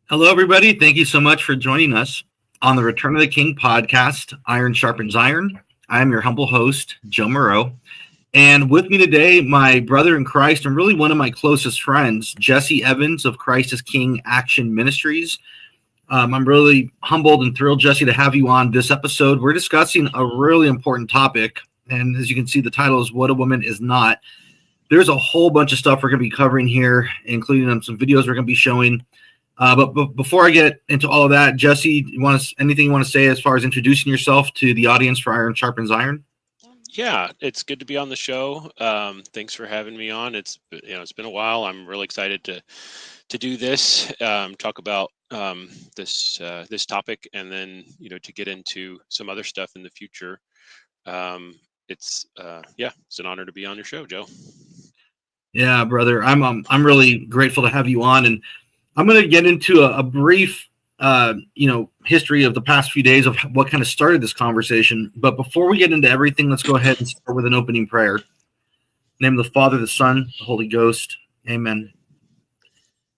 Hello, everybody. Thank you so much for joining us on the Return of the King podcast, Iron Sharpens Iron. I am your humble host, Joe Moreaux. And with me today, my brother in Christ and really one of my closest friends, Jesse Evans of Christ is King Action Ministries. I'm really humbled and thrilled, Jesse, to have you on this episode. We're discussing a really important topic. And as you can see, the title is What a Woman Is Not. There's a whole bunch of stuff we're going to be covering here, including some videos we're going to be showing. But before I get into all of that, Jesse, anything you want to say as far as introducing yourself to the audience for Iron Sharpens Iron? Yeah, it's good to be on the show. Thanks for having me on. It's been a while. I'm really excited to do this, talk about this topic, and then to get into some other stuff in the future. It's an honor to be on your show, Joe. Yeah, brother, I'm really grateful to have you on, and I'm going to get into a brief history of the past few days of what kind of started this conversation. But before we get into everything, let's go ahead and start with an opening prayer. In the name of the Father, the Son, the Holy Ghost. Amen.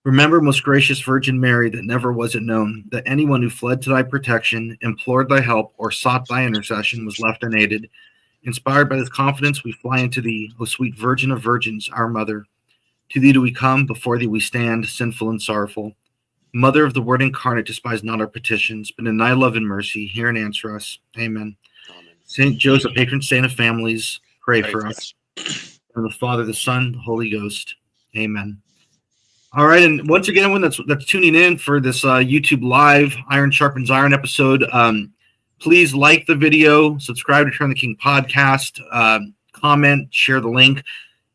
Remember, most gracious Virgin Mary, that never was it known that anyone who fled to thy protection, implored thy help, or sought thy intercession was left unaided. Inspired by this confidence, we fly into thee, O sweet Virgin of Virgins, our Mother. To thee do we come, before thee we stand, sinful and sorrowful. Mother of the Word incarnate, despise not our petitions, but in thy love and mercy, hear and answer us. Amen. Amen. Saint Joseph, patron saint of families, pray for us. And the Father, the Son, the Holy Ghost. Amen. All right, and once again, everyone that's tuning in for this YouTube live Iron Sharpens Iron episode, please like the video, subscribe to Return the King podcast, comment, share the link.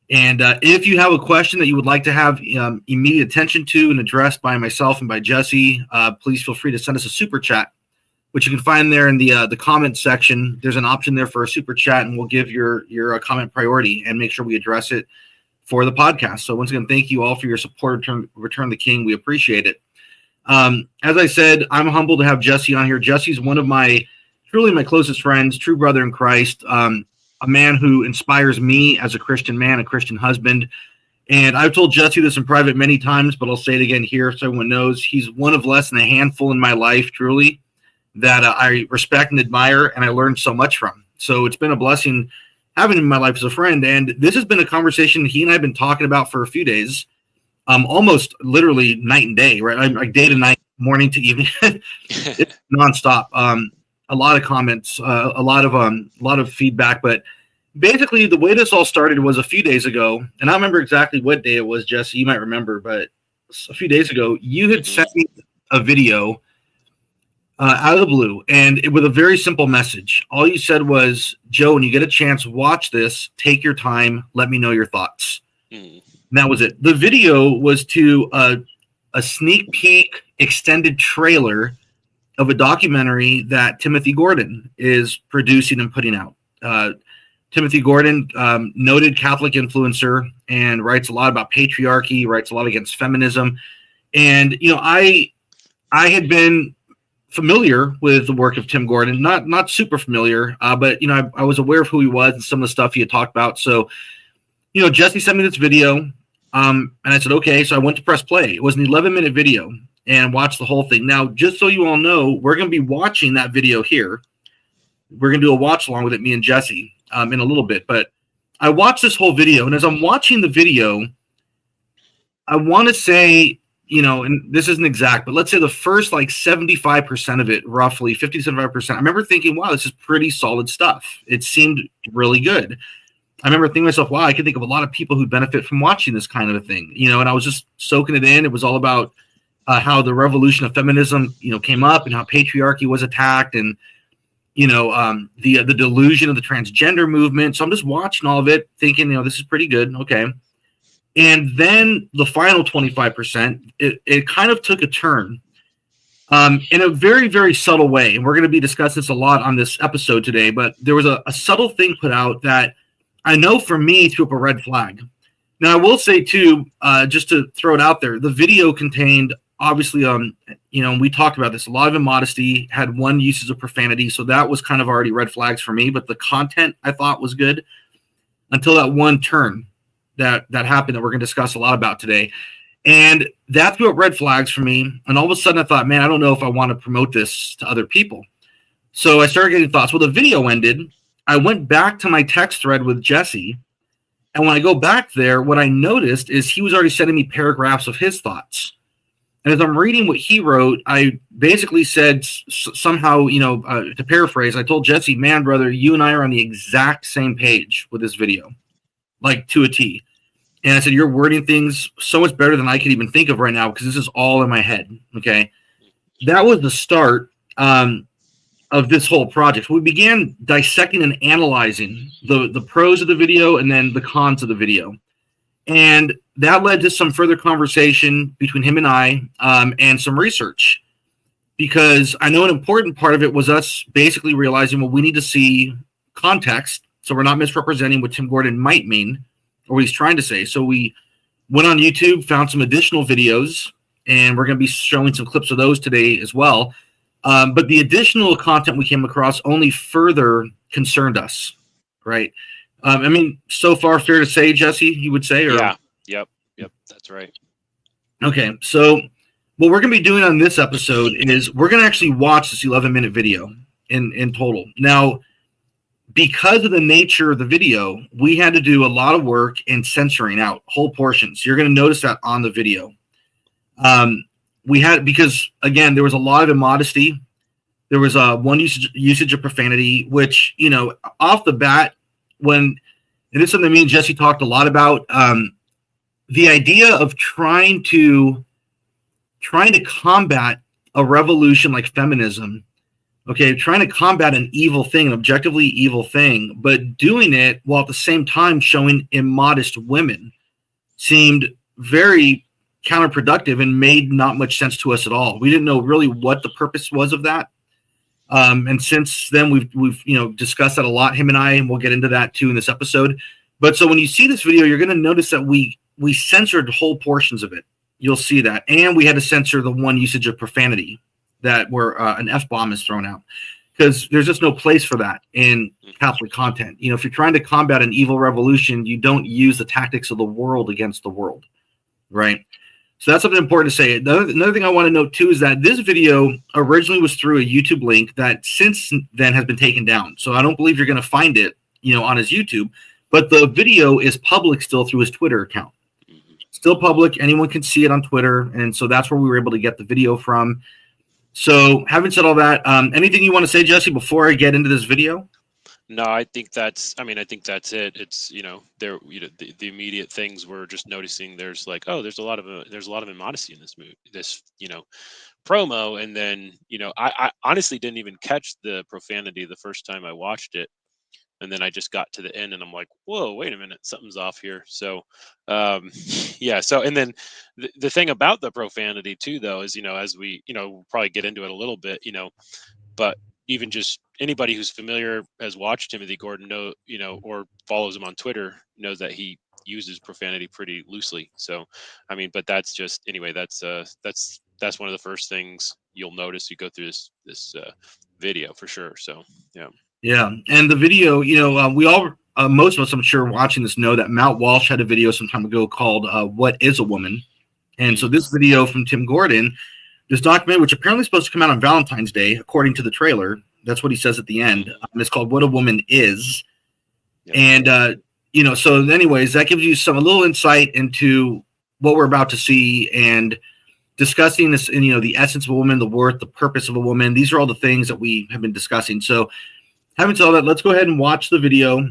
And if you have a question that you would like to have immediate attention to and addressed by myself and by Jesse, please feel free to send us a super chat, which you can find there in the comment section. There's an option there for a super chat, and we'll give your comment priority and make sure we address it for the podcast. So once again, thank you all for your support. Return the King. We appreciate it. As I said, I'm humbled to have Jesse on here. Jesse's one of truly my closest friends, true brother in Christ. A man who inspires me as a Christian man, a Christian husband. And I've told Jesse this in private many times, but I'll say it again here so everyone knows he's one of less than a handful in my life, truly, that I respect and admire, and I learned so much from. So it's been a blessing having him in my life as a friend. And this has been a conversation he and I have been talking about for a few days, almost literally night and day, right? Like day to night, morning to evening. It's nonstop. A lot of comments, a lot of feedback, but basically the way this all started was a few days ago, and I remember exactly what day it was, Jesse, you might remember, but a few days ago, you had sent me a video out of the blue, and with a very simple message. All you said was, Joe, when you get a chance, watch this, take your time, let me know your thoughts. And that was it. The video was to a sneak peek extended trailer of a documentary that Timothy Gordon is producing and putting out. Timothy Gordon, noted Catholic influencer, and writes a lot about patriarchy, writes a lot against feminism. And, I had been familiar with the work of Tim Gordon, not super familiar, but, I was aware of who he was and some of the stuff he had talked about. So, Jesse sent me this video, and I said, okay. So I went to press play. It was an 11-minute video, and watch the whole thing. Now, just so you all know, we're going to be watching that video here. We're going to do a watch along with it, me and Jesse, in a little bit. But I watched this whole video, and as I'm watching the video, I want to say, and this isn't exact, but let's say the first 75% of it, roughly 50 to 75%, I remember thinking, wow, this is pretty solid stuff. It seemed really good. I remember thinking to myself, wow, I could think of a lot of people who benefit from watching this kind of a thing, and I was just soaking it in. It was all about how the revolution of feminism, came up, and how patriarchy was attacked, and the delusion of the transgender movement. So I'm just watching all of it, thinking, this is pretty good, okay. And then the final 25%, it kind of took a turn, in a very, very subtle way. And we're going to be discussing this a lot on this episode today. But there was a subtle thing put out that I know for me threw up a red flag. Now I will say too, just to throw it out there, the video contained, obviously, we talked about this, a lot of Modesty, had one uses of profanity, so that was kind of already red flags for me. But the content I thought was good until that one turn that happened that we're going to discuss a lot about today. And that threw up red flags for me. And all of a sudden I thought, man, I don't know if I want to promote this to other people. So I started getting thoughts. Well, the video ended. I went back to my text thread with Jesse. And when I go back there, what I noticed is he was already sending me paragraphs of his thoughts. And as I'm reading what he wrote, I basically said somehow, to paraphrase, I told Jesse, man, brother, you and I are on the exact same page with this video, like to a T. And I said, you're wording things so much better than I could even think of right now because this is all in my head. Okay. That was the start of this whole project. We began dissecting and analyzing the pros of the video and then the cons of the video. And that led to some further conversation between him and I, and some research, because I know an important part of it was us basically realizing, well, we need to see context so we're not misrepresenting what Tim Gordon might mean or what he's trying to say. So we went on YouTube, found some additional videos, and we're going to be showing some clips of those today as well. But the additional content we came across only further concerned us, right? I mean, so far, fair to say, Jesse, you would say? Or? Yeah. Yep. That's right. Okay. So what we're going to be doing on this episode is we're going to actually watch this 11-minute video in total. Now, because of the nature of the video, we had to do a lot of work in censoring out whole portions. You're going to notice that on the video. Because again, there was a lot of immodesty. There was one usage of profanity, which, off the bat, when it is something me and Jesse talked a lot about, the idea of trying to combat a revolution like feminism, okay, trying to combat an evil thing, an objectively evil thing, but doing it while at the same time showing immodest women seemed very counterproductive and made not much sense to us at all. We didn't know really what the purpose was of that. And since then, we've discussed that a lot, him and I, and we'll get into that too in this episode. But so when you see this video, you're going to notice that we censored whole portions of it. You'll see that, and we had to censor the one usage of profanity that where an F-bomb is thrown out, because there's just no place for that in Catholic content. If you're trying to combat an evil revolution, you don't use the tactics of the world against the world, right? So that's something important to say. Another thing I want to note too is that this video originally was through a YouTube link that since then has been taken down. So I don't believe you're going to find it, on his YouTube, but the video is public still through his Twitter account. Still public. Anyone can see it on Twitter. And so that's where we were able to get the video from. So having said all that, anything you want to say, Jesse, before I get into this video? No, I think that's it. It's, there, the immediate things we're just noticing there's like, oh, there's a lot of immodesty in this movie, promo. And then, I honestly didn't even catch the profanity the first time I watched it. And then I just got to the end and I'm like, whoa, wait a minute, something's off here. So, yeah. So, and then the thing about the profanity too, though, is, as we, we'll probably get into it a little bit, but even just anybody who's familiar, has watched Timothy Gordon, or follows him on Twitter, knows that he uses profanity pretty loosely. So, I mean, but that's just, anyway, that's one of the first things you'll notice you go through this video for sure. So, yeah. Yeah, and the video, we all, most of us, I'm sure, watching this know that Matt Walsh had a video some time ago called "What Is a Woman," and so this video from Tim Gordon, this documentary, which apparently is supposed to come out on Valentine's Day, according to the trailer, that's what he says at the end. It's called "What a Woman Is," and so anyways, that gives you a little insight into what we're about to see and discussing this, and the essence of a woman, the worth, the purpose of a woman. These are all the things that we have been discussing. So, having said all that, let's go ahead and watch the video.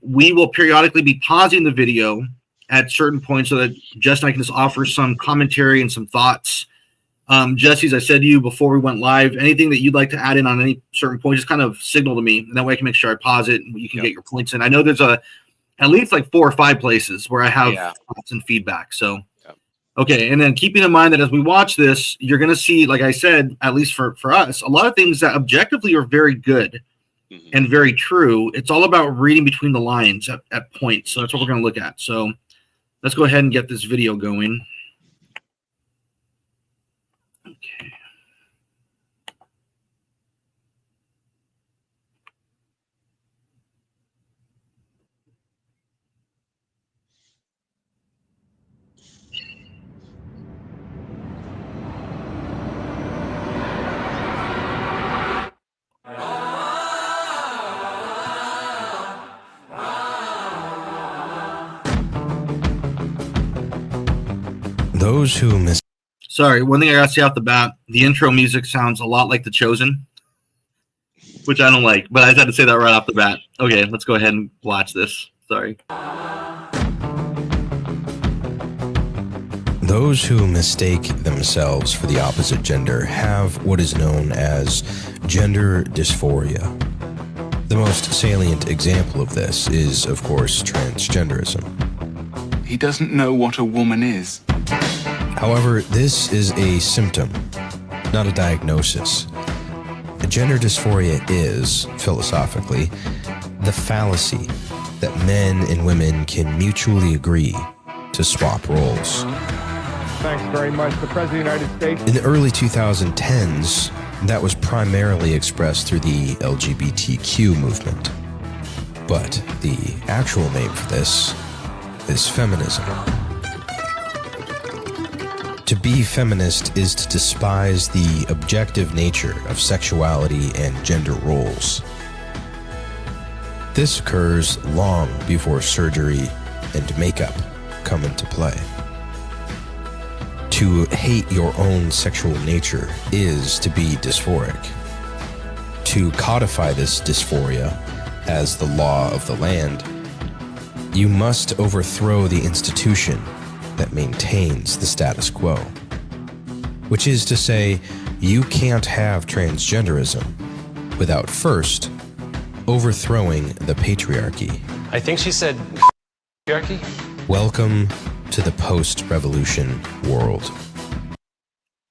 We will periodically be pausing the video at certain points so that Jess and I can just offer some commentary and some thoughts. Jesse, as I said to you before we went live, anything that you'd like to add in on any certain point, just kind of signal to me, and that way I can make sure I pause it and you can get your points in. I know there's at least like 4 or 5 places where I have thoughts and feedback. So, okay, and then keeping in mind that as we watch this, you're going to see, like I said, at least for us, a lot of things that objectively are very good and very true. It's all about reading between the lines at points. So that's what we're going to look at. So let's go ahead and get this video going. Okay. Those who Sorry, one thing I got to say off the bat, the intro music sounds a lot like The Chosen, which I don't like, but I had to say that right off the bat. Okay, let's go ahead and watch this. Sorry. Those who mistake themselves for the opposite gender have what is known as gender dysphoria. The most salient example of this is, of course, transgenderism. He doesn't know what a woman is. However, this is a symptom, not a diagnosis. Gender dysphoria is, philosophically, the fallacy that men and women can mutually agree to swap roles. Thanks very much. The President of the United States. In the early 2010s, that was primarily expressed through the LGBTQ movement. But the actual name for this is feminism. To be feminist is to despise the objective nature of sexuality and gender roles. This occurs long before surgery and makeup come into play. To hate your own sexual nature is to be dysphoric. To codify this dysphoria as the law of the land, you must overthrow the institution that maintains the status quo. Which is to say, you can't have transgenderism without first overthrowing the patriarchy. I think she said patriarchy. Welcome to the post-revolution world.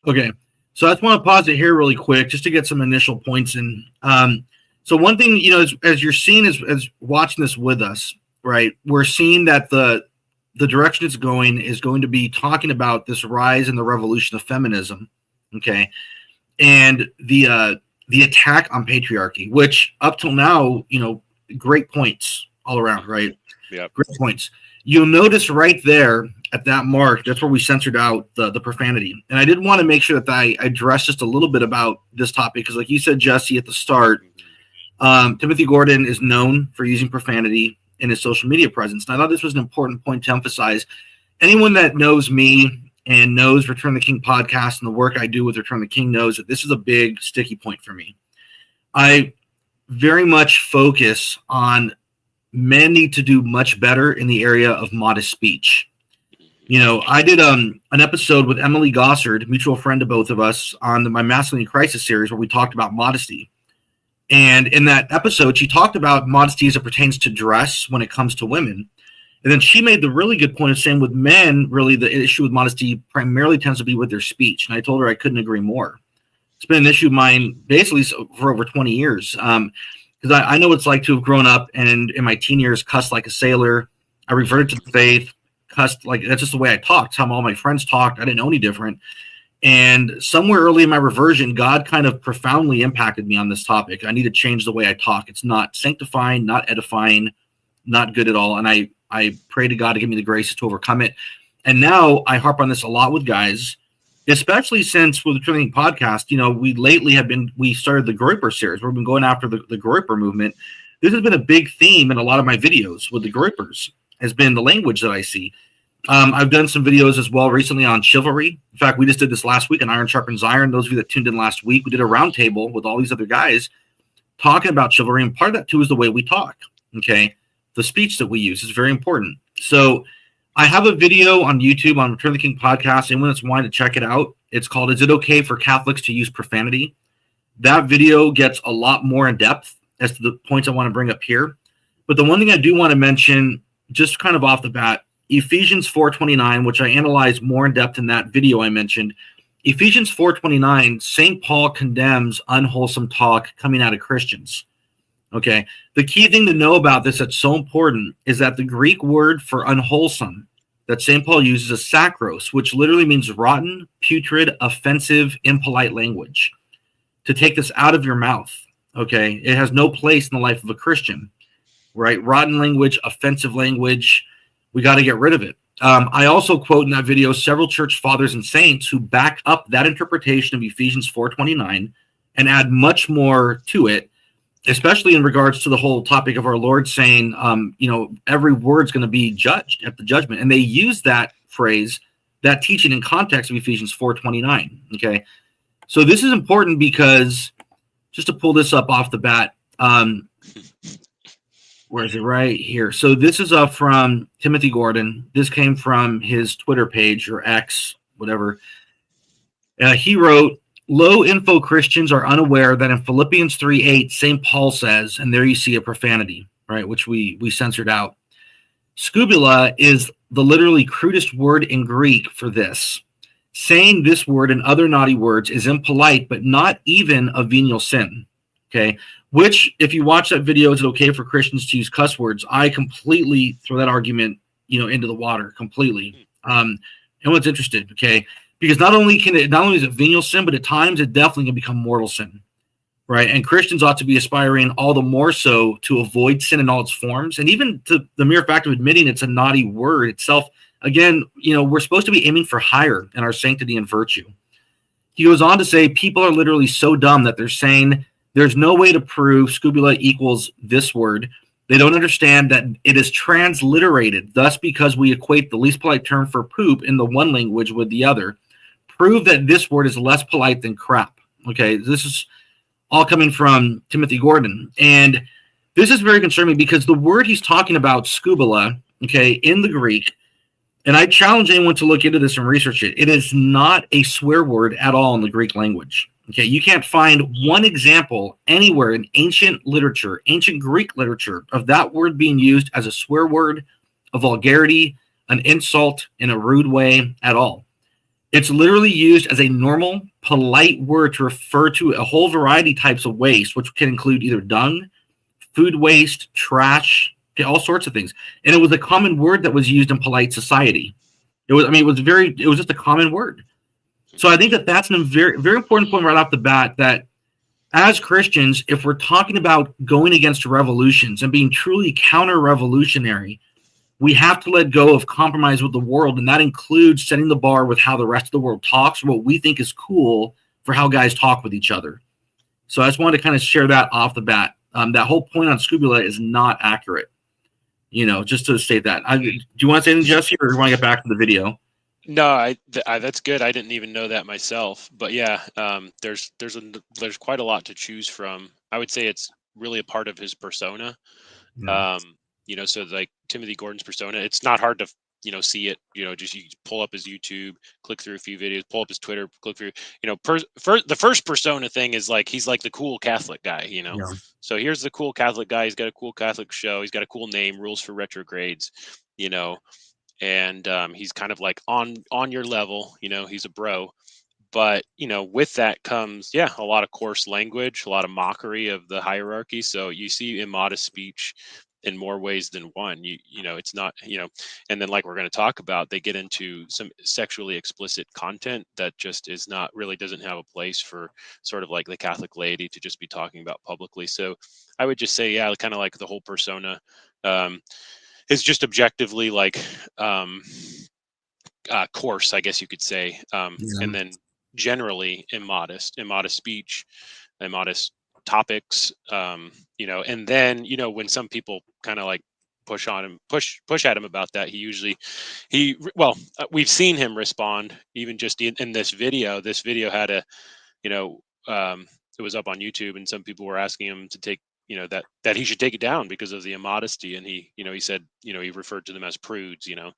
Okay, so I just want to pause it here really quick just to get some initial points in. So one thing, you know, as you're seeing as watching this with us, right, we're seeing that the direction it's going is going to be talking about this rise in the revolution of feminism, okay, and the attack on patriarchy, which up till now, you know, great points all around, right? Yeah, great points. You'll notice right there at that mark, that's where we censored out the profanity. And I did want to make sure that I addressed just a little bit about this topic, because like you said, Jesse, at the start, Timothy Gordon is known for using profanity in his social media presence. And I thought this was an important point to emphasize. Anyone that knows me and knows Return the King podcast and the work I do with Return the King knows that this is a big sticky point for me. I very much focus on men need to do much better in the area of modest speech. You know, I did an episode with Emily Gossard, mutual friend to both of us, on my Masculinity Crisis series where we talked about modesty. And in that episode, she talked about modesty as it pertains to dress when it comes to women. And then she made the really good point of saying with men, really the issue with modesty primarily tends to be with their speech. And I told her I couldn't agree more. It's been an issue of mine basically for over 20 years. Because I know what it's like to have grown up and in my teen years cussed like a sailor. I reverted to the faith, cussed like that's just the way I talked. How all my friends talked. I didn't know any different. And somewhere early in my reversion, God kind of profoundly impacted me on this topic. I need to change the way I talk. It's not sanctifying, not edifying, not good at all. And I pray to God to give me the grace to overcome it. And now I harp on this a lot with guys, especially since with the Training podcast, you know, we started the Groyper series. We've been going after the Groyper movement. This has been a big theme in a lot of my videos with the Groypers, has been the language that I see. I've done some videos as well recently on chivalry. In fact, we just did this last week on Iron Sharpens Iron. Those of you that tuned in last week, we did a roundtable with all these other guys talking about chivalry. And part of that, too, is the way we talk. Okay. The speech that we use is very important. So I have a video on YouTube on Return the King podcast. Anyone that's wanting to check it out, it's called Is It Okay for Catholics to Use Profanity? That video gets a lot more in depth as to the points I want to bring up here. But the one thing I do want to mention, just kind of off the bat, Ephesians 4:29, which I analyzed more in depth in that video I mentioned. Ephesians 4:29, St. Paul condemns unwholesome talk coming out of Christians. Okay. The key thing to know about this that's so important is that the Greek word for unwholesome that St. Paul uses is sakros, which literally means rotten, putrid, offensive, impolite language. To take this out of your mouth. Okay. It has no place in the life of a Christian, right? Rotten language, offensive language. We got to get rid of it. I also quote in that video several church fathers and saints who back up that interpretation of Ephesians 4:29 and add much more to it, especially in regards to the whole topic of our Lord saying, you know, every word's going to be judged at the judgment. And they use that phrase that teaching in context of Ephesians 4:29. Okay, so this is important because, just to pull this up off the bat, where is it? Right here. So this is up from Timothy Gordon. This came from his Twitter page, or X, whatever. He wrote, "Low info Christians are unaware that in Philippians 3:8, St. Paul says," and there you see a profanity, right, which we censored out. "Scubula is the literally crudest word in Greek for this. Saying this word and other naughty words is impolite, but not even a venial sin." Okay, which, if you watch that video, is it okay for Christians to use cuss words? I completely throw that argument, into the water completely. Anyone's interested, okay? Because not only is it venial sin, but at times it definitely can become mortal sin, right? And Christians ought to be aspiring all the more so to avoid sin in all its forms, and even to the mere fact of admitting it's a naughty word itself. Again, we're supposed to be aiming for higher in our sanctity and virtue. He goes on to say, people are literally so dumb that they're saying there's no way to prove scubula equals this word. They don't understand that it is transliterated, thus because we equate the least polite term for poop in the one language with the other. Prove that this word is less polite than crap. Okay, this is all coming from Timothy Gordon. And this is very concerning because the word he's talking about, scubula, okay, in the Greek, and I challenge anyone to look into this and research it, it is not a swear word at all in the Greek language. Okay, you can't find one example anywhere in ancient literature, ancient Greek literature, of that word being used as a swear word, a vulgarity, an insult in a rude way at all. It's literally used as a normal, polite word to refer to a whole variety of types of waste, which can include either dung, food waste, trash, okay, all sorts of things. And it was a common word that was used in polite society. It was just a common word. So I think that's a very, very important point right off the bat, that as Christians, if we're talking about going against revolutions and being truly counter-revolutionary, we have to let go of compromise with the world, and that includes setting the bar with how the rest of the world talks, or what we think is cool for how guys talk with each other. So I just wanted to kind of share that off the bat. That whole point on scubula is not accurate, just to state that. Do you want to say anything, Jesse, or do you want to get back to the video? No, that's good. I didn't even know that myself. But yeah, there's quite a lot to choose from. I would say it's really a part of his persona. Yeah. So like Timothy Gordon's persona, it's not hard to see it. Just you pull up his YouTube, click through a few videos, pull up his Twitter, click through. The first persona thing is like he's like the cool Catholic guy. Yeah. So here's the cool Catholic guy. He's got a cool Catholic show. He's got a cool name, Rules for Retrogrades. And he's kind of like on your level, he's a bro. But, with that comes, a lot of coarse language, a lot of mockery of the hierarchy. So you see immodest speech in more ways than one. It's not, and then like we're going to talk about, they get into some sexually explicit content that just doesn't have a place for sort of like the Catholic laity to just be talking about publicly. So I would just say, kind of like the whole persona, is just objectively like coarse, I guess you could say, and then generally immodest speech, immodest topics, and then when some people kind of like push at him about that, we've seen him respond even just in this video. This video had it was up on YouTube, and some people were asking him to take that he should take it down because of the immodesty, and he said he referred to them as prudes. Yep.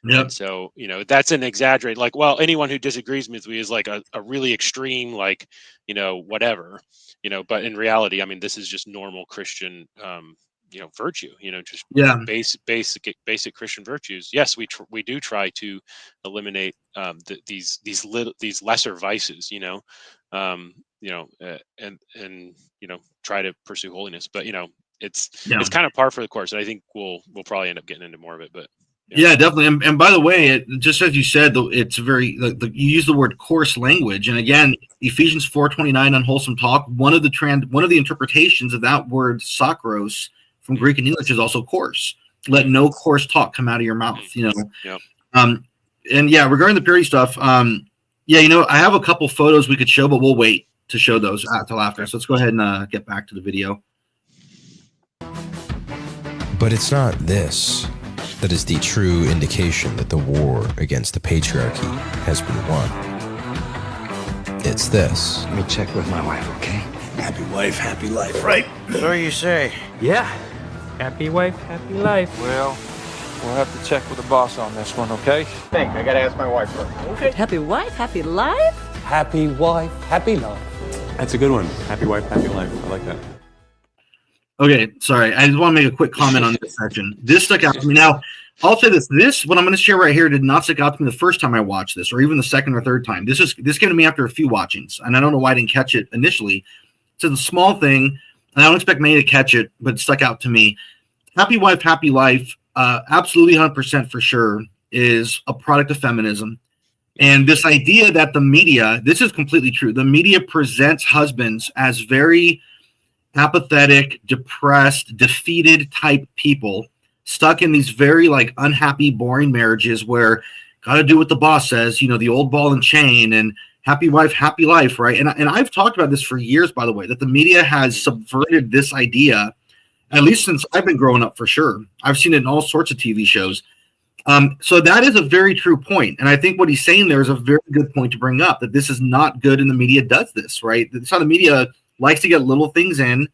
And so that's an exaggerate, like, well, anyone who disagrees with me is like a really extreme, like whatever, but in reality, I mean, this is just normal Christian virtue, just basic Christian virtues. Yes, we do try to eliminate these lesser vices, and try to pursue holiness, but it's kind of par for the course, and I think we'll probably end up getting into more of it. But yeah, definitely. And by the way, just as you said, it's very you use the word coarse language, and again, Ephesians 4:29, unwholesome talk. One of the interpretations of that word sakros from Greek and English is also coarse. Let no coarse talk come out of your mouth. Yep. And regarding the purity stuff, I have a couple photos we could show, but we'll wait to show those until after. So let's go ahead and get back to the video. But it's not this. that is the true indication that the war against the patriarchy has been won. It's this. Let me check with my wife, okay? Happy wife, happy life, right? So you say. Yeah. Happy wife, happy life. Well, we'll have to check with the boss on this one, okay? I gotta ask my wife first. Okay. Happy wife, happy life? Happy wife, happy life. That's a good one. Happy wife, happy life. I like that. Okay, sorry. I just want to make a quick comment on this section. This stuck out to me. Now, I'll say this. What I'm going to share right here did not stick out to me the first time I watched this, or even the second or third time. This came to me after a few watchings, and I don't know why I didn't catch it initially. It's a small thing, and I don't expect many to catch it, but it stuck out to me. Happy wife, happy life, absolutely 100% for sure, is a product of feminism. And this idea that the media, this is completely true. The media presents husbands as very apathetic, depressed, defeated type people stuck in these very like unhappy, boring marriages where gotta do what the boss says, the old ball and chain and happy wife, happy life, right? And I've talked about this for years, by the way, that the media has subverted this idea, at least since I've been growing up for sure. I've seen it in all sorts of TV shows. So that is a very true point. And I think what he's saying there is a very good point to bring up, that this is not good and the media does this, right? That's how the media likes to get little things in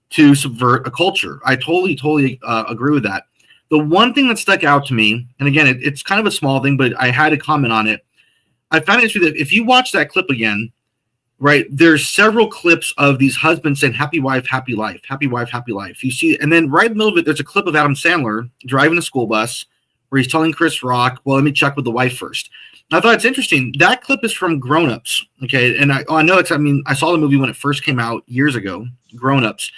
to subvert a culture. I totally agree with that. The one thing that stuck out to me, and again, it's kind of a small thing, but I had to comment on it. I found it that if you watch that clip again, right, there's several clips of these husbands saying, happy wife, happy life, happy wife, happy life. You see, and then right in the middle of it, there's a clip of Adam Sandler driving a school bus where he's telling Chris Rock, well, let me check with the wife first. I thought it's interesting. That clip is from Grown Ups. Okay. And I know I saw the movie when it first came out years ago, Grown Ups.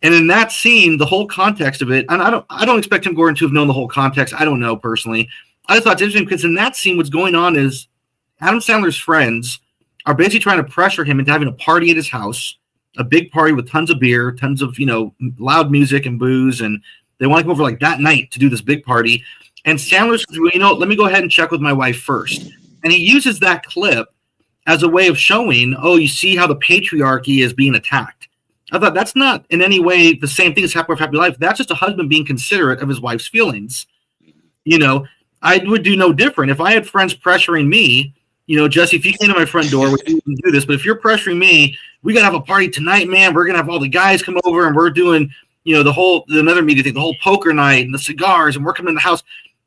And in that scene, the whole context of it, and I don't expect Tim Gordon to have known the whole context. I don't know personally. I just thought it's interesting because in that scene, what's going on is Adam Sandler's friends are basically trying to pressure him into having a party at his house, a big party with tons of beer, tons of, loud music and booze. And they want to come over like that night to do this big party. And Sandler says, well, let me go ahead and check with my wife first. And he uses that clip as a way of showing, you see how the patriarchy is being attacked. I thought that's not in any way the same thing as happy wife, happy life. That's just a husband being considerate of his wife's feelings. I would do no different. If I had friends pressuring me, Jesse, if you came to my front door, we can do this. But if you're pressuring me, we got to have a party tonight, man. We're going to have all the guys come over and we're doing, another media thing, the whole poker night and the cigars and we're coming in the house.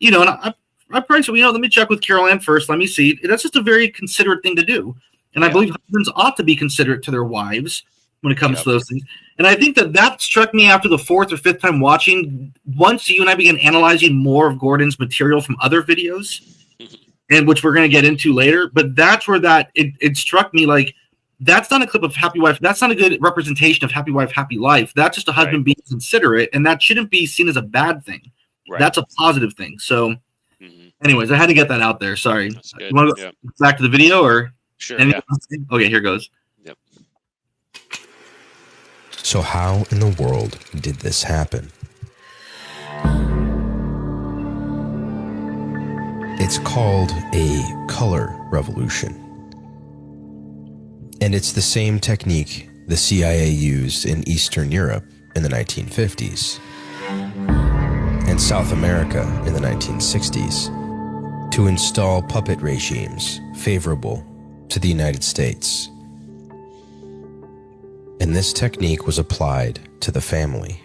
And I probably said, let me check with Carol Ann first. Let me see. That's just a very considerate thing to do. And I believe husbands ought to be considerate to their wives when it comes to those things. And I think that struck me after the fourth or fifth time watching, once you and I began analyzing more of Gordon's material from other videos, and which we're going to get into later. But that's where it struck me like, that's not a clip of happy wife. That's not a good representation of happy wife, happy life. That's just a husband being considerate. And that shouldn't be seen as a bad thing. Right. That's a positive thing. So anyways, I had to get that out there. Sorry. You want to go back to the video or? Sure. Yeah. Okay, here goes. Yep. So how in the world did this happen? It's called a color revolution. And it's the same technique the CIA used in Eastern Europe in the 1950s and South America in the 1960s to install puppet regimes favorable to the United States. And this technique was applied to the family.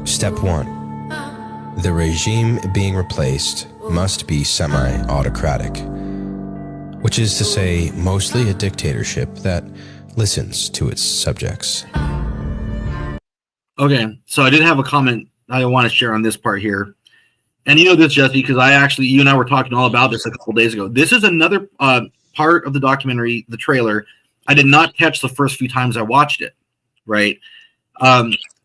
Step 1. The regime being replaced must be semi-autocratic, which is to say, mostly a dictatorship that listens to its subjects. Okay, so I did have a comment I want to share on this part here. And you know this, Jesse, because you and I were talking all about this a couple days ago. This is another part of the documentary, the trailer, I did not catch the first few times I watched it, right?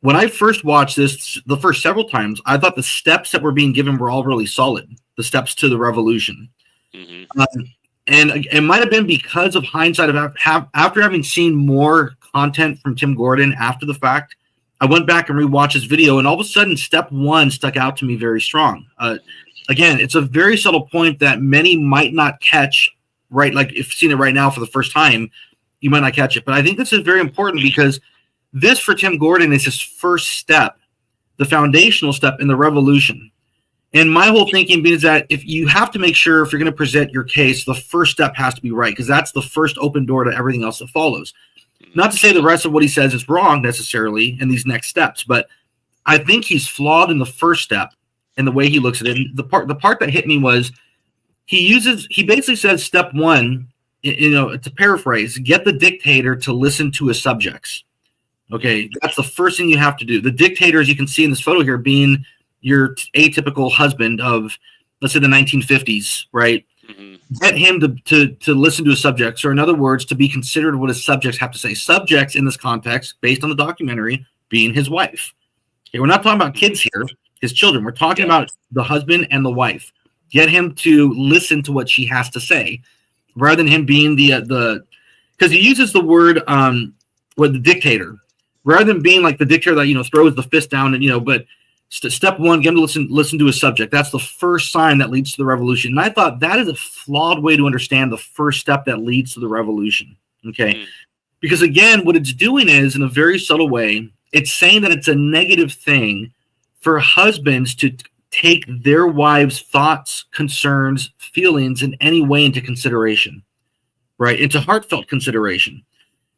When I first watched this, the first several times, I thought the steps that were being given were all really solid, the steps to the revolution. Mm-hmm. And it might have been because of hindsight of after having seen more content from Tim Gordon after the fact, I went back and rewatched his video, and all of a sudden, step 1 stuck out to me very strong. Again, it's a very subtle point that many might not catch, right? Like if you've seen it right now for the first time, you might not catch it. But I think this is very important because this, for Tim Gordon, is his first step the foundational step in the revolution. And my whole thinking is that if you have to make sure, if you're going to present your case, the first step has to be right, because that's the first open door to everything else that follows. Not to say the rest of what he says is wrong necessarily in these next steps, but I think he's flawed in the first step and the way he looks at it. And the part that hit me was he basically says step one, to paraphrase, get the dictator to listen to his subjects. Okay, that's the first thing you have to do. The dictator, as you can see in this photo here, being your atypical husband of, let's say, the 1950s, right? Mm-hmm. Get him to listen to his subjects, or in other words, to be considered what his subjects have to say. Subjects in this context, based on the documentary, being his wife. Okay, we're not talking about kids here, his children. We're talking about the husband and the wife. Get him to listen to what she has to say, rather than him being the because he uses the word the dictator, rather than being like the dictator that throws the fist down and but. Step one, get him to listen to his subject. That's the first sign that leads to the revolution. And I thought that is a flawed way to understand the first step that leads to the revolution. Okay. Because again, what it's doing is, in a very subtle way, it's saying that it's a negative thing for husbands to take their wives' thoughts, concerns, feelings in any way into consideration, right? Into heartfelt consideration.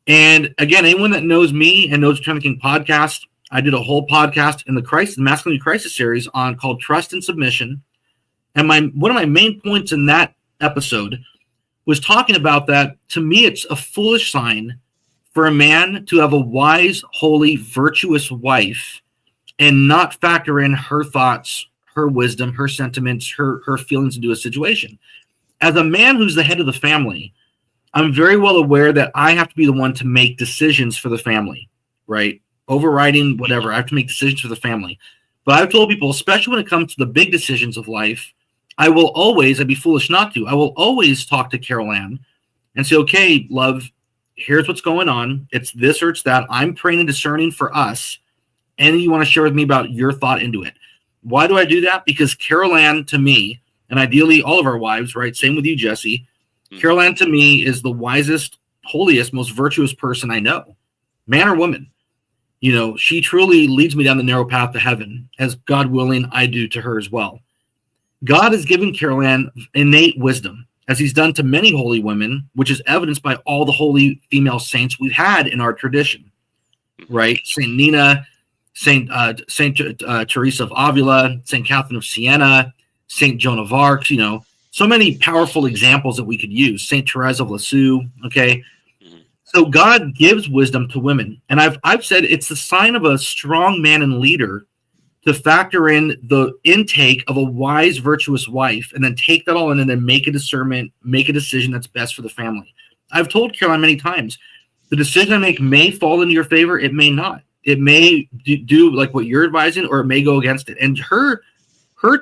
And again, anyone that knows me and knows the Eternal King podcast, I did a whole podcast in the Masculinity Crisis series called Trust and Submission. And one of my main points in that episode was talking about that. To me, it's a foolish sign for a man to have a wise, holy, virtuous wife and not factor in her thoughts, her wisdom, her sentiments, her feelings into a situation. As a man who's the head of the family, I'm very well aware that I have to be the one to make decisions for the family, right? Overriding whatever. I have to make decisions for the family. But I've told people, especially when it comes to the big decisions of life, I'd be foolish not to. I will always talk to Carol Ann and say, okay, love, here's what's going on. It's this or it's that. I'm praying and discerning for us. Anything you want to share with me about your thought into it. Why do I do that? Because Carol Ann, to me, and ideally all of our wives, right? Same with you, Jesse. Carol Ann, to me, is the wisest, holiest, most virtuous person I know. Man or woman. She truly leads me down the narrow path to heaven, as God willing, I do to her as well. God has given Carol Ann innate wisdom, as he's done to many holy women, which is evidenced by all the holy female saints we've had in our tradition, right? Saint Nina, Saint Teresa of Avila, Saint Catherine of Siena, Saint Joan of Arc, so many powerful examples that we could use. Saint Therese of Lisieux, okay? So God gives wisdom to women. And I've said it's the sign of a strong man and leader to factor in the intake of a wise, virtuous wife, and then take that all in and then make a discernment, make a decision that's best for the family. I've told Caroline many times, the decision I make may fall into your favor. It may not. It may do like what you're advising, or it may go against it. And her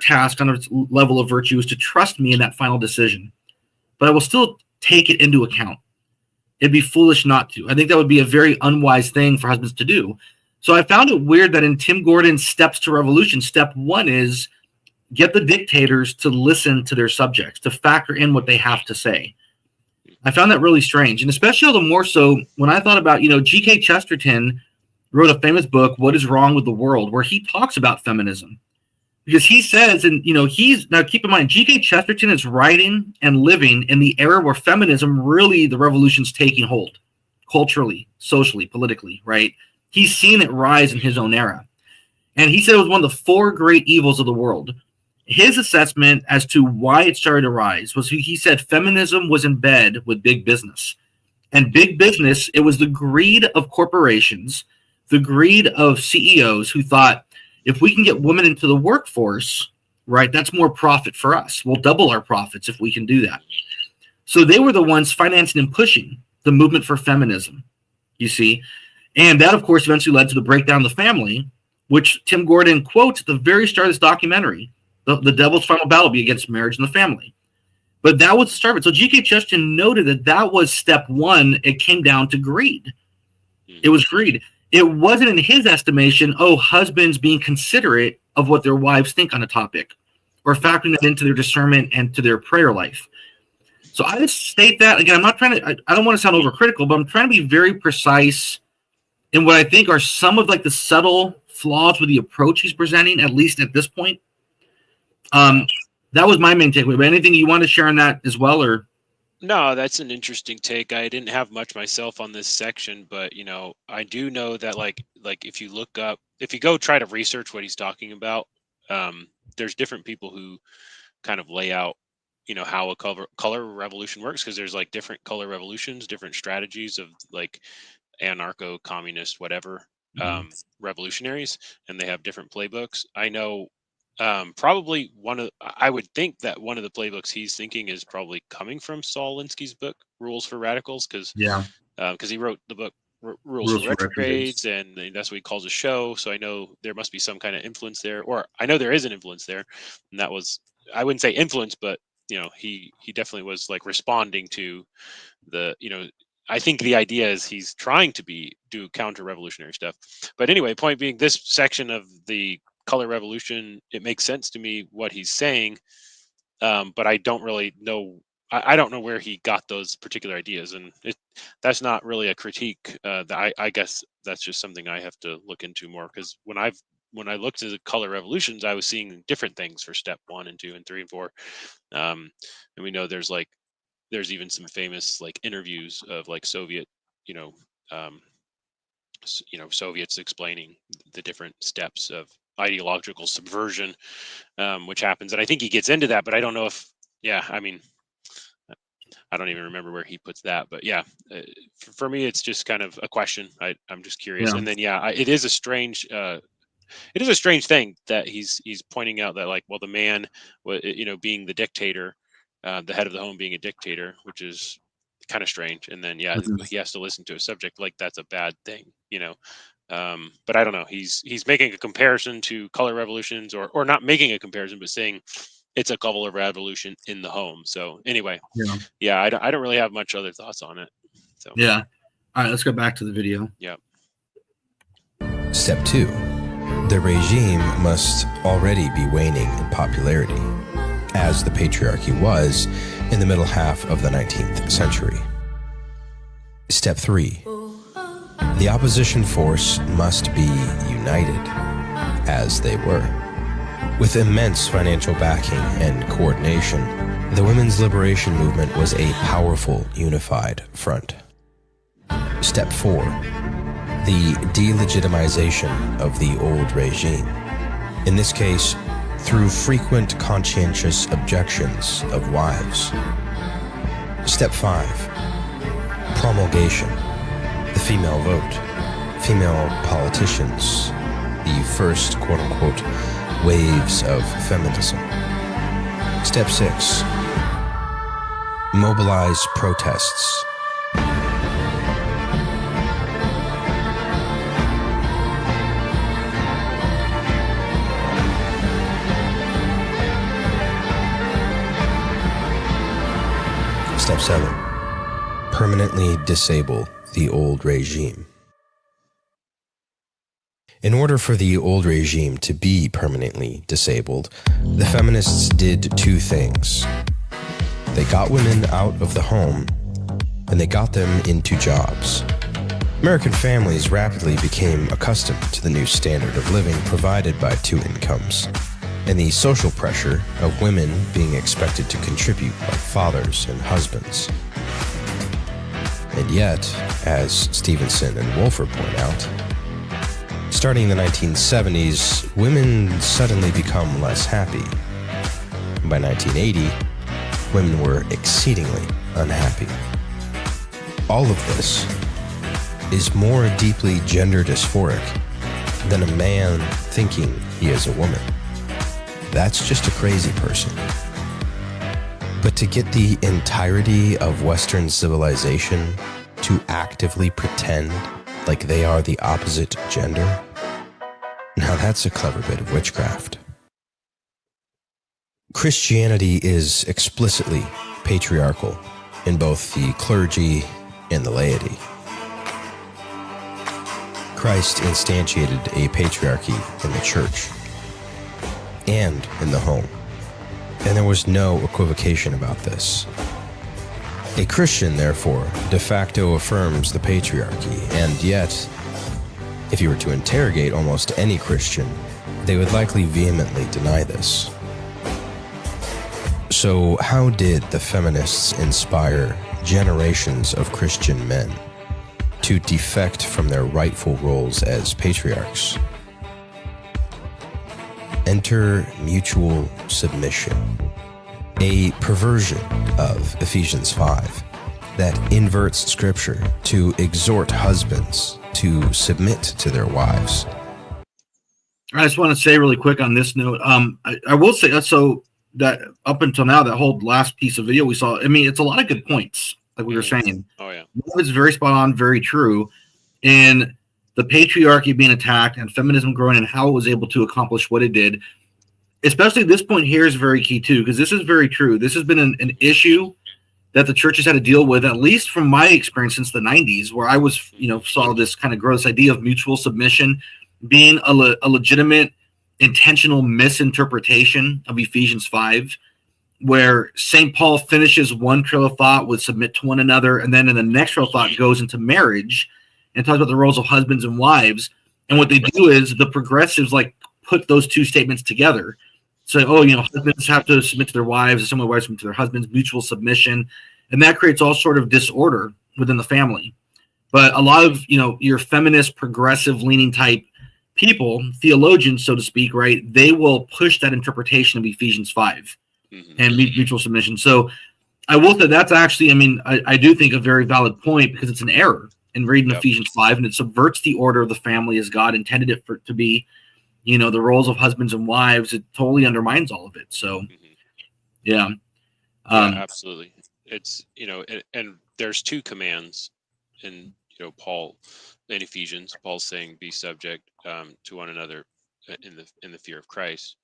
task on a level of virtue is to trust me in that final decision. But I will still take it into account. It'd be foolish not to. I think that would be a very unwise thing for husbands to do. So I found it weird that in Tim Gordon's Steps to Revolution, step one is get the dictators to listen to their subjects, to factor in what they have to say. I found that really strange. And especially all the more so when I thought about, G.K. Chesterton wrote a famous book, What is Wrong with the World, where he talks about feminism. Because he says, and now keep in mind, G.K. Chesterton is writing and living in the era where feminism really, the revolution's taking hold, culturally, socially, politically, right? He's seen it rise in his own era. And he said it was one of the four great evils of the world. His assessment as to why it started to rise was, he said feminism was in bed with big business. And big business, it was the greed of corporations, the greed of CEOs who thought, if we can get women into the workforce, right, that's more profit for us. We'll double our profits if we can do that. So they were the ones financing and pushing the movement for feminism, you see. And that, of course, eventually led to the breakdown of the family, which Tim Gordon quotes at the very start of this documentary. The devil's final battle be against marriage and the family. But that was the start of it. So G.K. Chesterton noted that was step one. It came down to greed. It was greed. It wasn't, in his estimation, husbands being considerate of what their wives think on a topic, or factoring that into their discernment and to their prayer life. So I just state that, again, I don't want to sound overcritical, but I'm trying to be very precise in what I think are some of like the subtle flaws with the approach he's presenting, at least at this point. That was my main takeaway. But anything you want to share on that as well, or? No, that's an interesting take. I didn't have much myself on this section, but I do know that like if you go try to research what he's talking about, there's different people who kind of lay out, how a color revolution works, because there's like different color revolutions, different strategies of like anarcho-communist, whatever, revolutionaries, and they have different playbooks. I know probably I would think that one of the playbooks he's thinking is probably coming from Saul Alinsky's book, Rules for Radicals, because he wrote the book Rules for Retrogrades, and that's what he calls a show. So I know there must be some kind of influence there, or I know there is an influence there, and that was, I wouldn't say influence, but he definitely was like responding to the, I think the idea is he's trying to do counter-revolutionary stuff. But anyway, point being, this section of the color revolution, it makes sense to me what he's saying, but I don't really know. I don't know where he got those particular ideas, and that's not really a critique. I guess that's just something I have to look into more, because when I looked at the color revolutions, I was seeing different things for step 1 and 2 and 3 and 4, and we know there's even some famous like interviews of like Soviet, Soviets explaining the different steps of ideological subversion, which happens, and I think he gets into that, but I don't know if, I don't even remember where he puts that, but for me, it's just kind of a question. I'm just curious, and then it is a strange thing that he's pointing out that, like, well, the man, being the dictator, the head of the home being a dictator, which is kind of strange, and then he has to listen to a subject like that's a bad thing, but I don't know. He's making a comparison to color revolutions, or not making a comparison, but saying it's a color revolution in the home. So anyway, I don't really have much other thoughts on it. So all right, let's go back to the video. Step 2. The regime must already be waning in popularity, as the patriarchy was in the middle half of the 19th century. Step 3. The opposition force must be united, as they were. With immense financial backing and coordination, the women's liberation movement was a powerful, unified front. Step 4. The delegitimization of the old regime. In this case, through frequent conscientious objections of wives. Step 5. Promulgation. The female vote. Female politicians. The first, quote-unquote, waves of feminism. Step 6. Mobilize protests. Step 7. Permanently disable the old regime. In order for the old regime to be permanently disabled, the feminists did 2 things. They got women out of the home, and they got them into jobs. American families rapidly became accustomed to the new standard of living provided by 2 incomes, and the social pressure of women being expected to contribute like fathers and husbands. And yet, as Stevenson and Wolfer point out, starting in the 1970s, women suddenly become less happy. By 1980, women were exceedingly unhappy. All of this is more deeply gender dysphoric than a man thinking he is a woman. That's just a crazy person. But to get the entirety of Western civilization to actively pretend like they are the opposite gender, now that's a clever bit of witchcraft. Christianity is explicitly patriarchal in both the clergy and the laity. Christ instantiated a patriarchy in the church and in the home, and there was no equivocation about this. A Christian, therefore, de facto affirms the patriarchy, and yet If you were to interrogate almost any Christian, they would likely vehemently deny this. So how did the feminists inspire generations of Christian men to defect from their rightful roles as patriarchs? Enter mutual submission, a perversion of Ephesians 5 that inverts Scripture to exhort husbands to submit to their wives. I just want to say really quick on this note, I will say, so that up until now, that whole last piece of video we saw, I mean, it's a lot of good points, like we were saying. Oh, yeah. It's very spot on, very true. And the patriarchy being attacked and feminism growing and how it was able to accomplish what it did, especially this point here, is very key too, because this is very true. This has been an issue that the church has had to deal with, at least from my experience since the 90s, where I was, saw this kind of gross idea of mutual submission being a legitimate, intentional misinterpretation of Ephesians 5, where St. Paul finishes one trail of thought with submit to one another, and then in the next trail of thought goes into marriage and talks about the roles of husbands and wives. And what they do is the progressives like put those two statements together. So, husbands have to submit to their wives, and some of the wives submit to their husbands, mutual submission. And that creates all sort of disorder within the family. But a lot of, your feminist, progressive leaning type people, theologians, so to speak, right, they will push that interpretation of Ephesians 5 and mutual submission. So I will say that's actually, I do think a very valid point, because it's an error in reading Ephesians 5, and it subverts the order of the family as God intended it to be. The roles of husbands and wives, it totally undermines all of it. So, yeah. Absolutely. It's, and there's two commands in, Paul in Ephesians. Paul's saying, be subject to one another in the fear of Christ.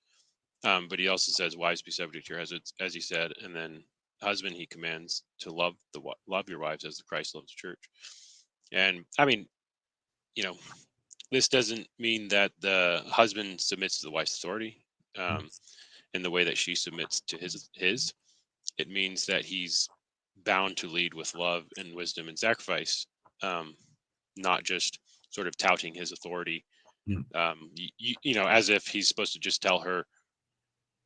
But he also says, wives, be subject to your husbands, as he said. And then husband, he commands to love your wives as the Christ loves the church. And this doesn't mean that the husband submits to the wife's authority in the way that she submits to his. It means that he's bound to lead with love and wisdom and sacrifice, not just sort of touting his authority, as if he's supposed to just tell her,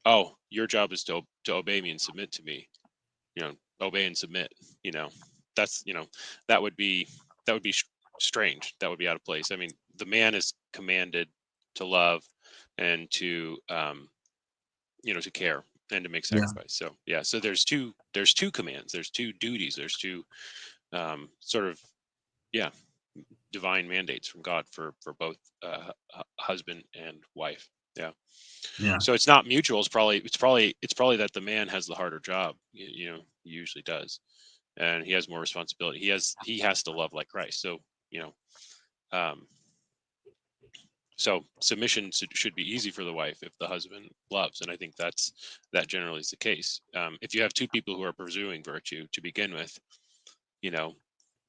oh, your job is to obey me and submit to me, obey and submit. That's, that would be strange. That would be out of place. The man is commanded to love and to to care and to make sacrifice. So so there's two commands, there's two duties, there's two divine mandates from God for both husband and wife. So it's not mutual. It's probably that the man has the harder job. He usually does, and he has more responsibility. He has to love like Christ. So so submission should be easy for the wife if the husband loves, and I think that generally is the case. If you have two people who are pursuing virtue to begin with,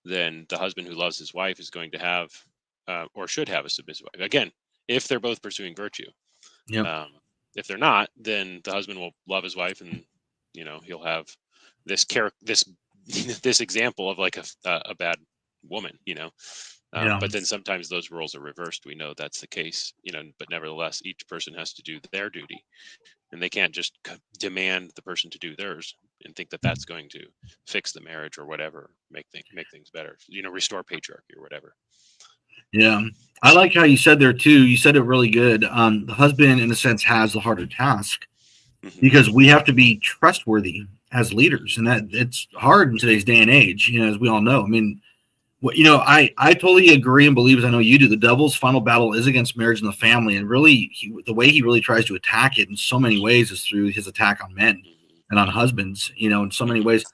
then the husband who loves his wife is going to have or should have a submissive wife. Again, if they're both pursuing virtue. If they're not, then the husband will love his wife, and he'll have this this example of like a bad woman. But then sometimes those roles are reversed. We know that's the case, but nevertheless, each person has to do their duty, and they can't just demand the person to do theirs and think that that's going to fix the marriage or whatever, make things better, restore patriarchy or whatever. Yeah. I like how you said there too. You said it really good. The husband, in a sense, has the harder task because we have to be trustworthy as leaders, and that it's hard in today's day and age, as we all know. I totally agree and believe, as I know you do, the devil's final battle is against marriage and the family. And really, the way he really tries to attack it in so many ways is through his attack on men and on husbands, in so many ways,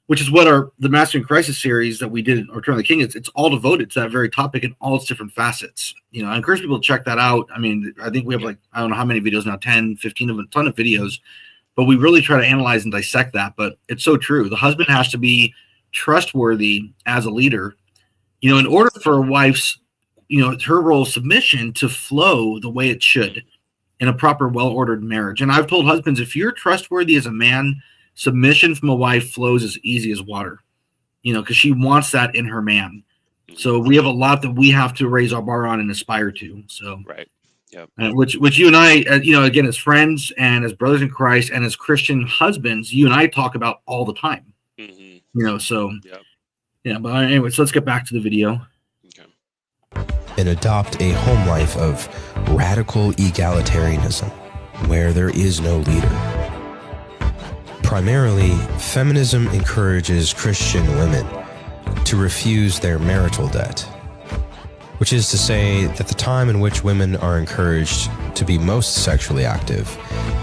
which is what the Mastering Crisis series that we did, Return of the King, it's all devoted to that very topic in all its different facets. I encourage people to check that out. I think we have I don't know how many videos now, 10, 15 of a ton of videos, but we really try to analyze and dissect that. But it's so true. The husband has to be trustworthy as a leader, in order for a wife's, her role of submission to flow the way it should in a proper, well-ordered marriage. And I've told husbands, if you're trustworthy as a man, submission from a wife flows as easy as water, because she wants that in her man. So we have a lot that we have to raise our bar on and aspire to. So Right. Yep. which you and I, again, as friends and as brothers in Christ and as Christian husbands, you and I talk about all the time. So Yep. yeah. But anyway, so let's get back to the video. Okay. And adopt a home life of radical egalitarianism, where there is no leader. Primarily, feminism encourages Christian women to refuse their marital debt, which is to say that the time in which women are encouraged to be most sexually active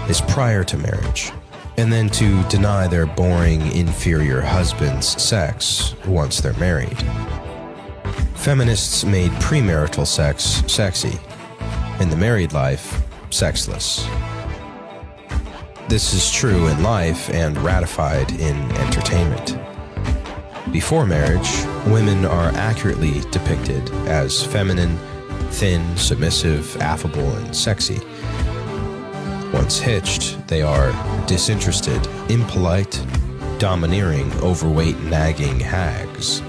is prior to marriage, and then to deny their boring, inferior husbands sex once they're married. Feminists made premarital sex sexy, and the married life sexless. This is true in life and ratified in entertainment. Before marriage, women are accurately depicted as feminine, thin, submissive, affable, and sexy. Once hitched, they are disinterested, impolite, domineering, overweight, nagging hags.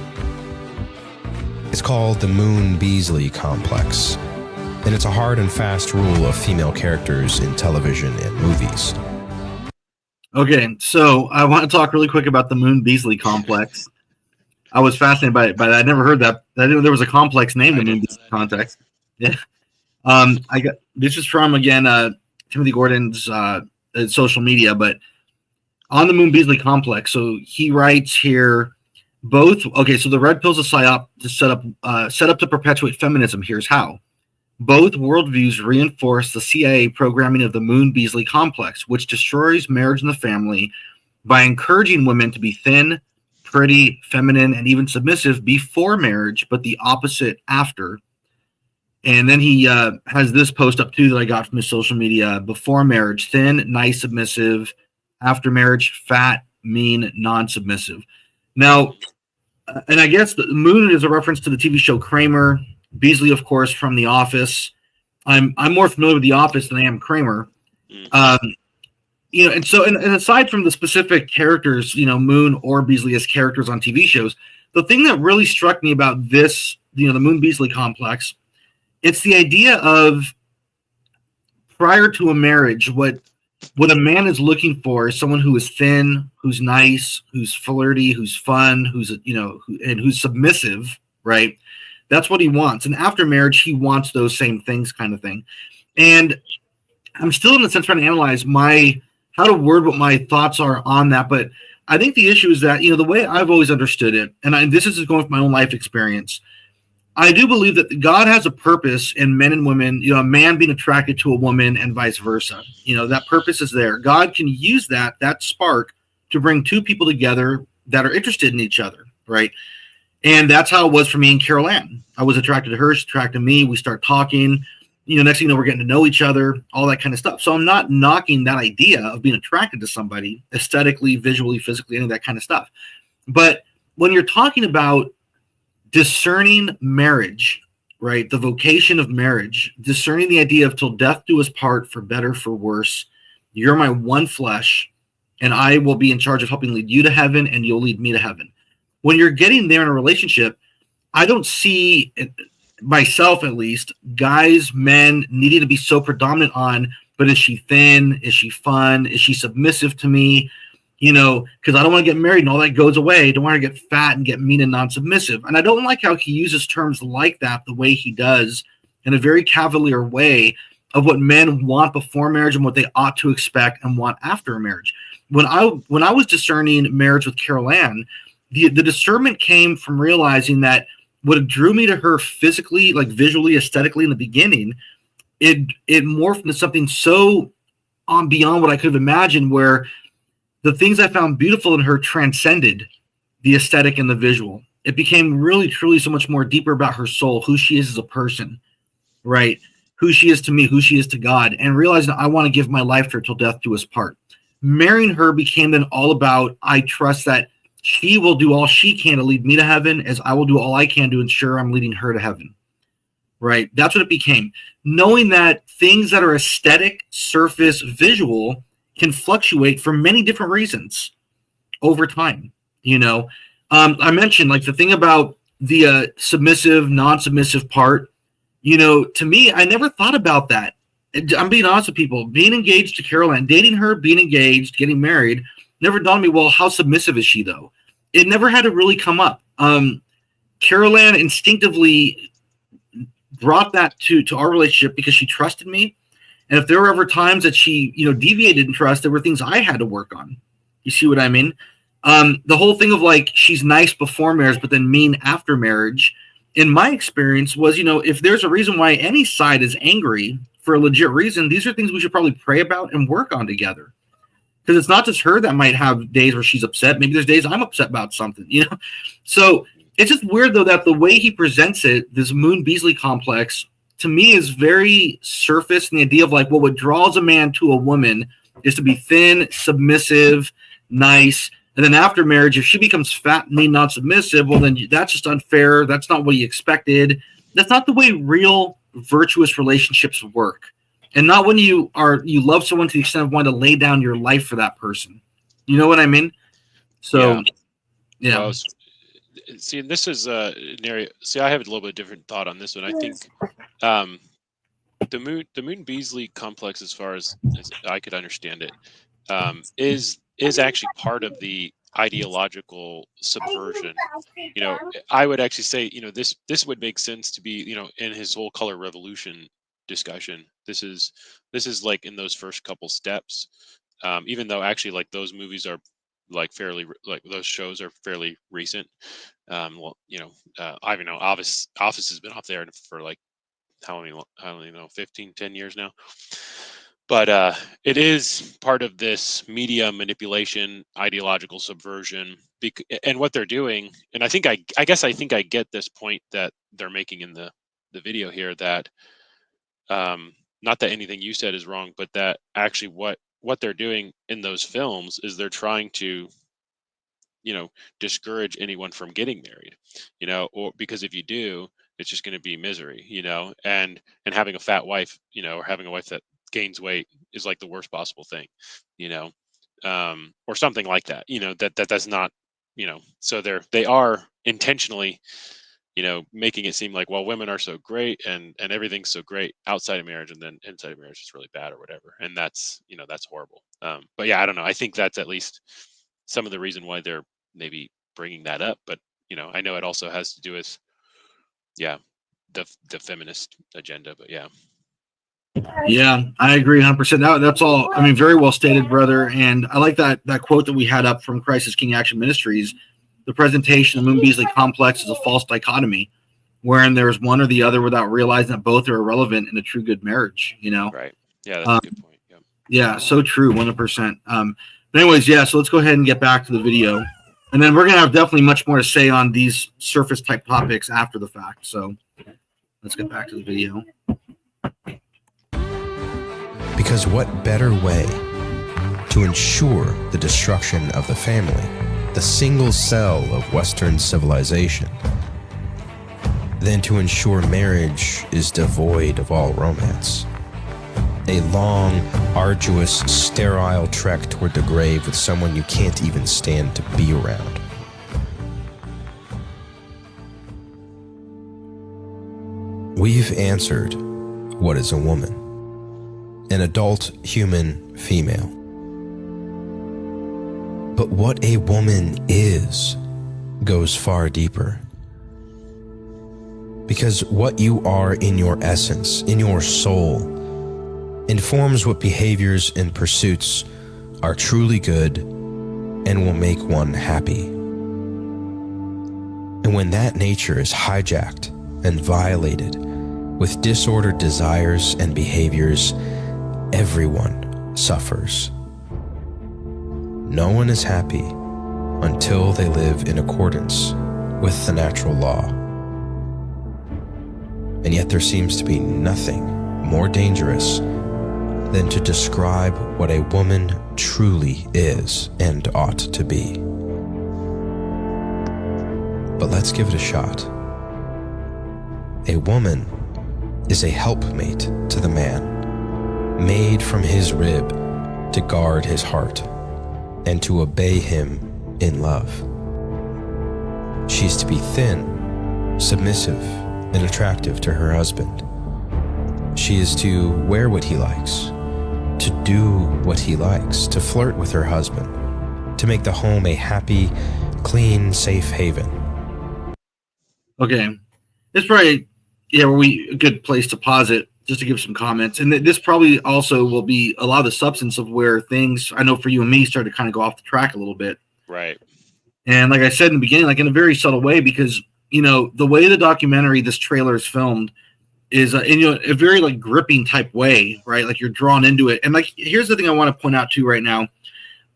It's called the Moon Beasley complex, and it's a hard and fast rule of female characters in television and movies. Okay, so I want to talk really quick about the Moon Beasley complex. I was fascinated by that. I never heard that. I knew there was a complex named the Moon Beasley complex. Yeah. This is from, again, Timothy Gordon's social media, but on the Moon Beasley complex. So he writes here, so the red pill's a psyop to set up to perpetuate feminism. Here's how. Both worldviews reinforce the CIA programming of the Moon Beasley complex, which destroys marriage and the family by encouraging women to be thin, pretty, feminine, and even submissive before marriage, but the opposite after. And then he has this post up too that I got from his social media. Before marriage, thin, nice, submissive. After marriage, fat, mean, non-submissive. Now, and I guess the Moon is a reference to the TV show Kramer. Beasley, of course, from The Office. I'm more familiar with The Office than I am Kramer. And so, and aside from the specific characters, Moon or Beasley as characters on TV shows, the thing that really struck me about this, the Moon Beasley complex, it's the idea of prior to a marriage, what a man is looking for is someone who is thin, who's nice, who's flirty, who's fun, and who's submissive, right? That's what he wants. And after marriage, he wants those same things, kind of thing. And I'm still, in a sense, trying to analyze how to word what my thoughts are on that. But I think the issue is that, the way I've always understood it, and this is going from my own life experience, I do believe that God has a purpose in men and women, a man being attracted to a woman and vice versa. That purpose is there. God can use that spark to bring two people together that are interested in each other, right? And that's how it was for me and Carol Ann. I was attracted to her, she attracted to me. We start talking. Next thing you know, we're getting to know each other, all that kind of stuff. So I'm not knocking that idea of being attracted to somebody aesthetically, visually, physically, any of that kind of stuff. But when you're talking about discerning marriage, right, the vocation of marriage, discerning the idea of till death do us part, for better, for worse, you're my one flesh, and I will be in charge of helping lead you to heaven, and you'll lead me to heaven. When you're getting there in a relationship, I don't see, myself at least, guys, men needing to be so predominant on, but is she thin? Is she fun? Is she submissive to me? Because I don't want to get married and all that goes away. I don't want to get fat and get mean and non-submissive. And I don't like how he uses terms like that the way he does, in a very cavalier way, of what men want before marriage and what they ought to expect and want after a marriage. When I was discerning marriage with Carol Ann, the discernment came from realizing that what drew me to her physically, like visually, aesthetically in the beginning, it morphed into something so beyond what I could have imagined, where the things I found beautiful in her transcended the aesthetic and the visual. It became really, truly so much more deeper about her soul, who she is as a person, right? Who she is to me, who she is to God, and realizing I want to give my life to her till death do us part. Marrying her became then all about, I trust that she will do all she can to lead me to heaven, as I will do all I can to ensure I'm leading her to heaven. Right? That's what it became. Knowing that things that are aesthetic, surface, visual can fluctuate for many different reasons over time. I mentioned, like, the thing about the submissive, non-submissive part, you know, to me, I never thought about that. I'm being honest with people. Being engaged to Carol Ann, dating her, being engaged, getting married, never dawned on me, well, how submissive is she, though? It never had to really come up. Carol Ann instinctively brought that to our relationship because she trusted me. And if there were ever times that she, you know, deviated in trust, there were things I had to work on. You see what I mean? The whole thing of like, she's nice before marriage, but then mean after marriage, in my experience was, you know, if there's a reason why any side is angry for a legit reason, these are things we should probably pray about and work on together. Because it's not just her that might have days where she's upset. Maybe there's days I'm upset about something, you know? So it's just weird, though, that the way he presents it, this Moon Beasley complex, to me is very surface. And the idea of like, well, what draws a man to a woman is to be thin, submissive, nice. And then after marriage, if she becomes fat, mean, not submissive, well, then that's just unfair. That's not what you expected. That's not the way real virtuous relationships work. And not when you love someone to the extent of wanting to lay down your life for that person. You know what I mean? So, yeah. Well, see, and this is an area. See, I have a little bit different thought on this one. I think the Moon Beasley complex, as far as I could understand it, is actually part of the ideological subversion. You know, I would actually say, you know, this would make sense to be, you know, in his whole color revolution discussion. This is like in those first couple steps, even though actually like those movies are like fairly, like those shows are fairly recent. Well, you know, I even know Office has been off there for like how many, I don't even know, 10 years now. But it is part of this media manipulation, ideological subversion, and what they're doing. And I think I get this point that they're making in the video here, that not that anything you said is wrong, but that actually what they're doing in those films is they're trying to, you know, discourage anyone from getting married, you know, or because if you do, it's just going to be misery, you know, and having a fat wife, you know, or having a wife that gains weight is like the worst possible thing, you know, or something like that, you know, that's not, you know, so they are intentionally, you know, making it seem like, well, women are so great and everything's so great outside of marriage, and then inside of marriage is really bad or whatever. And that's, you know, that's horrible. But yeah, I don't know. I think that's at least some of the reason why they're maybe bringing that up. But, you know, I know it also has to do with, yeah, the feminist agenda, but yeah. Yeah, I agree 100%. That's all. I mean, very well stated, brother. And I like that quote that we had up from Christ's King Action Ministries. The presentation of the Moon Beasley complex is a false dichotomy, wherein there's one or the other without realizing that both are irrelevant in a true good marriage, you know? Right. Yeah, that's a good point. Yeah. Yeah, so true, 100%. But anyways, yeah, so let's go ahead and get back to the video. And then we're going to have definitely much more to say on these surface type topics after the fact. So let's get back to the video. Because what better way to ensure the destruction of the family, the single cell of Western civilization, than to ensure marriage is devoid of all romance? A long, arduous, sterile trek toward the grave with someone you can't even stand to be around. We've answered, what is a woman? An adult human female. But what a woman is goes far deeper. Because what you are in your essence, in your soul, informs what behaviors and pursuits are truly good and will make one happy. And when that nature is hijacked and violated with disordered desires and behaviors, everyone suffers. No one is happy until they live in accordance with the natural law. And yet there seems to be nothing more dangerous than to describe what a woman truly is and ought to be. But let's give it a shot. A woman is a helpmate to the man, made from his rib to guard his heart and to obey him in love. She's to be thin submissive and attractive to her husband. She is to wear what he likes, to do what he likes, to flirt with her husband, to make the home a happy, clean, safe haven. Okay. It's probably, a good place to pause it just to give some comments. And this probably also will be a lot of the substance of where things, I know for you and me, started to kind of go off the track a little bit. Right. And like I said in the beginning, like in a very subtle way, because, the way the documentary, this trailer is filmed is in a very like gripping type way, right? Like you're drawn into it. And like, here's the thing I want to point out too right now.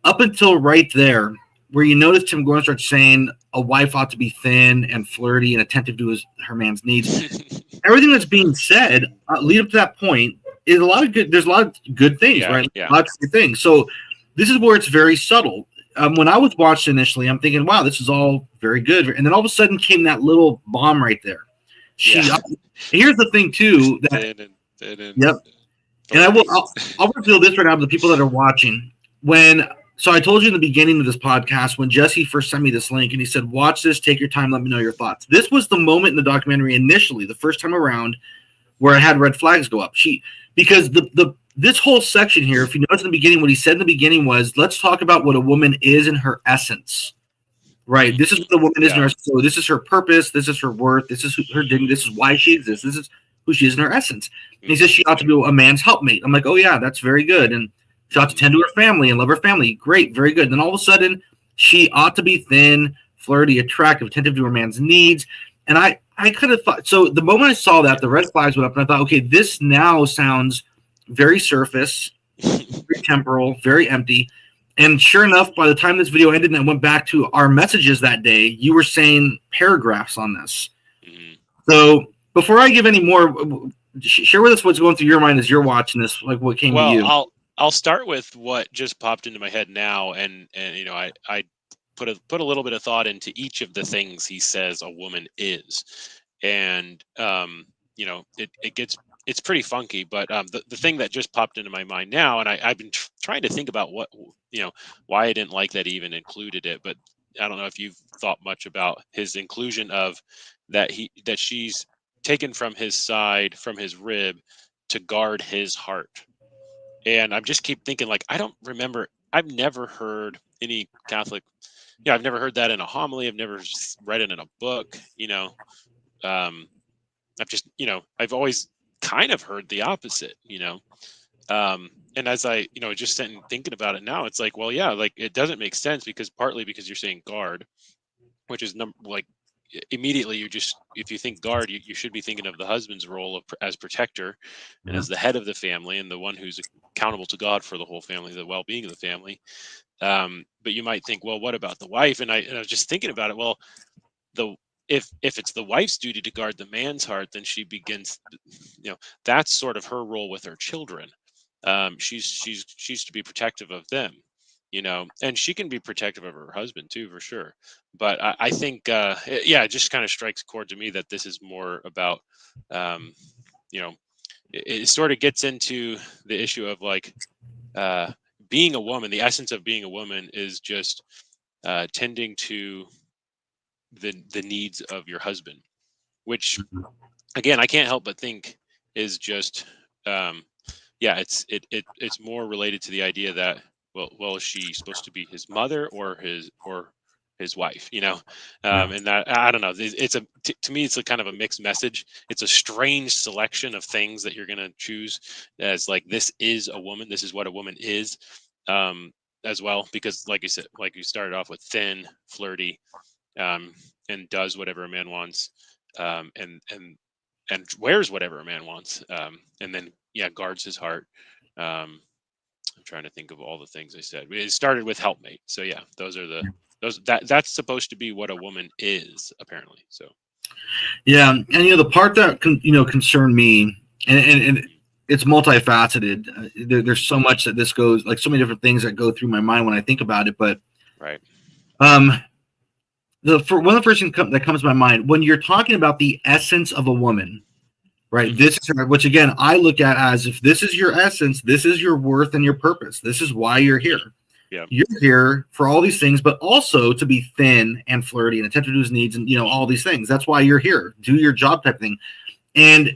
Up until right there, where you noticed him going to start saying a wife ought to be thin and flirty and attentive to her man's needs. Everything that's being said, lead up to that point, is a lot of good. There's a lot of good things, right? Yeah. A lot of good things. So this is where it's very subtle. When I was watching initially, I'm thinking, wow, this is all very good. And then all of a sudden came that little bomb right there. Here's the thing too. Yep. And I'll reveal this right now to the people that are watching. So I told you in the beginning of this podcast, when Jesse first sent me this link and he said, watch this, take your time, let me know your thoughts. This was the moment in the documentary initially, the first time around, where I had red flags go up. Because this whole section here, if you notice in the beginning, what he said in the beginning was, let's talk about what a woman is in her essence. Right? This is what a woman is in her. So this is her purpose, this is her worth, this is her dignity, this is why she exists, this is who she is in her essence. And he says she ought to be a man's helpmate. I'm like, oh yeah, that's very good. And she ought to tend to her family and love her family. Great, very good. And then all of a sudden, she ought to be thin, flirty, attractive, attentive to her man's needs. And I kind of thought, so the moment I saw that, the red flags went up, and I thought, okay, this now sounds very surface, very temporal, very empty. And sure enough, by the time this video ended and I went back to our messages that day, you were saying paragraphs on this. Mm-hmm. So before I give any more, share with us what's going through your mind as you're watching this, like what came to you. I'll start with what just popped into my head now, and I put a little bit of thought into each of the things he says a woman is, and it's pretty funky. But the thing that just popped into my mind now, and I've been trying to think about why I didn't like that he even included it, but I don't know if you've thought much about his inclusion of that she's taken from his side, from his rib, to guard his heart. And I just keep thinking, like, I don't remember, I've never heard any Catholic, I've never heard that in a homily. I've never read it in a book, I've always kind of heard the opposite, and as I, just sitting thinking about it now, it's like, well, yeah, like it doesn't make sense partly because you're saying guard, which is immediately if you think guard, you should be thinking of the husband's role as protector and as the head of the family and the one who's accountable to God for the whole family, the well-being of the family. But you might think, well, what about the wife? And I was just thinking about it. Well, if it's the wife's duty to guard the man's heart, then she begins, that's sort of her role with her children. She's to be protective of them. And she can be protective of her husband too, for sure. But I think, it just kind of strikes a chord to me that this is more about, it sort of gets into the issue of like being a woman. The essence of being a woman is just tending to the needs of your husband, which again, I can't help but think is just, it's more related to the idea that, well, is she supposed to be his mother or his wife, and that, I don't know, to me, it's a kind of a mixed message. It's a strange selection of things that you're going to choose as like, this is a woman. This is what a woman is, as well, because like you said, like you started off with thin, flirty, and does whatever a man wants, and wears whatever a man wants, and then, guards his heart. I'm trying to think of all the things I said. It started with helpmate. So yeah, that's supposed to be what a woman is, apparently. So yeah, and the part that concerned me, and it's multifaceted. There's so much that this goes, like so many different things that go through my mind when I think about it. But right, one of the first things that comes to my mind when you're talking about the essence of a woman. Right. This is which again I look at as if this is your essence, this is your worth and your purpose. This is why you're here. Yeah. You're here for all these things, but also to be thin and flirty and attentive to his needs and, all these things. That's why you're here. Do your job type of thing. And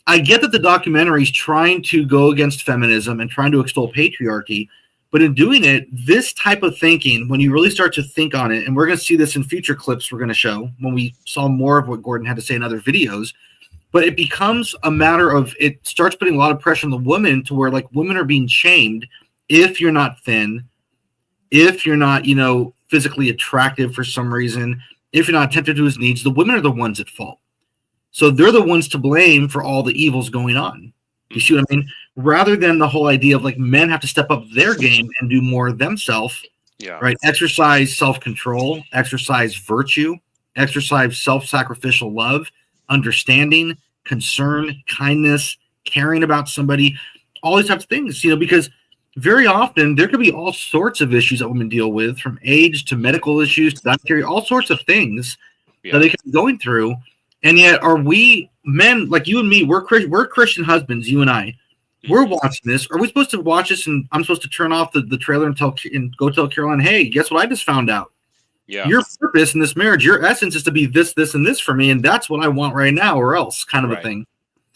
I get that the documentary is trying to go against feminism and trying to extol patriarchy, but in doing it, this type of thinking, when you really start to think on it, and we're going to see this in future clips we're going to show when we saw more of what Gordon had to say in other videos, but it becomes a matter of, it starts putting a lot of pressure on the women to where, like, women are being shamed if you're not thin, if you're not, physically attractive for some reason, if you're not attentive to his needs. The women are the ones at fault. So they're the ones to blame for all the evils going on. You see what I mean? Rather than the whole idea of, like, men have to step up their game and do more themselves, right? Exercise self-control, exercise virtue, exercise self-sacrificial love, understanding, concern, kindness, caring about somebody, all these types of things, because very often there could be all sorts of issues that women deal with, from age to medical issues to dietary, all sorts of things that they could be going through. And yet, are we men, like you and me, we're Christian husbands, you and I, we're watching this. Are we supposed to watch this and I'm supposed to turn off the trailer and go tell Caroline, hey, guess what I just found out? Yeah. Your purpose in this marriage, your essence is to be this, this, and this for me, and that's what I want right now, or else, kind of a thing.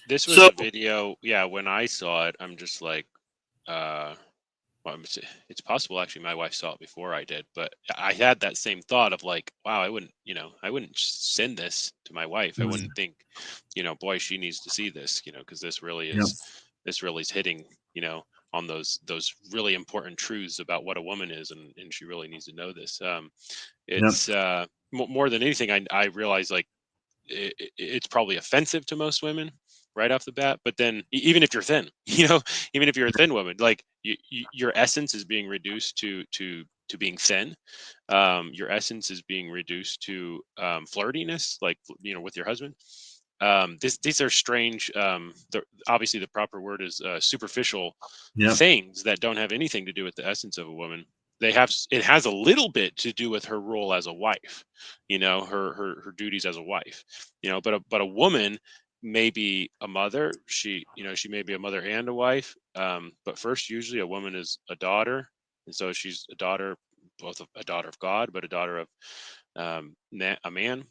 This was a video, when I saw it, I'm just like, it's possible actually my wife saw it before I did, but I had that same thought of, like, wow, I wouldn't send this to my wife. I wouldn't think, boy, she needs to see this, because this really is hitting, on those really important truths about what a woman is, and she really needs to know this. It's more than anything, I realize, like, it's probably offensive to most women right off the bat, but then even if you're thin, even if you're a thin woman, like, your essence is being reduced to being thin. Your essence is being reduced to flirtiness, like, with your husband. These are strange. Obviously, the proper word is superficial things that don't have anything to do with the essence of a woman. It has a little bit to do with her role as a wife, her duties as a wife, but a woman may be a mother. She may be a mother and a wife. But first, usually a woman is a daughter. And so she's a daughter, both a daughter of God, but a daughter of a man.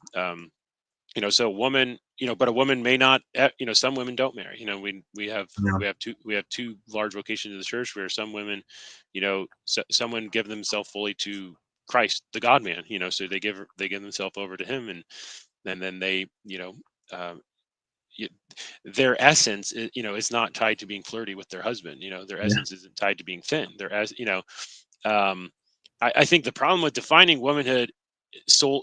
So a woman, but a woman may not, some women don't marry. We have two large vocations in the church where some women, someone give themselves fully to Christ, the God man, so they give themselves over to him, and then they, their essence is not tied to being flirty with their husband. Their essence isn't tied to being thin. I think the problem with defining womanhood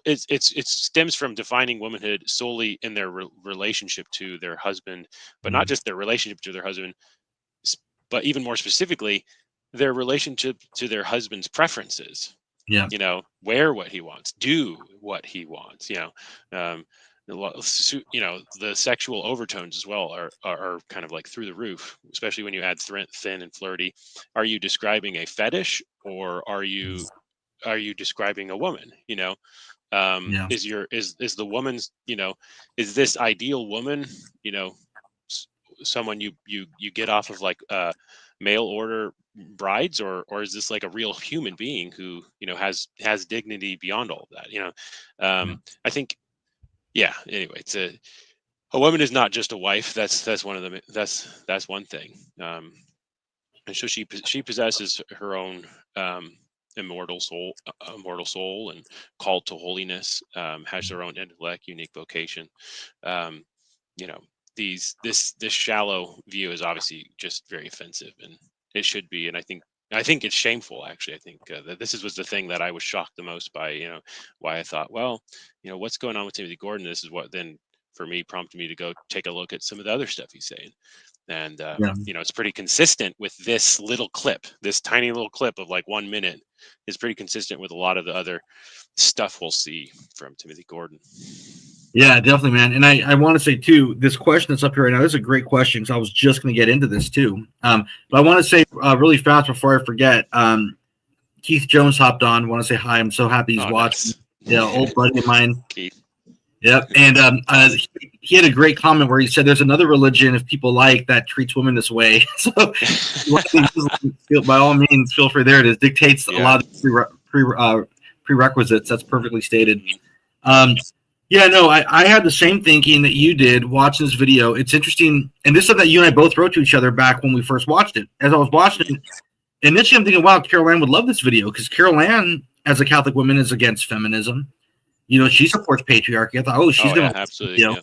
it stems from defining womanhood solely in their relationship to their husband, but not just their relationship to their husband, but even more specifically, their relationship to their husband's preferences. Wear what he wants, do what he wants, the sexual overtones as well are kind of like through the roof, especially when you add thin and flirty. Are you describing a fetish, or are you describing a woman? Is the woman's, is this ideal woman, someone you get off of, like, mail order brides, or is this like a real human being who, has dignity beyond all of that? I think, anyway, it's a woman is not just a wife. That's one of them. That's one thing. And so she possesses her own immortal soul, and called to holiness, has her own intellect, unique vocation. This shallow view is obviously just very offensive, and it should be. And I think it's shameful, actually. I think that this was the thing that I was shocked the most by, why I thought, well, what's going on with Timothy Gordon? This is what then, for me, prompted me to go take a look at some of the other stuff he's saying. And, it's pretty consistent with this little clip, this tiny little clip of like 1 minute is pretty consistent with a lot of the other stuff we'll see from Timothy Gordon. Yeah, definitely, man. And I want to say, too, this question that's up here right now, this is a great question, because I was just going to get into this, too. But I want to say really fast before I forget, Keith Jones hopped on. I want to say hi. I'm so happy he's watching. Nice. Yeah, old buddy of mine. Keith. Yep. And he had a great comment where he said, "There's another religion, if people like, that treats women this way." So, by all means, feel free. There it is. Dictates a lot of prerequisites. That's perfectly stated. Yeah, no, I had the same thinking that you did watching this video. It's interesting, and this is something that you and I both wrote to each other back when we first watched it. As I was watching it, initially I'm thinking, wow, Carol Ann would love this video, because Carol Ann, as a Catholic woman, is against feminism. She supports patriarchy. I thought, oh, she's going to, absolutely. Yeah.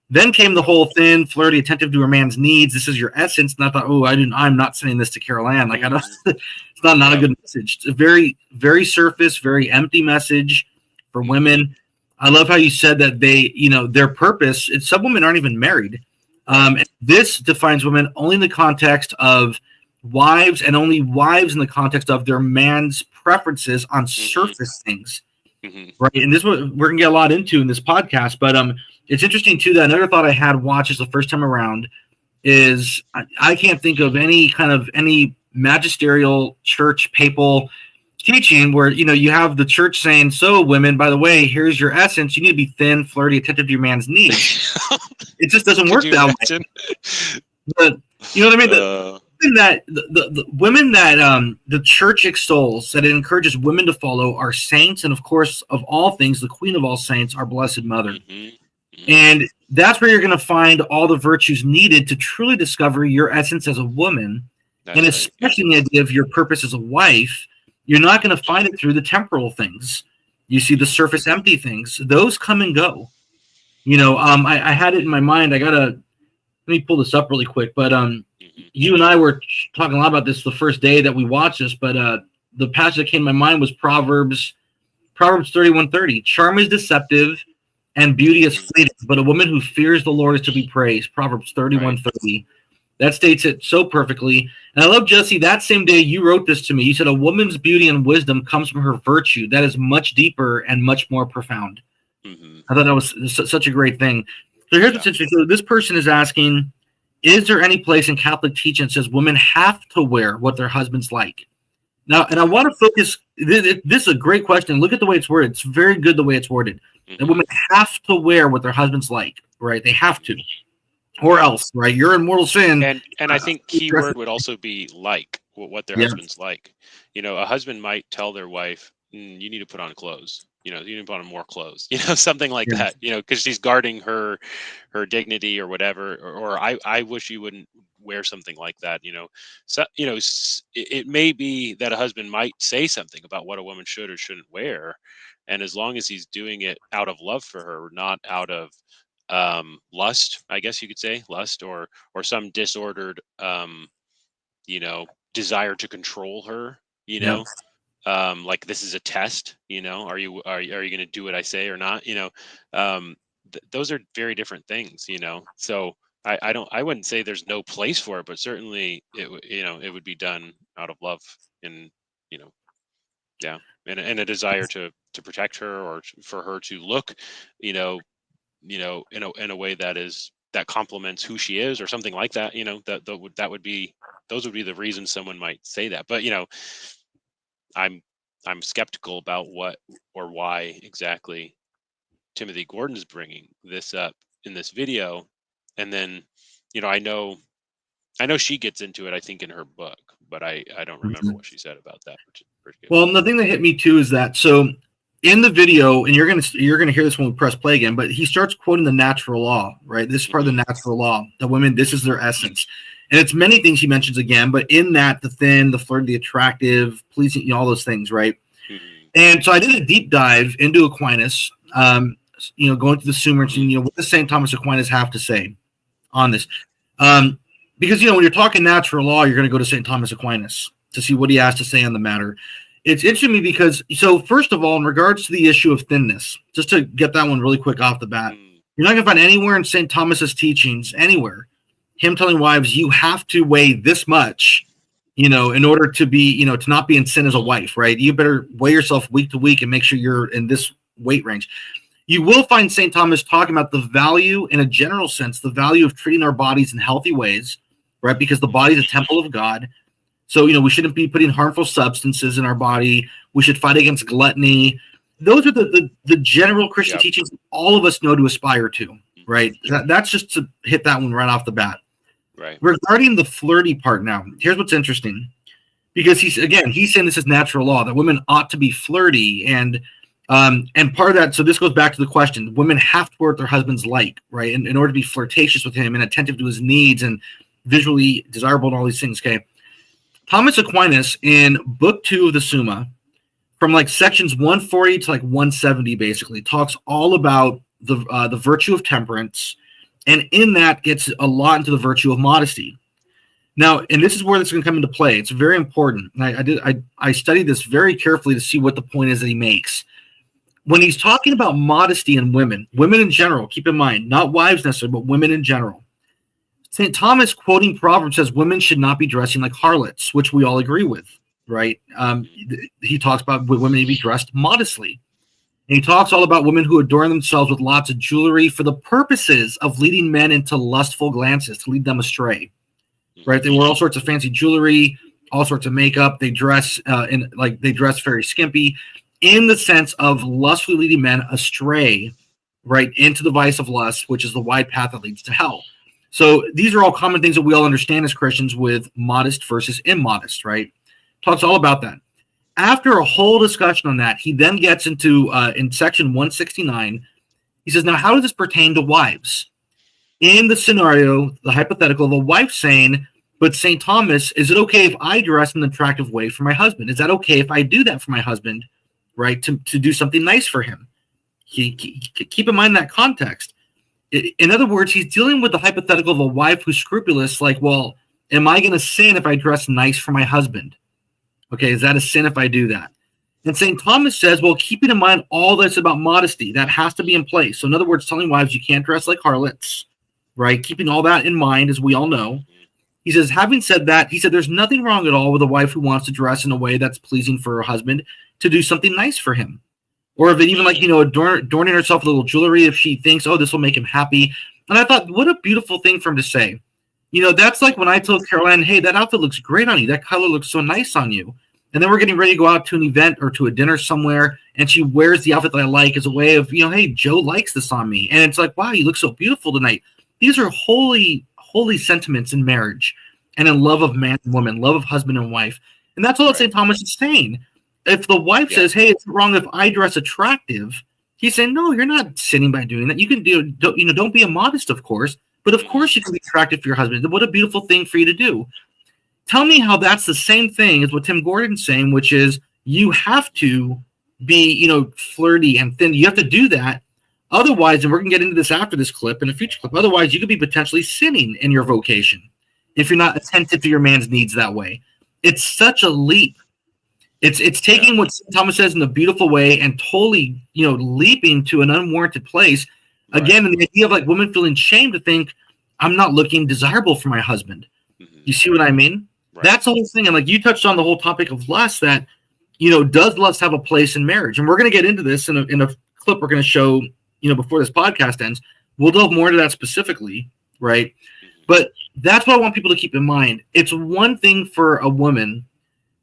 Then came the whole thin, flirty, attentive to her man's needs. This is your essence. And I thought, oh, I'm not sending this to Carol Ann. Like, I don't, it's not a good message. It's a very, very surface, very empty message for women. I love how you said that they, their purpose, some women aren't even married. And this defines women only in the context of wives, and only wives in the context of their man's preferences on surface things. Right. And this is what we're going to get a lot into in this podcast. But it's interesting, too, that another thought I had watched the first time around is I can't think of any magisterial church papal teaching where you have the church saying, so women, by the way, here's your essence, you need to be thin, flirty, attentive to your man's needs. It just doesn't work that way. But you know what I mean? The women that the church extols, that it encourages women to follow, are saints, and of course, of all things, the queen of all saints, our Blessed Mother. And that's where you're going to find all the virtues needed to truly discover your essence as a woman. And especially the idea of your purpose as a wife. You're not going to find it through the temporal things. You see the surface empty things. Those come and go. I had it in my mind. Let me pull this up really quick. But you and I were talking a lot about this the first day that we watched this. But the passage that came to my mind was Proverbs 31:30. Charm is deceptive and beauty is fleeting, but a woman who fears the Lord is to be praised. Proverbs 31:30. That states it so perfectly. And I love, Jesse, that same day you wrote this to me. You said a woman's beauty and wisdom comes from her virtue. That is much deeper and much more profound. I thought that was such a great thing. So here's what's interesting. So this person is asking, is there any place in Catholic teaching that says women have to wear what their husbands like? Now, and I want to focus, this is a great question. Look at the way it's worded. It's very good the way it's worded. That women have to wear what their husbands like, right? They have to. Or else, right? You're in mortal sin. And I think keyword would also be like, what their husband's like. A husband might tell their wife, you need to put on clothes. You need to put on more clothes. Something like that. Because she's guarding her dignity or whatever. Or I wish you wouldn't wear something like that. So it may be that a husband might say something about what a woman should or shouldn't wear, and as long as he's doing it out of love for her, not out of lust, I guess you could say, lust or some disordered desire to control her, like this is a test, are you going to do what I say or not? Those are very different things, so I wouldn't say there's no place for it, but certainly it would be done out of love and and a desire to protect her, or for her to look in a way that complements who she is, or something like that. Those would be the reasons someone might say that. But I'm skeptical about what or why exactly Timothy Gordon's bringing this up in this video. And then I know she gets into it, I think, in her book, but I don't remember what she said about that. Well, the thing that hit me too is that, so in the video, and you're gonna hear this when we press play again, but he starts quoting the natural law, right? This is part of the natural law. The women, this is their essence, and it's many things he mentions again, but in that, the thin, the flirty, the attractive, pleasing, all those things, right? And so I did a deep dive into Aquinas, going through the Summa, and what does St. Thomas Aquinas have to say on this? Because when you're talking natural law, you're going to go to St. Thomas Aquinas to see what he has to say on the matter. It's interesting to me because, so first of all, in regards to the issue of thinness, just to get that one really quick off the bat, you're not going to find anywhere in St. Thomas's teachings, anywhere, him telling wives, you have to weigh this much, in order to be, to not be in sin as a wife, right? You better weigh yourself week to week and make sure you're in this weight range. You will find St. Thomas talking about the value, in a general sense, the value of treating our bodies in healthy ways, right? Because the body is a temple of God. So, we shouldn't be putting harmful substances in our body. We should fight against gluttony. those are the general Christian Yep. teachings all of us know to aspire to, right? That's just to hit that one right off the bat. Right. Regarding the flirty part now, here's what's interesting. Because he's saying this is natural law, that women ought to be flirty, and part of that, so this goes back to the question, women have to wear what their husbands like, right? In order to be flirtatious with him and attentive to his needs and visually desirable and all these things, okay? Thomas Aquinas in book 2 of the Summa, from like sections 140 to like 170, basically talks all about the virtue of temperance, and in that gets a lot into the virtue of modesty. Now, and this is where this is going to come into play. It's very important. And I studied this very carefully to see what the point is that he makes. When he's talking about modesty in women in general, keep in mind, not wives necessarily, but women in general. St. Thomas, quoting Proverbs, says women should not be dressing like harlots, which we all agree with, right? He talks about women to be dressed modestly. And he talks all about women who adorn themselves with lots of jewelry for the purposes of leading men into lustful glances, to lead them astray, right? They wear all sorts of fancy jewelry, all sorts of makeup. They dress they dress very skimpy in the sense of lustfully leading men astray, right, into the vice of lust, which is the wide path that leads to hell. So these are all common things that we all understand as Christians with modest versus immodest, right? Talks all about that. After a whole discussion on that, he then gets into, in section 169, he says, now how does this pertain to wives? In the scenario, the hypothetical of a wife saying, but St. Thomas, is it okay if I dress in an attractive way for my husband? Is that okay if I do that for my husband, right, to do something nice for him? Keep in mind that context. In other words, he's dealing with the hypothetical of a wife who's scrupulous, like, well, am I going to sin if I dress nice for my husband? Okay, is that a sin if I do that? And St. Thomas says, well, keeping in mind all this about modesty, that has to be in place. So in other words, telling wives you can't dress like harlots, right? Keeping all that in mind, as we all know. He says, having said that, he said, there's nothing wrong at all with a wife who wants to dress in a way that's pleasing for her husband to do something nice for him. Or if it even adorning herself with a little jewelry, if she thinks, oh, this will make him happy. And I thought, what a beautiful thing for him to say. That's like when I told Caroline, hey, that outfit looks great on you. That color looks so nice on you. And then we're getting ready to go out to an event or to a dinner somewhere, and she wears the outfit that I like as a way of, hey, Joe likes this on me. And it's like, wow, you look so beautiful tonight. These are holy sentiments in marriage and in love of man and woman, love of husband and wife. And that's all that St. Thomas is saying. If the wife says, hey, it's wrong if I dress attractive, he's saying, no, you're not sinning by doing that. You can don't be immodest, of course, but of course you can be attractive for your husband. What a beautiful thing for you to do. Tell me how that's the same thing as what Tim Gordon's saying, which is you have to be, flirty and thin. You have to do that. Otherwise, and we're going to get into this after this clip, in a future clip, otherwise you could be potentially sinning in your vocation if you're not attentive to your man's needs that way. It's such a leap. It's taking what St. Thomas says in a beautiful way and totally, leaping to an unwarranted place. Again, and the idea of like women feeling shame to think, I'm not looking desirable for my husband. You see what I mean? Right. That's the whole thing. And like you touched on the whole topic of lust, that, does lust have a place in marriage? And we're going to get into this in a clip we're going to show, before this podcast ends. We'll delve more into that specifically, right? But that's what I want people to keep in mind. It's one thing for a woman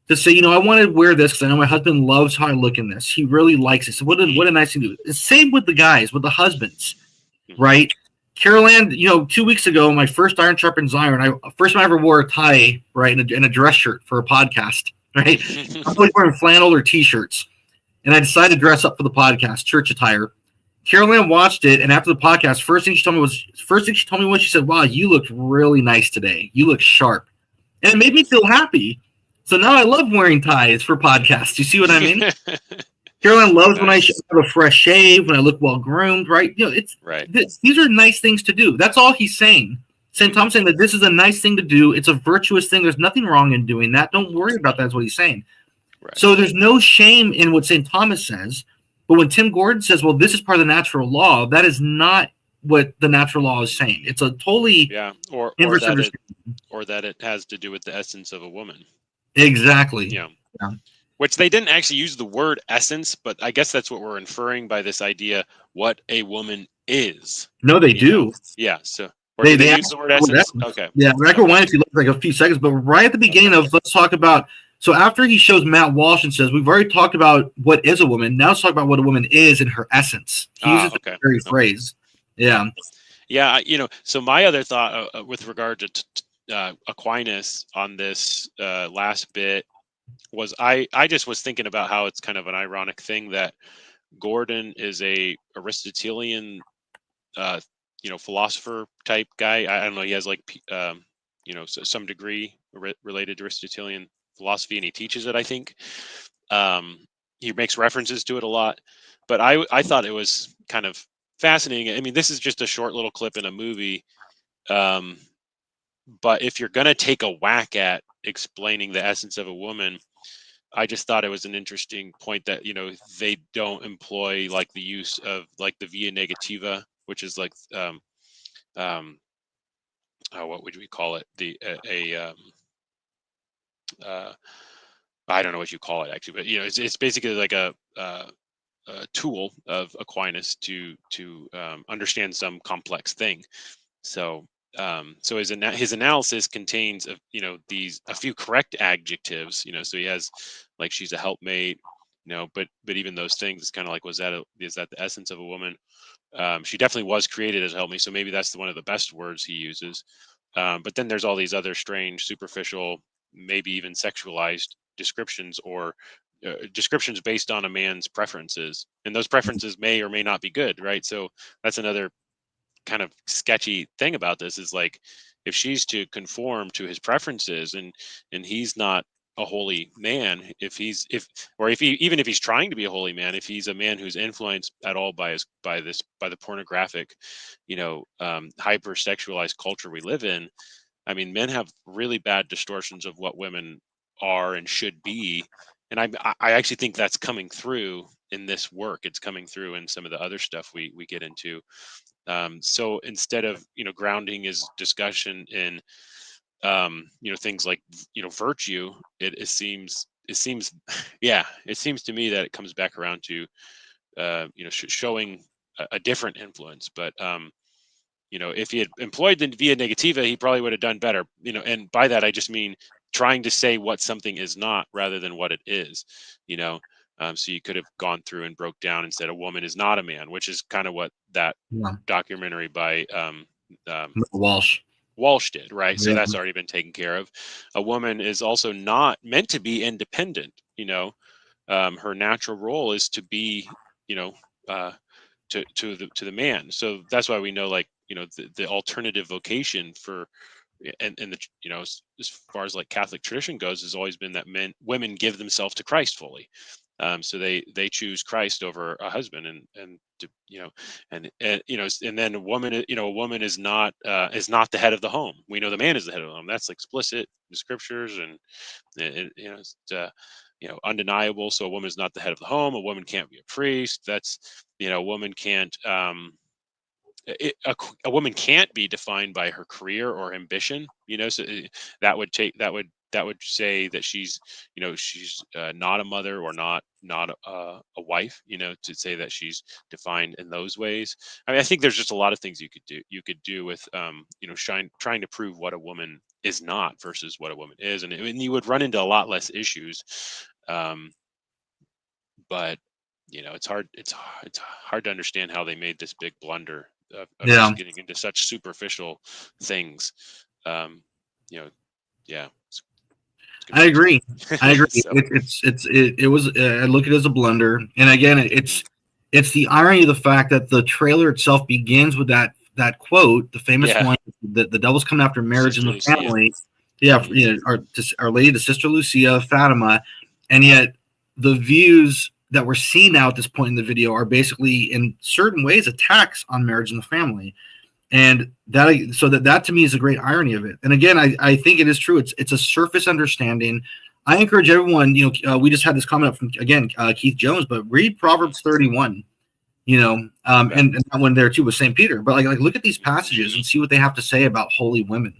to say, I want to wear this because I know my husband loves how I look in this. He really likes it. So what a nice thing to do. Same with the guys, with the husbands, right? Caroline, 2 weeks ago, my first Iron Sharpens Iron, first time I ever wore a tie, right, in a dress shirt for a podcast, right? I was always wearing flannel or T-shirts. And I decided to dress up for the podcast, church attire. Caroline watched it, and after the podcast, first thing she told me was, she said, wow, you look really nice today. You look sharp. And it made me feel happy. So now I love wearing ties for podcasts. You see what I mean? Caroline loves when I have a fresh shave, when I look well groomed, right? It's right. These are nice things to do. That's all he's saying. St. Thomas saying that this is a nice thing to do. It's a virtuous thing. There's nothing wrong in doing that. Don't worry about that. That's what he's saying. Right. So there's no shame in what St. Thomas says. But when Tim Gordon says, well, this is part of the natural law, that is not what the natural law is saying. It's a totally or that it has to do with the essence of a woman. Exactly. Yeah. Which they didn't actually use the word essence, but I guess that's what we're inferring by this idea, what a woman is. No, they do. Yeah. So they use the word essence. Okay. Yeah. I can rewind if you look like a few seconds, but right at the beginning of let's talk about So after he shows Matt Walsh and says, we've already talked about what is a woman. Now let's talk about what a woman is in her essence. He uses the very phrase. Yeah. Yeah. So my other thought with regard to Aquinas on this last bit was I just was thinking about how it's kind of an ironic thing that Gordon is a Aristotelian, philosopher type guy. I don't know. He has like, some degree related to Aristotelian philosophy, and he teaches it, I think. He makes references to it a lot, but I thought it was kind of fascinating. I mean, this is just a short little clip in a movie, but if you're going to take a whack at explaining the essence of a woman, I just thought it was an interesting point that, they don't employ like the use of like the via negativa, which is like, what would we call it? I don't know what you call it actually, but it's basically like a tool of Aquinas to understand some complex thing. So his analysis contains a few correct adjectives. So he has like she's a helpmate. But even those things, it's kind of like, is that the essence of a woman? She definitely was created as a helpmate, so maybe that's one of the best words he uses. But then there's all these other strange, superficial, maybe even sexualized descriptions or descriptions based on a man's preferences, and those preferences may or may not be good, right? So that's another kind of sketchy thing about this, is like, if she's to conform to his preferences and he's not a holy man, if he's trying to be a holy man, if he's a man who's influenced at all by the pornographic, hyper sexualized culture we live in, I mean, men have really bad distortions of what women are and should be. And I actually think that's coming through in this work. It's coming through in some of the other stuff we get into. So instead of, grounding his discussion in, things like, virtue, it seems to me that it comes back around to, showing a different influence. But, if he had employed the via negativa, he probably would have done better, and by that, I just mean trying to say what something is not rather than what it is, so you could have gone through and broke down and said a woman is not a man, which is kind of what that documentary by Walsh did, right? Yeah. So that's already been taken care of. A woman is also not meant to be independent. Her natural role is to be, to the man. So that's why we know, like, the alternative vocation for, and the, as far as like Catholic tradition goes, has always been that women give themselves to Christ fully. So they choose Christ over a husband, and then a woman is not the head of the home. We know the man is the head of the home. That's explicit in the scriptures, and it's undeniable. So a woman is not the head of the home. A woman can't be a priest. That's, a woman can't. A woman can't be defined by her career or ambition. So that would say that she's not a mother or not a wife, to say that she's defined in those ways. I mean, I think there's just a lot of things you could do with trying to prove what a woman is not versus what a woman is, and you would run into a lot less issues. But it's hard to understand how they made this big blunder of just getting into such superficial things. I agree. So. It was. I look at it as a blunder, and again, it's the irony of the fact that the trailer itself begins with that quote, the famous one, that the devil's coming after marriage Sister and the Lucia. family. Yeah, Our Lady, the Sister Lucia, Fatima, and yet the views that we're seeing now at this point in the video are basically, in certain ways, attacks on marriage and the family. And that to me is a great irony of it. And again, I think it is true. It's a surface understanding. I encourage everyone, we just had this comment from, again, Keith Jones, but read Proverbs 31, and that one there too with St. Peter. But like look at these passages and see what they have to say about holy women,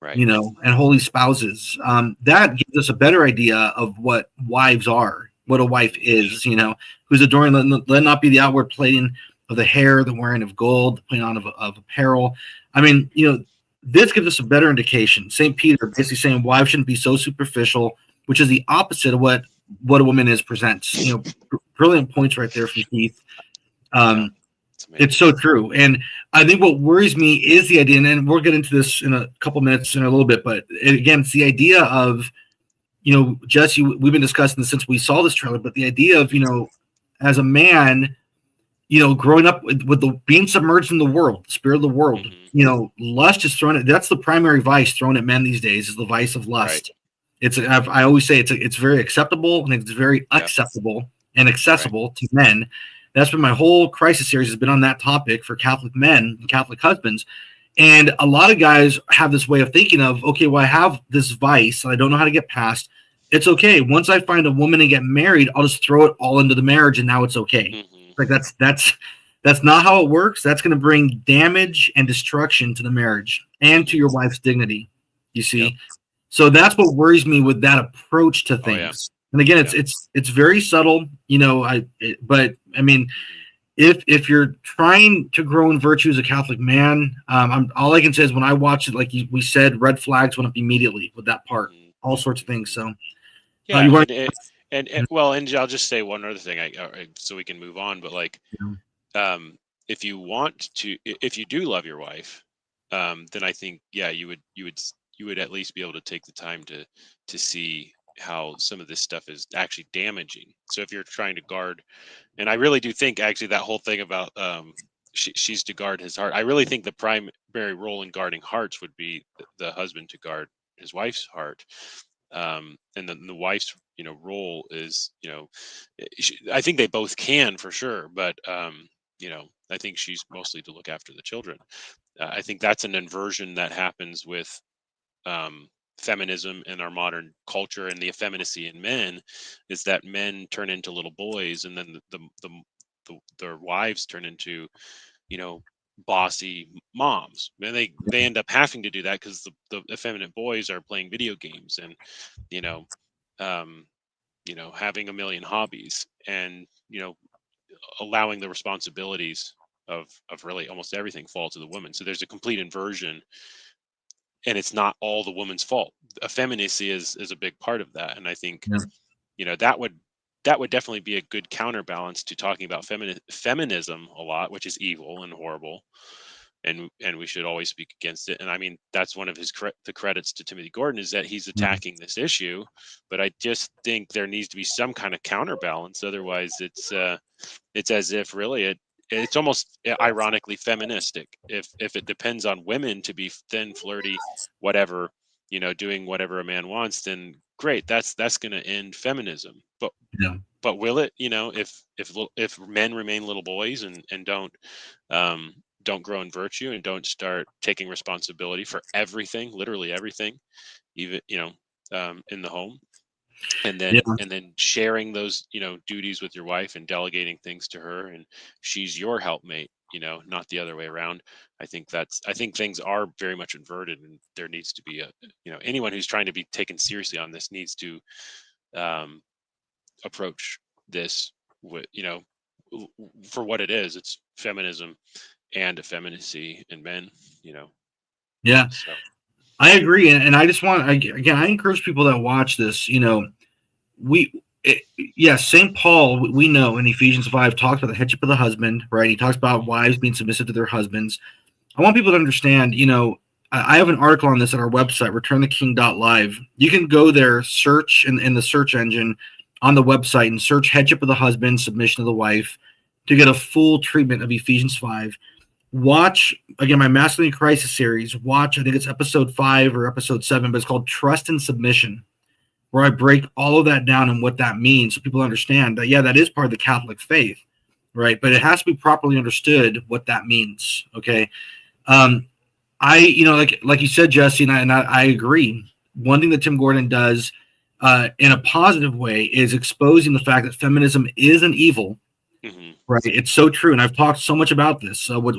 right? And holy spouses. That gives us a better idea of what wives are, what a wife is, who's adoring, let not be the outward plaiting of the hair, the wearing of gold, the putting on of apparel. I mean, this gives us a better indication. St. Peter basically saying wives shouldn't be so superficial, which is the opposite of what a woman is presents. Brilliant points right there from Keith. It's so true. And I think what worries me is the idea, and we'll get into this in a couple minutes in a little bit, but again, it's the idea of, Jesse, we've been discussing this since we saw this trailer, but the idea of, as a man, growing up with being submerged in the world, the spirit of the world, lust is thrown at, that's the primary vice thrown at men these days, is the vice of lust. Right. I always say it's very acceptable, and it's very acceptable and accessible to men. That's been my whole crisis series has been on that topic for Catholic men and Catholic husbands. And a lot of guys have this way of thinking of, okay, well, I have this vice and I don't know how to get past. It's okay. Once I find a woman and get married, I'll just throw it all into the marriage and now it's okay. Like that's not how it works. That's going to bring damage and destruction to the marriage and to your wife's dignity. You see? Yep. So that's what worries me with that approach to things. And again, it's very subtle, but I mean, if you're trying to grow in virtue as a Catholic man, all I can say is when I watch it, like we said, red flags went up immediately with that part, all sorts of things. So and I'll just say one other thing, so we can move on. But if you do love your wife, then I think you would at least be able to take the time to see how some of this stuff is actually damaging. So if you're trying to guard, and I really do think actually that whole thing about she's to guard his heart, I really think the primary role in guarding hearts would be the husband to guard his wife's heart, and then the wife's role is I think they both can for sure, but I think she's mostly to look after the children. I think that's an inversion that happens with feminism in our modern culture, and the effeminacy in men is that men turn into little boys, and then their wives turn into bossy moms, and they end up having to do that because the effeminate boys are playing video games and having a million hobbies, and allowing the responsibilities of really almost everything fall to the woman. So there's a complete inversion, and it's not all the woman's fault. Effeminacy is a big part of that. And I think, that would definitely be a good counterbalance to talking about feminism a lot, which is evil and horrible. And we should always speak against it. And I mean, that's one of the credits to Timothy Gordon, is that he's attacking this issue, but I just think there needs to be some kind of counterbalance. Otherwise it's as if really it's almost ironically feministic if it depends on women to be thin, flirty, whatever, doing whatever a man wants, then great, that's going to end feminism. But will it, if men remain little boys and don't grow in virtue and don't start taking responsibility for everything, literally everything, even in the home, and then sharing those duties with your wife and delegating things to her, and she's your helpmate, not the other way around. I think things are very much inverted, and there needs to be anyone who's trying to be taken seriously on this needs to approach this with for what it is. It's feminism and effeminacy in men. So. I agree, and I just want I encourage people that watch this. St. Paul, we know in Ephesians 5 talks about the headship of the husband, right? He talks about wives being submissive to their husbands. I want people to understand. I have an article on this at our website, returntheking.live. You can go there, search in the search engine on the website, and search headship of the husband, submission of the wife, to get a full treatment of Ephesians 5. Watch, again, my Masculinity Crisis series. Watch, I think it's episode 5 or episode 7, but it's called Trust and Submission, where I break all of that down and what that means so people understand that, that is part of the Catholic faith, right? But it has to be properly understood what that means, okay? Like you said, Jesse, and I agree. One thing that Tim Gordon does in a positive way is exposing the fact that feminism is an evil. Right, it's so true, and I've talked so much about this. So,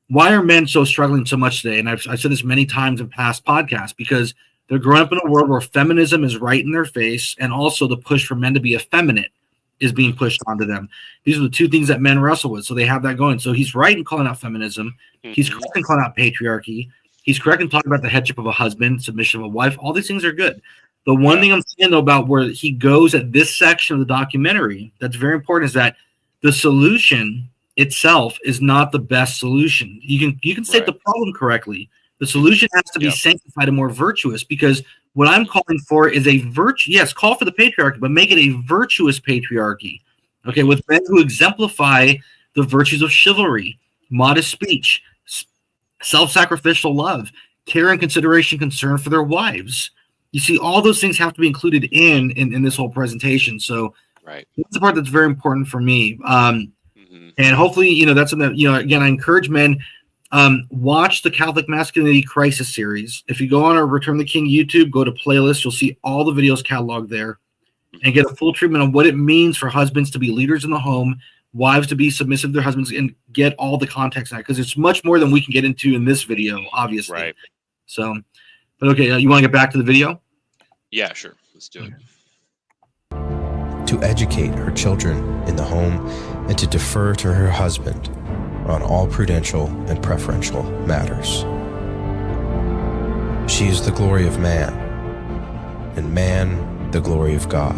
why are men so struggling so much today? And I've said this many times in past podcasts, because they're growing up in a world where feminism is right in their face, and also the push for men to be effeminate is being pushed onto them. These are the two things that men wrestle with, so they have that going. So he's right in calling out feminism. He's correct in calling out patriarchy. He's correct in talking about the headship of a husband, submission of a wife. All these things are good. The one thing I'm saying, though, about where he goes at this section of the documentary that's very important is that the solution itself is not the best solution. You can state the problem correctly. The solution has to be sanctified and more virtuous, because what I'm calling for is a yes, call for the patriarchy, but make it a virtuous patriarchy. Okay, with men who exemplify the virtues of chivalry, modest speech, self-sacrificial love, care and consideration, concern for their wives. You see, all those things have to be included in this whole presentation. So that's the part that's very important for me. And hopefully, that's something that, again, I encourage men, watch the Catholic Masculinity Crisis series. If you go on our Return the King YouTube, go to playlist, you'll see all the videos cataloged there and get a full treatment on what it means for husbands to be leaders in the home, wives to be submissive to their husbands, and get all the context on it, because it's much more than we can get into in this video, obviously. Right. So, but okay, you want to get back to the video? Yeah, sure. Let's do it. To educate her children in the home and to defer to her husband on all prudential and preferential matters. She is the glory of man, and man the glory of God.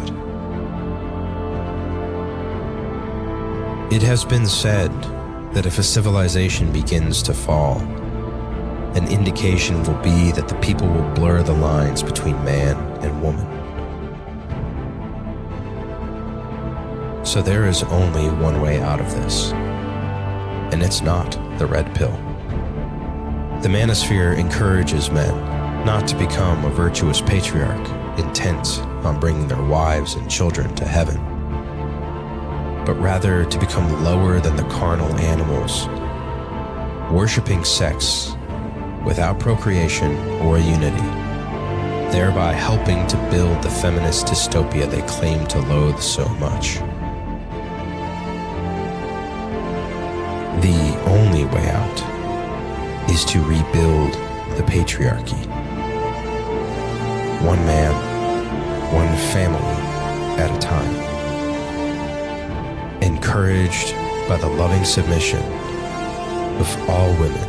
It has been said that if a civilization begins to fall, an indication will be that the people will blur the lines between man and woman. So there is only one way out of this, and it's not the red pill. The manosphere encourages men not to become a virtuous patriarch intent on bringing their wives and children to heaven, but rather to become lower than the carnal animals, worshiping sex without procreation or unity, thereby helping to build the feminist dystopia they claim to loathe so much. The only way out is to rebuild the patriarchy. One man, one family at a time. Encouraged by the loving submission of all women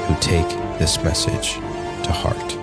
who take this message to heart.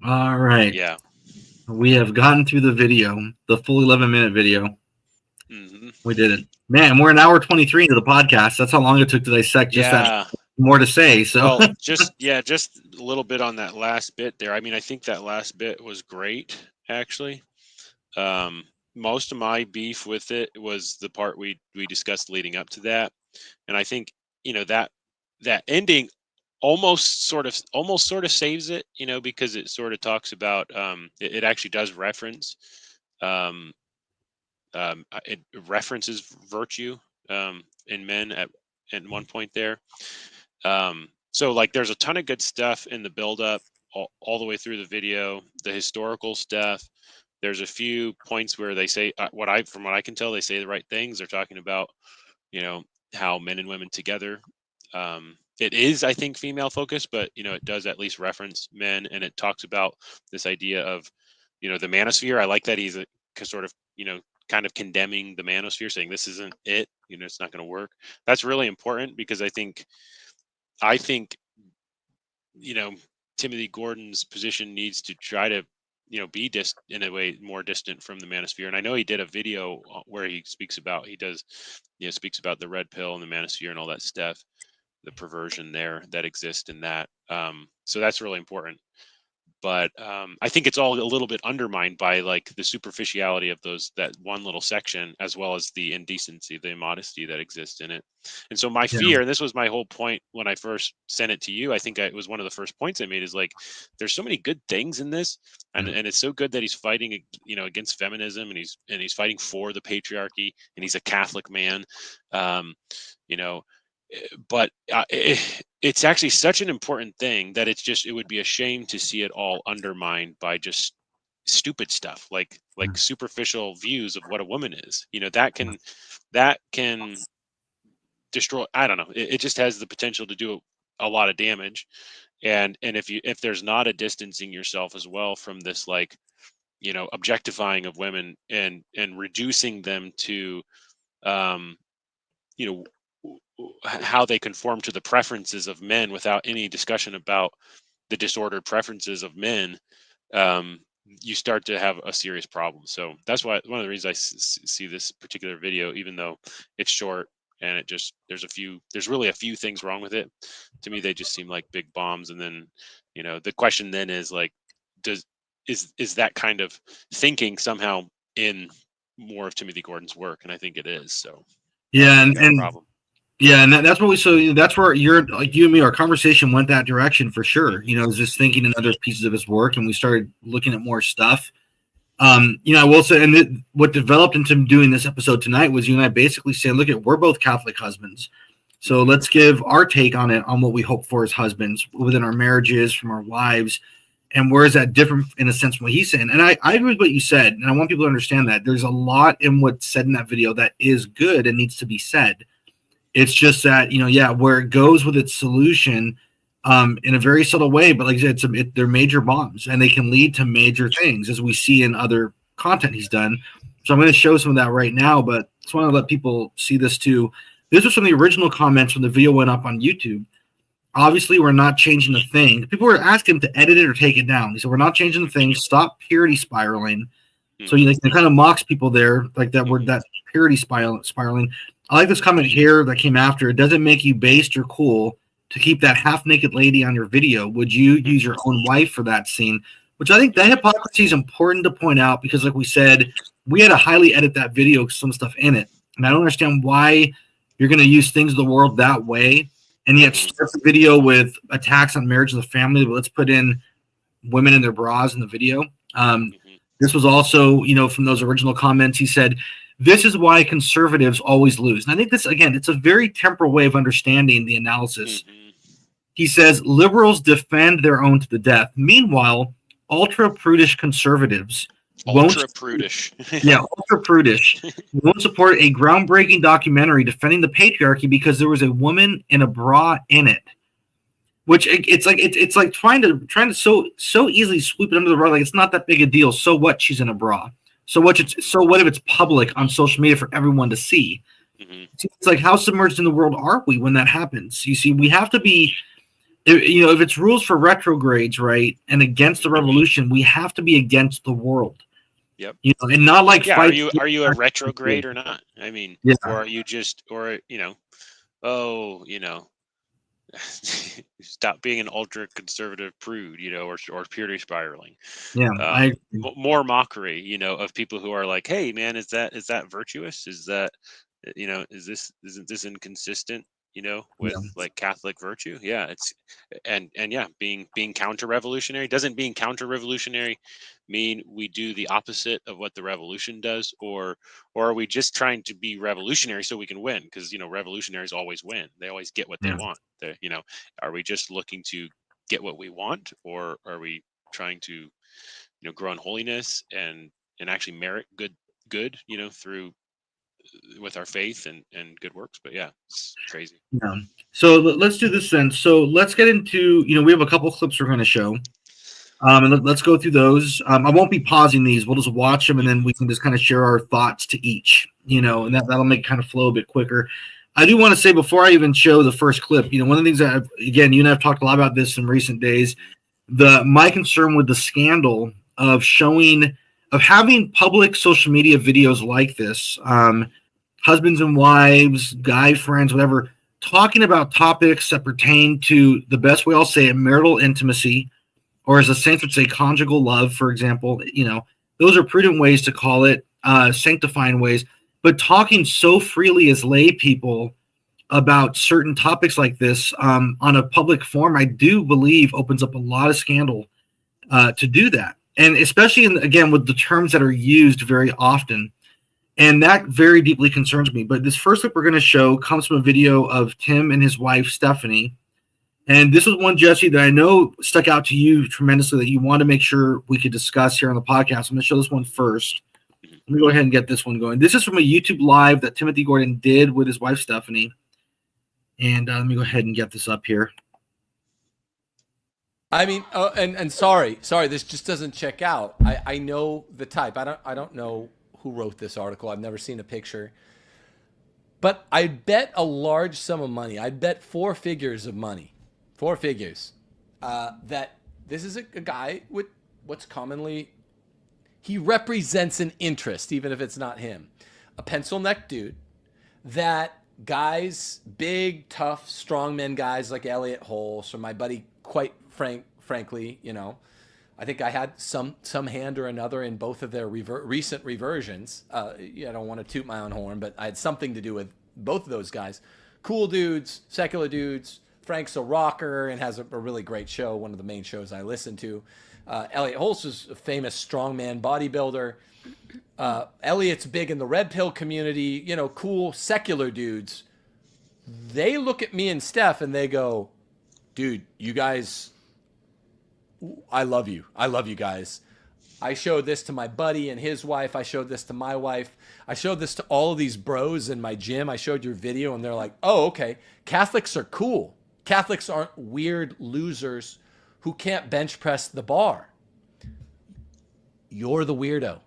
All right. Yeah. We have gotten through the video, the full 11-minute video. We did it. Man, we're an hour 23 into the podcast. That's how long it took to dissect just that. More to say. So well, just a little bit on that last bit there. I mean, I think that last bit was great, actually. Most of my beef with it was the part we discussed leading up to that. And I think, that ending almost sort of saves it, because it sort of talks about it actually does reference it references virtue in men at one point there. So like there's a ton of good stuff in the build up all the way through the video, the historical stuff. There's a few points where they say from what I can tell, they say the right things. They're talking about, how men and women together. It is, I think, female focused, but it does at least reference men, and it talks about this idea of, the manosphere. I like that he's sort of, kind of condemning the manosphere, saying this isn't it. It's not going to work. That's really important because I think, Timothy Gordon's position needs to try to, be in a way more distant from the manosphere. And I know he did a video where he speaks about the red pill and the manosphere and all that stuff, the perversion there that exists in that. So that's really important. But I think it's all a little bit undermined by like the superficiality of that one little section, as well as the indecency, the immodesty that exists in it. And so my fear, and this was my whole point when I first sent it to you, I think it was one of the first points I made, is like, there's so many good things in this, and it's so good that he's fighting, against feminism, and he's fighting for the patriarchy, and he's a Catholic man, but it's actually such an important thing that it would be a shame to see it all undermined by just stupid stuff like superficial views of what a woman is. That can destroy. I don't know. It just has the potential to do a lot of damage. And if there's not a distancing yourself as well from this, like, objectifying of women and reducing them to, how they conform to the preferences of men without any discussion about the disordered preferences of men, you start to have a serious problem. So that's why one of the reasons I see this particular video, even though it's short and there's really a few things wrong with it. To me, they just seem like big bombs. And then, the question then is like, is that kind of thinking somehow in more of Timothy Gordon's work? And I think it is. So yeah, and problem. Yeah, and that's what that's where you're like, you and me, our conversation went that direction for sure. Is just thinking in other pieces of his work, and we started looking at more stuff. I will say, and what developed into doing this episode tonight was you and I basically saying, look, we're both Catholic husbands, so let's give our take on it, on what we hope for as husbands within our marriages, from our wives, and where is that different in a sense from what he's saying. And I agree with what you said, and I want people to understand that there's a lot in what's said in that video that is good and needs to be said. It's just that, where it goes with its solution in a very subtle way, but like I said, they're major bombs, and they can lead to major things, as we see in other content he's done. So I'm going to show some of that right now, but I just want to let people see this too. These are some of the original comments when the video went up on YouTube. Obviously, we're not changing the thing. People were asking him to edit it or take it down. He said, we're not changing the thing. Stop purity spiraling. So he kind of mocks people there, like that word, that purity spiraling. I like this comment here that came after. It doesn't make you based or cool to keep that half-naked lady on your video. Would you use your own wife for that scene? Which I think that hypocrisy is important to point out, because like we said, we had to highly edit that video, some stuff in it. And I don't understand why you're going to use things of the world that way, and yet start the video with attacks on marriage and the family, but let's put in women in their bras in the video. This was also, from those original comments, he said, this is why conservatives always lose. And I think this, again, it's a very temporal way of understanding the analysis. He says, liberals defend their own to the death. Meanwhile, ultra-prudish conservatives ultra-prudish won't support a groundbreaking documentary defending the patriarchy because there was a woman in a bra in it. Which it's like trying to so easily sweep it under the rug. Like, it's not that big a deal. So what? She's in a bra. So what if it's public on social media for everyone to see? It's like, how submerged in the world are we when that happens? You see, we have to be, if it's rules for retrogrades, right, and against the revolution, we have to be against the world. Yep. And not like fight. Are you a retrograde or not? I mean, or are you just, stop being an ultra conservative prude, or purity spiraling. More mockery, of people who are like, hey man, is that virtuous? Is that, isn't this inconsistent, with like Catholic virtue? Yeah, it's being counter-revolutionary. Doesn't being counter-revolutionary mean we do the opposite of what the revolution does, or are we just trying to be revolutionary so we can win? Because revolutionaries always win. They always get what they want. Are we just looking to get what we want, or are we trying to grow in holiness and actually merit good through with our faith and good works? But yeah, it's crazy. So let's do this then. So let's get into, we have a couple clips we're going to show. And let's go through those. I won't be pausing these. We'll just watch them, and then we can just kind of share our thoughts to each, and that'll make it kind of flow a bit quicker. I do want to say, before I even show the first clip, one of the things that, again, you and I have talked a lot about this in recent days, my concern with the scandal of having public social media videos like this, husbands and wives, guy friends, whatever, talking about topics that pertain to, the best way I'll say it, marital intimacy, or as the saints would say, conjugal love, for example. Those are prudent ways to call it, sanctifying ways. But talking so freely as lay people about certain topics like this on a public forum, I do believe opens up a lot of scandal to do that. And especially, again, with the terms that are used very often. And that very deeply concerns me. But this first clip we're going to show comes from a video of Tim and his wife, Stephanie. And this was one, Jesse, that I know stuck out to you tremendously that you want to make sure we could discuss here on the podcast. I'm going to show this one first. Let me go ahead and get this one going. This is from a YouTube live that Timothy Gordon did with his wife, Stephanie. And let me go ahead and get this up here. I mean, and sorry, this just doesn't check out. I know the type. I don't know who wrote this article. I've never seen a picture. But I bet a large sum of money. I bet 4 figures of money. 4 figures. That this is a guy with what's commonly, he represents an interest, even if it's not him. A pencil neck dude that guys, big, tough, strong men guys like Elliot Holmes or my buddy, quite frankly, you know, I think I had some hand or another in both of their recent reversions. I don't want to toot my own horn, but I had something to do with both of those guys. Cool dudes, secular dudes. Frank's a rocker and has a really great show, one of the main shows I listen to. Elliot Holmes is a famous strongman bodybuilder. Elliot's big in the red pill community, you know, cool secular dudes. They look at me and Steph and they go, dude, you guys, I love you. I love you guys. I showed this to my buddy and his wife. I showed this to my wife. I showed this to all of these bros in my gym. I showed your video and they're like, oh, okay. Catholics are cool. Catholics aren't weird losers who can't bench press the bar. You're the weirdo.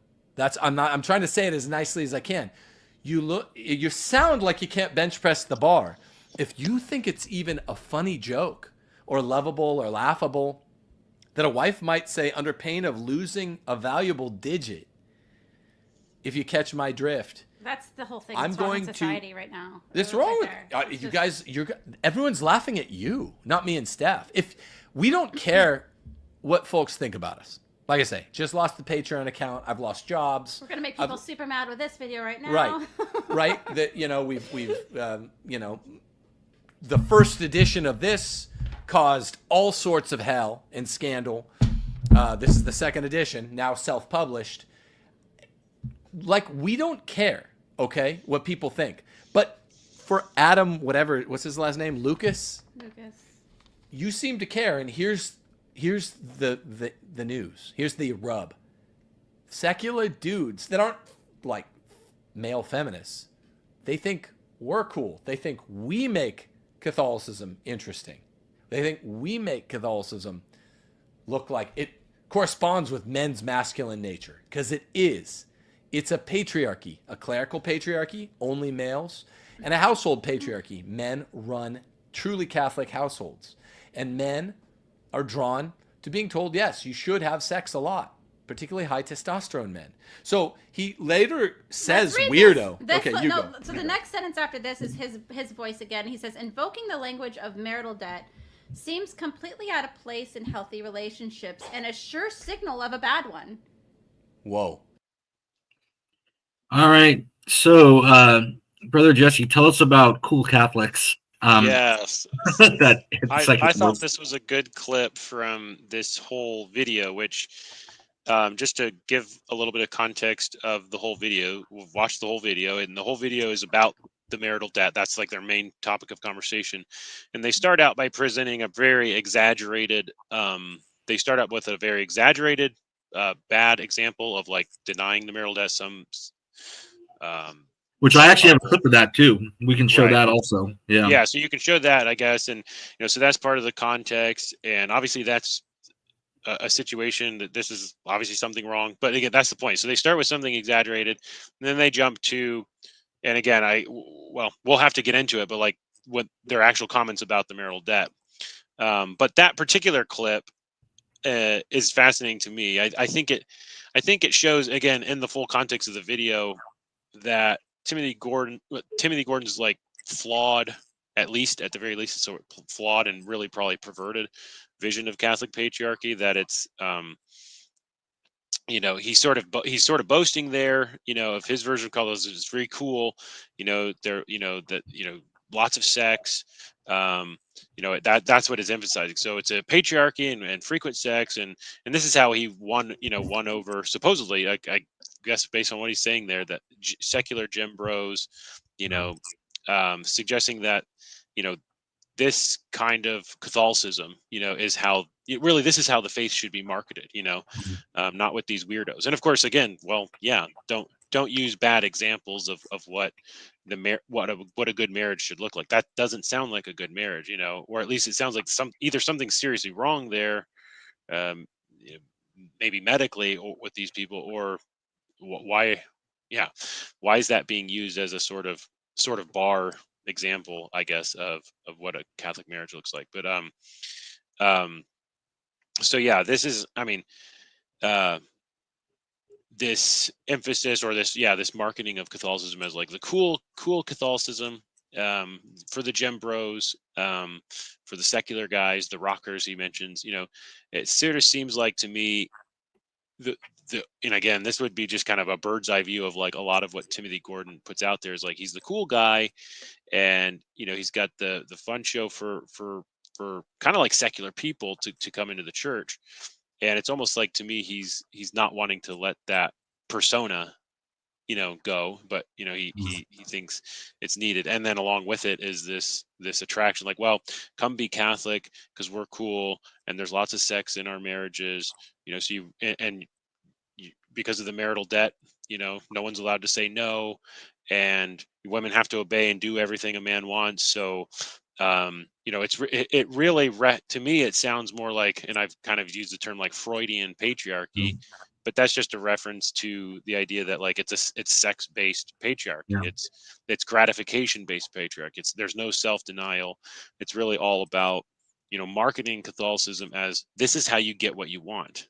I'm trying to say it as nicely as I can. You sound like you can't bench press the bar. If you think it's even a funny joke or lovable or laughable that a wife might say under pain of losing a valuable digit, if you catch my drift. That's the whole thing. I'm It's wrong going in society right now. It's wrong with you guys. Everyone's laughing at you, not me and Steph. If we don't care what folks think about us, like I say, just lost the Patreon account. I've lost jobs. We're gonna make people super mad with this video right now. Right. That we've the first edition of this caused all sorts of hell and scandal. This is the second edition, now self-published. Like, we don't care, okay, what people think. But for Adam, what's his last name? Lucas. You seem to care, and here's the news. Here's the rub. Secular dudes that aren't like male feminists, they think we're cool. They think we make Catholicism interesting. They think we make Catholicism look like it corresponds with men's masculine nature, because it is. It's a patriarchy, a clerical patriarchy, only males, and a household patriarchy. Men run truly Catholic households, and men are drawn to being told, yes, you should have sex a lot, particularly high testosterone men. So he later says weirdo. Go. So the next sentence after this is his voice again. He says, invoking the language of marital debt seems completely out of place in healthy relationships and a sure signal of a bad one. Whoa. All right. So, Brother Jesse, tell us about cool Catholics. Yes. I thought this was a good clip from this whole video, which just to give a little bit of context of the whole video, we've watched the whole video, and the whole video is about the marital debt. That's like their main topic of conversation. And they start out by presenting a very exaggerated, bad example of like denying the marital debt. Which I actually have a clip of that too. We can show that also. Yeah. So you can show that, I guess. And, so that's part of the context. And obviously that's a situation that this is obviously something wrong, but again, that's the point. So they start with something exaggerated, and then they jump to, and again, we'll have to get into it, but like what their actual comments about the marital debt. But that particular clip is fascinating to me. I think it shows, again, in the full context of the video, that Timothy Gordon's like flawed, at the very least, it's a flawed and really probably perverted vision of Catholic patriarchy. That it's, he's sort of boasting there, of his version of Catholicism is very cool, lots of sex. That's what it's emphasizing. So it's a patriarchy and frequent sex, and this is how he won over, supposedly, I guess based on what he's saying there, that secular gym bros, suggesting that this kind of Catholicism, is how this is how the faith should be marketed, not with these weirdos. And of course, again, well, yeah, don't use bad examples of what what a good marriage should look like. That doesn't sound like a good marriage, or at least it sounds like either something seriously wrong there, maybe medically or with these people, or why is that being used as a sort of bar example, I guess, of what a Catholic marriage looks like. But so yeah, this is, this emphasis, or this marketing of Catholicism as like the cool Catholicism, for the gem bros, for the secular guys, the rockers he mentions. It sort of seems like to me and again, this would be just kind of a bird's eye view of like a lot of what Timothy Gordon puts out there, is like he's the cool guy, and he's got the fun show for kind of like secular people to come into the church. And it's almost like, to me, he's not wanting to let that persona go, but he thinks it's needed. And then along with it is this attraction, like, well, come be Catholic because we're cool and there's lots of sex in our marriages, so you because of the marital debt, no one's allowed to say no, and women have to obey and do everything a man wants. So it really, to me, it sounds more like, and I've kind of used the term like Freudian patriarchy, but that's just a reference to the idea that like it's sex-based patriarchy. It's gratification-based patriarchy. There's no self-denial. It's really all about marketing Catholicism as this is how you get what you want.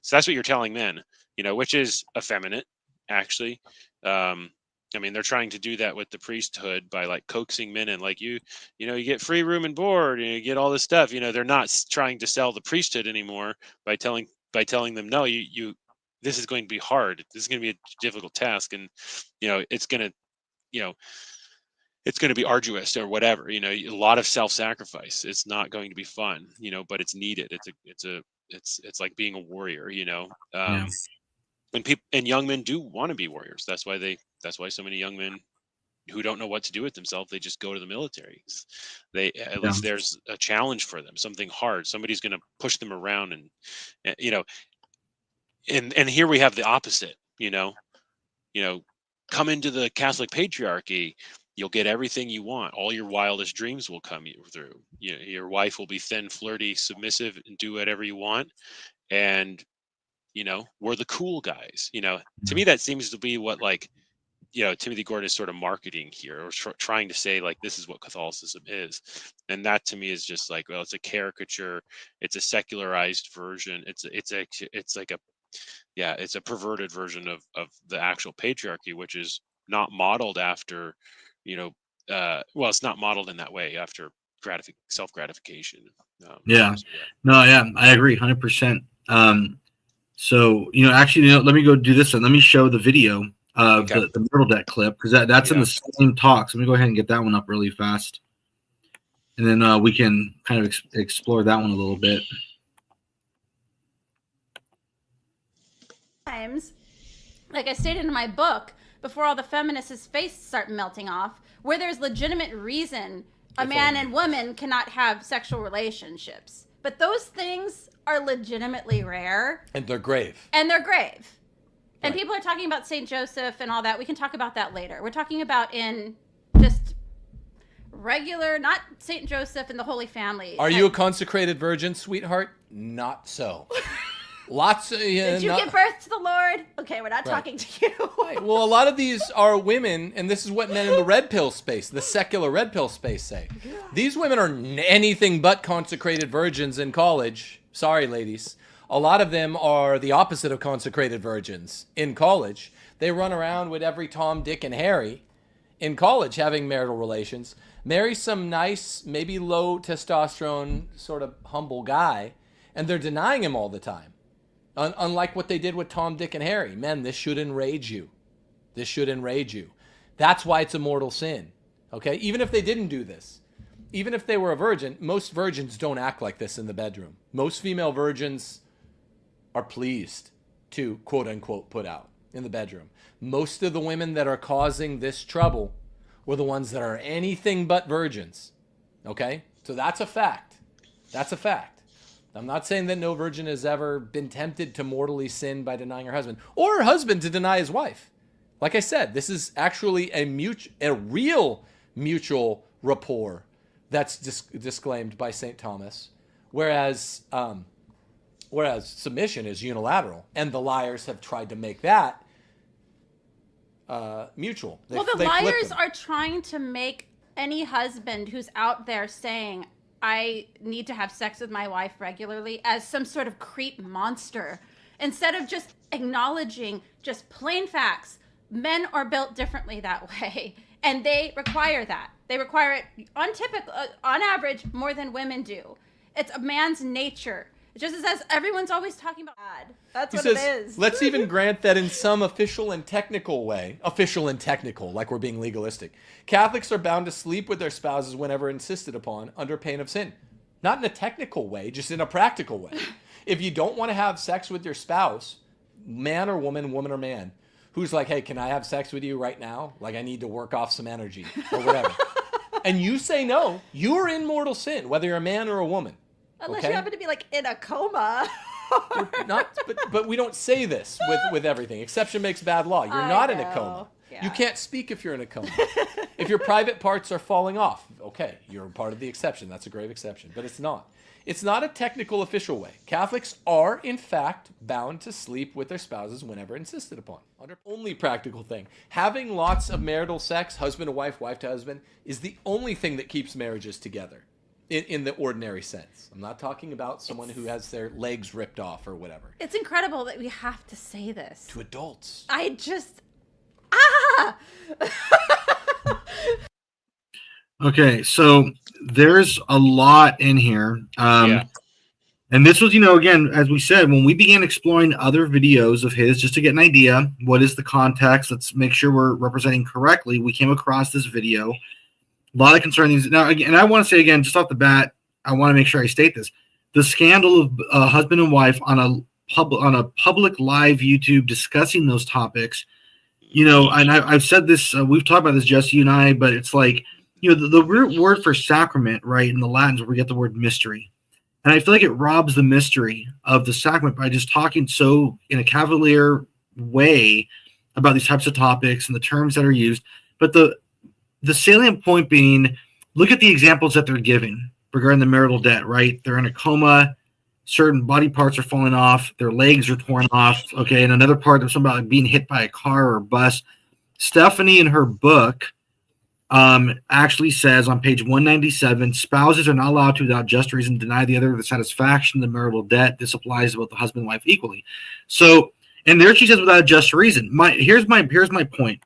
So that's what you're telling men, which is effeminate, actually. They're trying to do that with the priesthood by like coaxing men in, like you get free room and board, and you get all this stuff. They're not trying to sell the priesthood anymore by telling them, no, this is going to be hard. This is going to be a difficult task, and it's going to be arduous or whatever. A lot of self-sacrifice. It's not going to be fun, but it's needed. It's like being a warrior, and young men do want to be warriors. That's why so many young men who don't know what to do with themselves, they just go to the military. At least there's a challenge for them, something hard. Somebody's going to push them around, and here we have the opposite. Come into the Catholic patriarchy, you'll get everything you want. All your wildest dreams will come through. Your wife will be thin, flirty, submissive, and do whatever you want. And we're the cool guys. To me, that seems to be what Timothy Gordon is sort of marketing here, or trying to say like this is what Catholicism is. And that to me is just like, well, it's a caricature. It's a secularized version. It's a perverted version of the actual patriarchy, which is not modeled after, it's not modeled in that way after self-gratification. I agree 100%. So, actually, let me go do this and let me show the video of the marital debt clip, because that's in the same talk. So let me go ahead and get that one up really fast. And then we can kind of explore that one a little bit. Times, like I stated in my book, before all the feminists' faces start melting off, where there's legitimate reason a man and woman cannot have sexual relationships. But those things are legitimately rare. And they're grave. And people are talking about St. Joseph and all that. We can talk about that later. We're talking about in just regular, not St. Joseph and the Holy Family. Are you a consecrated virgin, sweetheart? Not so. Lots of... Did you give birth to the Lord? Okay, we're not talking to you. Right. Well, a lot of these are women, and this is what men in the red pill space, the secular red pill space say. These women are anything but consecrated virgins in college. Sorry, ladies. A lot of them are the opposite of consecrated virgins in college. They run around with every Tom, Dick, and Harry in college having marital relations, marry some nice, maybe low testosterone, sort of humble guy, and they're denying him all the time. Unlike what they did with Tom, Dick, and Harry. Men, this should enrage you. This should enrage you. That's why it's a mortal sin. Okay, even if they didn't do this, even if they were a virgin, most virgins don't act like this in the bedroom. Most female virgins are pleased to quote unquote put out in the bedroom. Most of the women that are causing this trouble were the ones that are anything but virgins. Okay, so that's a fact. That's a fact. I'm not saying that no virgin has ever been tempted to mortally sin by denying her husband, or her husband to deny his wife. Like I said, this is actually a real mutual rapport that's disclaimed by St. Thomas, whereas submission is unilateral, and the liars have tried to make that mutual. The liars are trying to make any husband who's out there saying, I need to have sex with my wife regularly, as some sort of creep monster, instead of just acknowledging just plain facts. Men are built differently that way, and they require that. They require it on average more than women do. It's a man's nature. Just as everyone's always talking about God. That's what it is. Let's even grant that in some official and technical way, like we're being legalistic, Catholics are bound to sleep with their spouses whenever insisted upon under pain of sin. Not in a technical way, just in a practical way. If you don't want to have sex with your spouse, man or woman, woman or man, who's like, hey, can I have sex with you right now? Like, I need to work off some energy or whatever. And you say no, you're in mortal sin, whether you're a man or a woman. Unless you happen to be like in a coma. But we don't say this with everything. Exception makes bad law. You're not in a coma. Yeah. You can't speak if you're in a coma. If your private parts are falling off, okay, you're part of the exception. That's a grave exception. But it's not. It's not a technical official way. Catholics are, in fact, bound to sleep with their spouses whenever insisted upon. Under only practical thing. Having lots of marital sex, husband to wife, wife to husband, is the only thing that keeps marriages together. In the ordinary sense. I'm not talking about someone who has their legs ripped off or whatever. It's incredible that we have to say this. To adults. I just... Okay, so there's a lot in here. And this was, again, as we said, when we began exploring other videos of his, just to get an idea, what is the context, let's make sure we're representing correctly, we came across this video. A lot of concerns. Now, and I want to say again, just off the bat, I want to make sure I state this: the scandal of husband and wife on a public live YouTube discussing those topics. And I've said this. We've talked about this, Jesse, you and I. But it's like, the root word for sacrament, right? In the Latin, is where we get the word mystery, and I feel like it robs the mystery of the sacrament by just talking so in a cavalier way about these types of topics and the terms that are used. But the salient point being, look at the examples that they're giving regarding the marital debt, right? They're in a coma, certain body parts are falling off, their legs are torn off, okay? And another part of somebody being hit by a car or a bus. Stephanie, in her book, actually says on page 197, spouses are not allowed to, without just reason, deny the other the satisfaction of the marital debt. This applies to both the husband and wife equally. So, and there she says, without a just reason. Here's my point.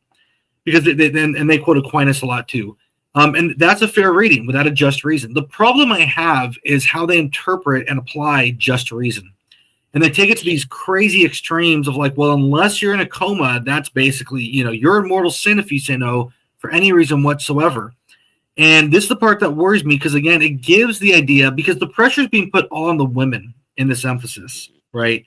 Because they quote Aquinas a lot too. And that's a fair reading, without a just reason. The problem I have is how they interpret and apply just reason. And they take it to these crazy extremes of like, well, unless you're in a coma, that's basically, you're in mortal sin if you say no for any reason whatsoever. And this is the part that worries me because, again, it gives the idea, because the pressure is being put all on the women in this emphasis, right?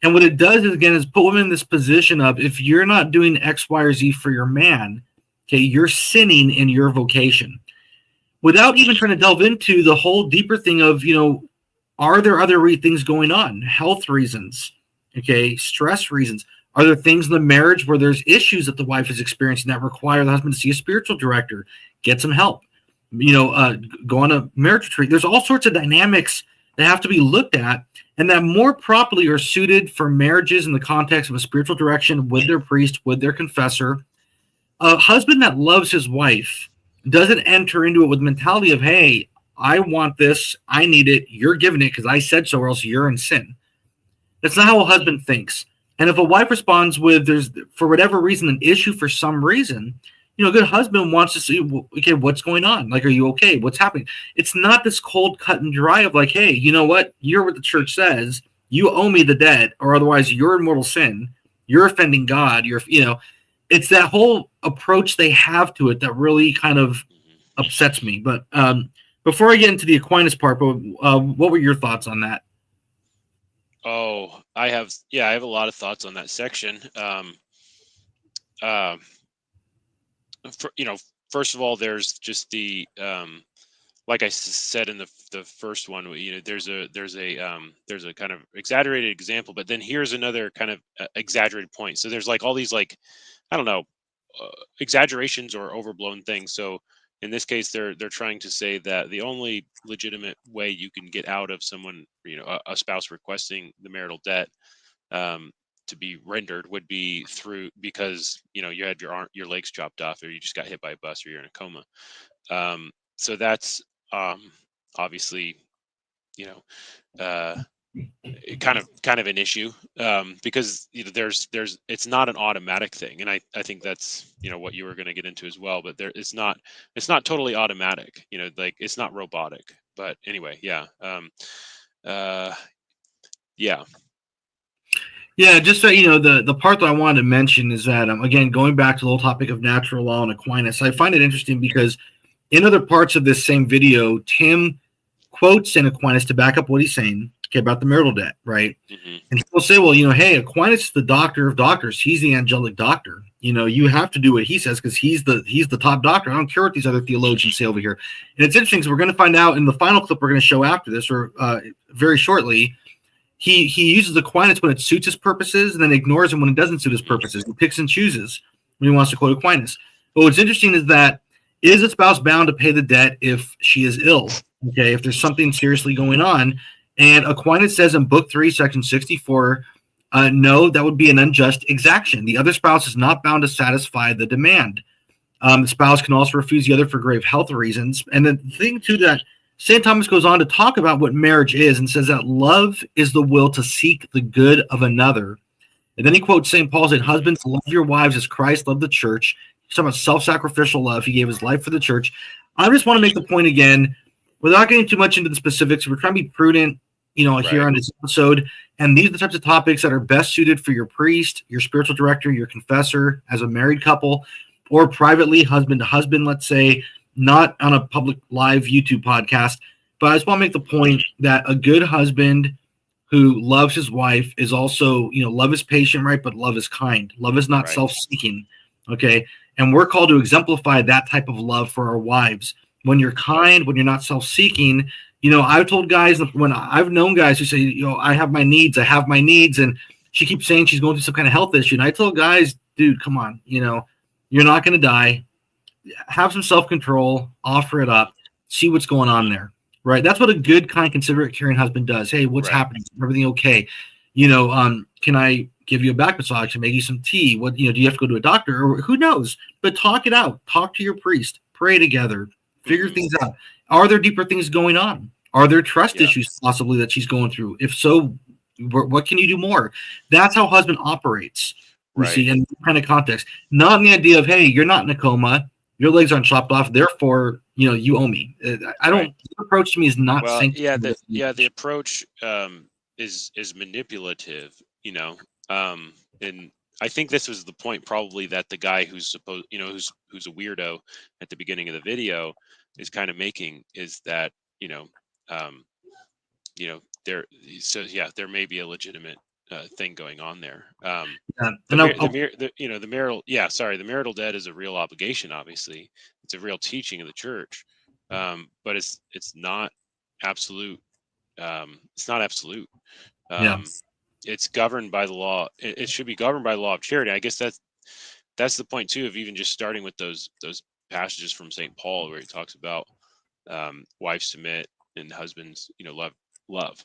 And what it does is, again, is put women in this position of, if you're not doing X, Y, or Z for your man, okay, you're sinning in your vocation. Without even trying to delve into the whole deeper thing of, are there other things going on? Health reasons, okay, stress reasons. Are there things in the marriage where there's issues that the wife is experiencing that require the husband to see a spiritual director, get some help, go on a marriage retreat? There's all sorts of dynamics that have to be looked at, and that more properly are suited for marriages in the context of a spiritual direction with their priest, with their confessor. A husband that loves his wife doesn't enter into it with the mentality of, hey, I want this, I need it, you're giving it because I said so, or else you're in sin. That's not how a husband thinks. And if a wife responds with, there's, for whatever reason, an issue for some reason, a good husband wants to see, okay, what's going on? Like, are you okay? What's happening? It's not this cold cut and dry of like, hey, you know what? You're what the church says. You owe me the debt, or otherwise you're in mortal sin. You're offending God. It's that whole approach they have to it that really kind of upsets me. But before I get into the Aquinas part, what were your thoughts on that? Oh, I have a lot of thoughts on that section. First of all, there's just the like I said in the first one, there's a kind of exaggerated example, but then here's another kind of exaggerated point. So there's like all these like, I don't know, exaggerations or overblown things. So in this case, they're trying to say that the only legitimate way you can get out of someone, a spouse requesting the marital debt to be rendered would be because you had your legs chopped off, or you just got hit by a bus, or you're in a coma. So that's obviously kind of an issue, because there's it's not an automatic thing, and I think that's what you were going to get into as well. But it's not totally automatic. Like it's not robotic. But anyway, yeah. Yeah, just so the part that I wanted to mention is that again, going back to the whole topic of natural law and Aquinas, I find it interesting because in other parts of this same video, Tim quotes St. Aquinas to back up what he's saying, about the marital debt, right? Mm-hmm. And he'll say, well, hey, Aquinas is the doctor of doctors. He's the angelic doctor. You have to do what he says because he's the top doctor. I don't care what these other theologians say over here. And it's interesting because we're going to find out in the final clip we're going to show after this, or very shortly, he uses Aquinas when it suits his purposes and then ignores him when it doesn't suit his purposes. He picks and chooses when he wants to quote Aquinas. But what's interesting is that, is a spouse bound to pay the debt if she is ill? Okay, if there's something seriously going on. And Aquinas says in Book 3, Section 64, no, that would be an unjust exaction. The other spouse is not bound to satisfy the demand. The spouse can also refuse the other for grave health reasons. And the thing, too, that St. Thomas goes on to talk about what marriage is and says that love is the will to seek the good of another. And then he quotes St. Paul saying, husbands, love your wives as Christ loved the church. He's talking about self-sacrificial love. He gave his life for the church. I just want to make the point again, without getting too much into the specifics, we're trying to be prudent, here on this episode. And these are the types of topics that are best suited for your priest, your spiritual director, your confessor, as a married couple, or privately, husband to husband, let's say, not on a public live YouTube podcast. But I just want to make the point that a good husband who loves his wife is also, love is patient, right? But love is kind. Love is not self-seeking. Okay. And we're called to exemplify that type of love for our wives. When you're kind, when you're not self-seeking, I've told guys, when I've known guys who say, I have my needs, and she keeps saying she's going through some kind of health issue. And I told guys, dude, come on, you're not going to die. Have some self-control, offer it up, see what's going on there, right? That's what a good, kind, considerate, caring husband does. Hey, what's happening? Everything okay? Can I give you a back massage and make you some tea? What, do you have to go to a doctor, or who knows? But talk it out. Talk to your priest. Pray together. Figure things out. Are there deeper things going on? Are there trust issues possibly that she's going through? If so, what can you do more? That's how husband operates. You see, in that kind of context, not in the idea of, hey, you're not in a coma, your legs aren't chopped off, therefore, you owe me. I don't. The approach to me is not. Well, the approach is manipulative. And I think this was the point probably that the guy who's supposed, who's a weirdo at the beginning of the video is kind of making, is that there may be a legitimate thing going on there. The marital debt is a real obligation. Obviously, it's a real teaching of the church, but it's not absolute. It's not absolute. It's governed by the law. It should be governed by the law of charity. I guess that's the point too, of even just starting with those passages from St. Paul where he talks about wives submit and husbands, love.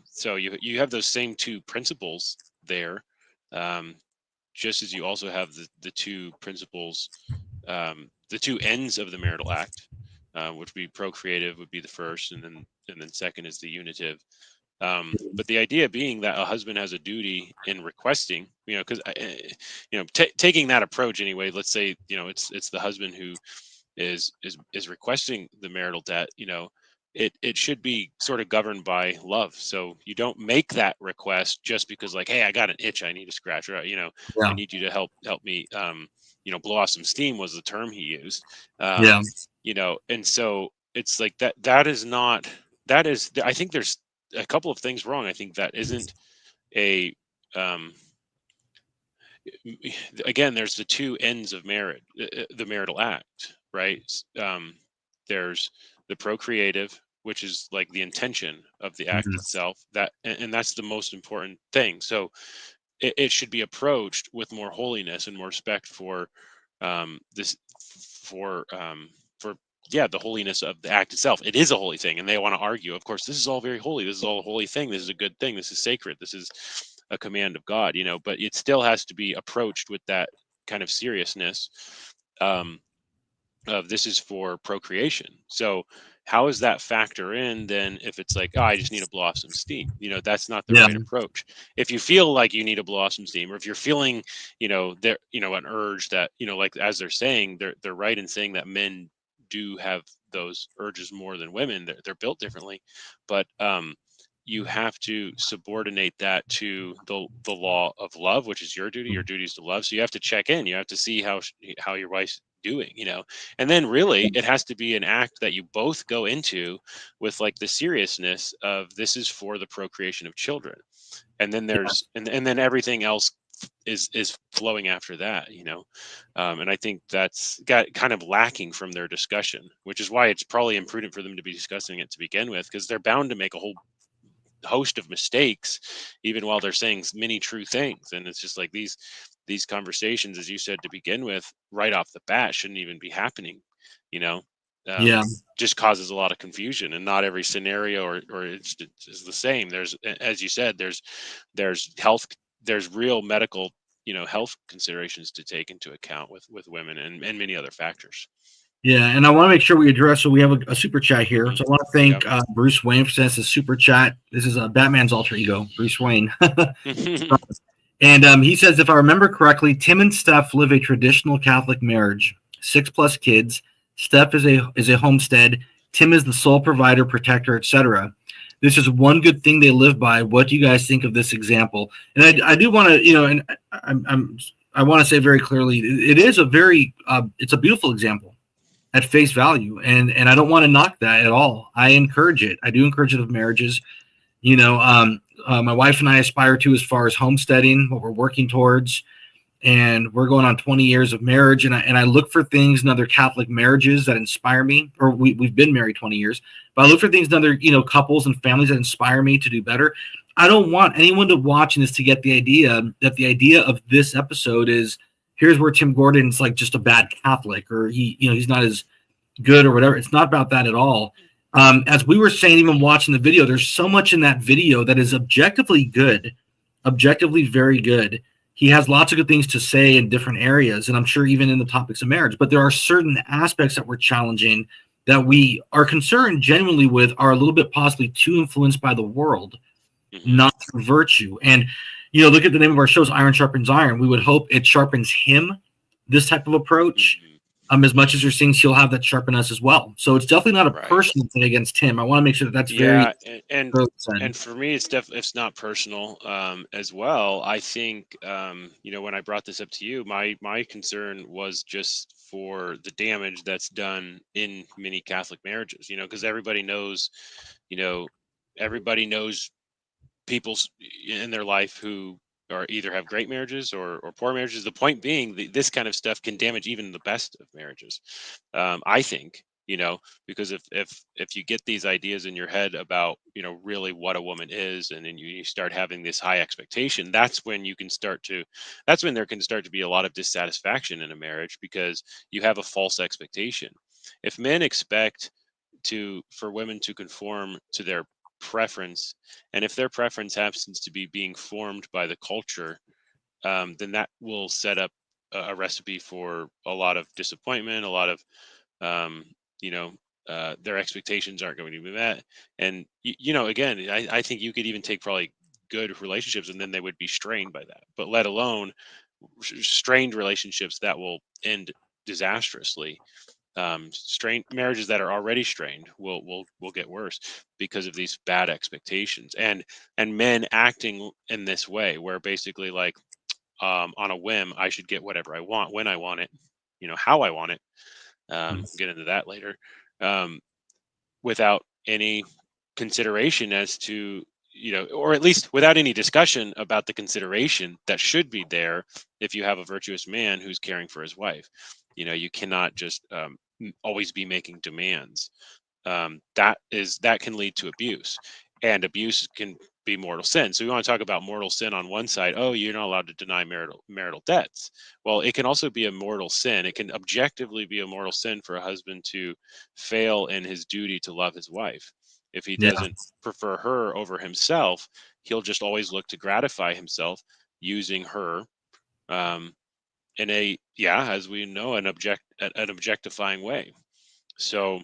So you have those same two principles there, just as you also have the two principles, the two ends of the marital act, which would be procreative would be the first, and then second is the unitive. But the idea being that a husband has a duty in requesting, because taking that approach anyway. Let's say it's the husband who is requesting the marital debt. It should be sort of governed by love. So you don't make that request just because, like, hey, I got an itch I need to scratch, or I need you to help me blow off some steam was the term he used. And so it's like that is not, I think there's a couple of things wrong. I think that isn't a, again, there's the two ends of marriage, the marital act, right? There's the procreative, which is like the intention of the act itself, and that's the most important thing. So it should be approached with more holiness and more respect for this, for yeah, the holiness of the act itself. It is a holy thing, and they want to argue, of course, this is all very holy, this is all a holy thing, this is a good thing, this is sacred, this is a command of God, but it still has to be approached with that kind of seriousness, of this is for procreation. So how does that factor in then if it's like, oh, I just need to blow off some steam? That's not the right approach. If you feel like you need to blow off some steam, or if you're feeling, there, an urge that, like, as they're saying, they're right in saying that men do have those urges more than women. They're built differently, but you have to subordinate that to the law of love, which is your duty. Your duty is to love. So you have to check in. You have to see how your wife's doing, and then really it has to be an act that you both go into with like the seriousness of this is for the procreation of children, and then there's and then everything else is flowing after that, and I think that's got kind of lacking from their discussion, which is why it's probably imprudent for them to be discussing it to begin with, because they're bound to make a whole host of mistakes even while they're saying many true things. And it's just like these conversations, as you said to begin with, right off the bat shouldn't even be happening, just causes a lot of confusion, and not every scenario or it's the same. There's, as you said, there's health, there's real medical, health considerations to take into account with women, and many other factors. Yeah, and I want to make sure we address, so we have a super chat here. So I want to thank Bruce Wayne for sending us a super chat. This is Batman's alter ego, Bruce Wayne. And he says, if I remember correctly, Tim and Steph live a traditional Catholic marriage, 6+ kids. Steph is a homestead. Tim is the sole provider, protector, etc. This is one good thing they live by. What do you guys think of this example? And I do want to, and I want to say very clearly, it is a very, it's a beautiful example at face value, and I don't want to knock that at all. I encourage it. I do encourage it of marriages. My wife and I aspire to as far as homesteading, what we're working towards, and we're going on 20 years of marriage. And I look for things in other Catholic marriages that inspire me, or we've been married 20 years, but I look for things in other, couples and families that inspire me to do better. I don't want anyone to watching this to get the idea that the idea of this episode is, here's where Tim Gordon's like just a bad Catholic, or he's not as good or whatever. It's not about that at all. As we were saying, even watching the video, there's so much in that video that is objectively good, objectively very good. He has lots of good things to say in different areas, and I'm sure even in the topics of marriage, but there are certain aspects that we're challenging that we are concerned genuinely with, are a little bit possibly too influenced by the world, not through virtue. And look at the name of our shows, Iron Sharpens Iron. We would hope it sharpens him, this type of approach. As much as you're seeing, she'll have that sharpen us as well. So it's definitely not a personal thing against him. I want to make sure that's very and for me, it's not personal as well. I think when I brought this up to you, my concern was just for the damage that's done in many Catholic marriages. Because everybody knows people in their life who or either have great marriages or poor marriages. The point being, this kind of stuff can damage even the best of marriages. I think, because if you get these ideas in your head about, really what a woman is, and then you start having this high expectation, that's when there can start to be a lot of dissatisfaction in a marriage, because you have a false expectation. If men expect for women to conform to their preference, and if their preference happens to be being formed by the culture, then that will set up a recipe for a lot of disappointment, a lot of their expectations aren't going to be met. And again, I think you could even take probably good relationships and then they would be strained by that, but let alone strained relationships that will end disastrously. Strained marriages that are already strained will get worse because of these bad expectations, and men acting in this way, where basically like on a whim, I should get whatever I want when I want it, how I want it. Get into that later. Without any consideration as to, or at least without any discussion about the consideration that should be there if you have a virtuous man who's caring for his wife. You cannot just always be making demands. That can lead to abuse, and abuse can be mortal sin. So we want to talk about mortal sin on one side. Oh, you're not allowed to deny marital debts. Well, it can also be a mortal sin. It can objectively be a mortal sin for a husband to fail in his duty to love his wife. If he doesn't prefer her over himself, he'll just always look to gratify himself using her in a, as we know, an objectifying way. So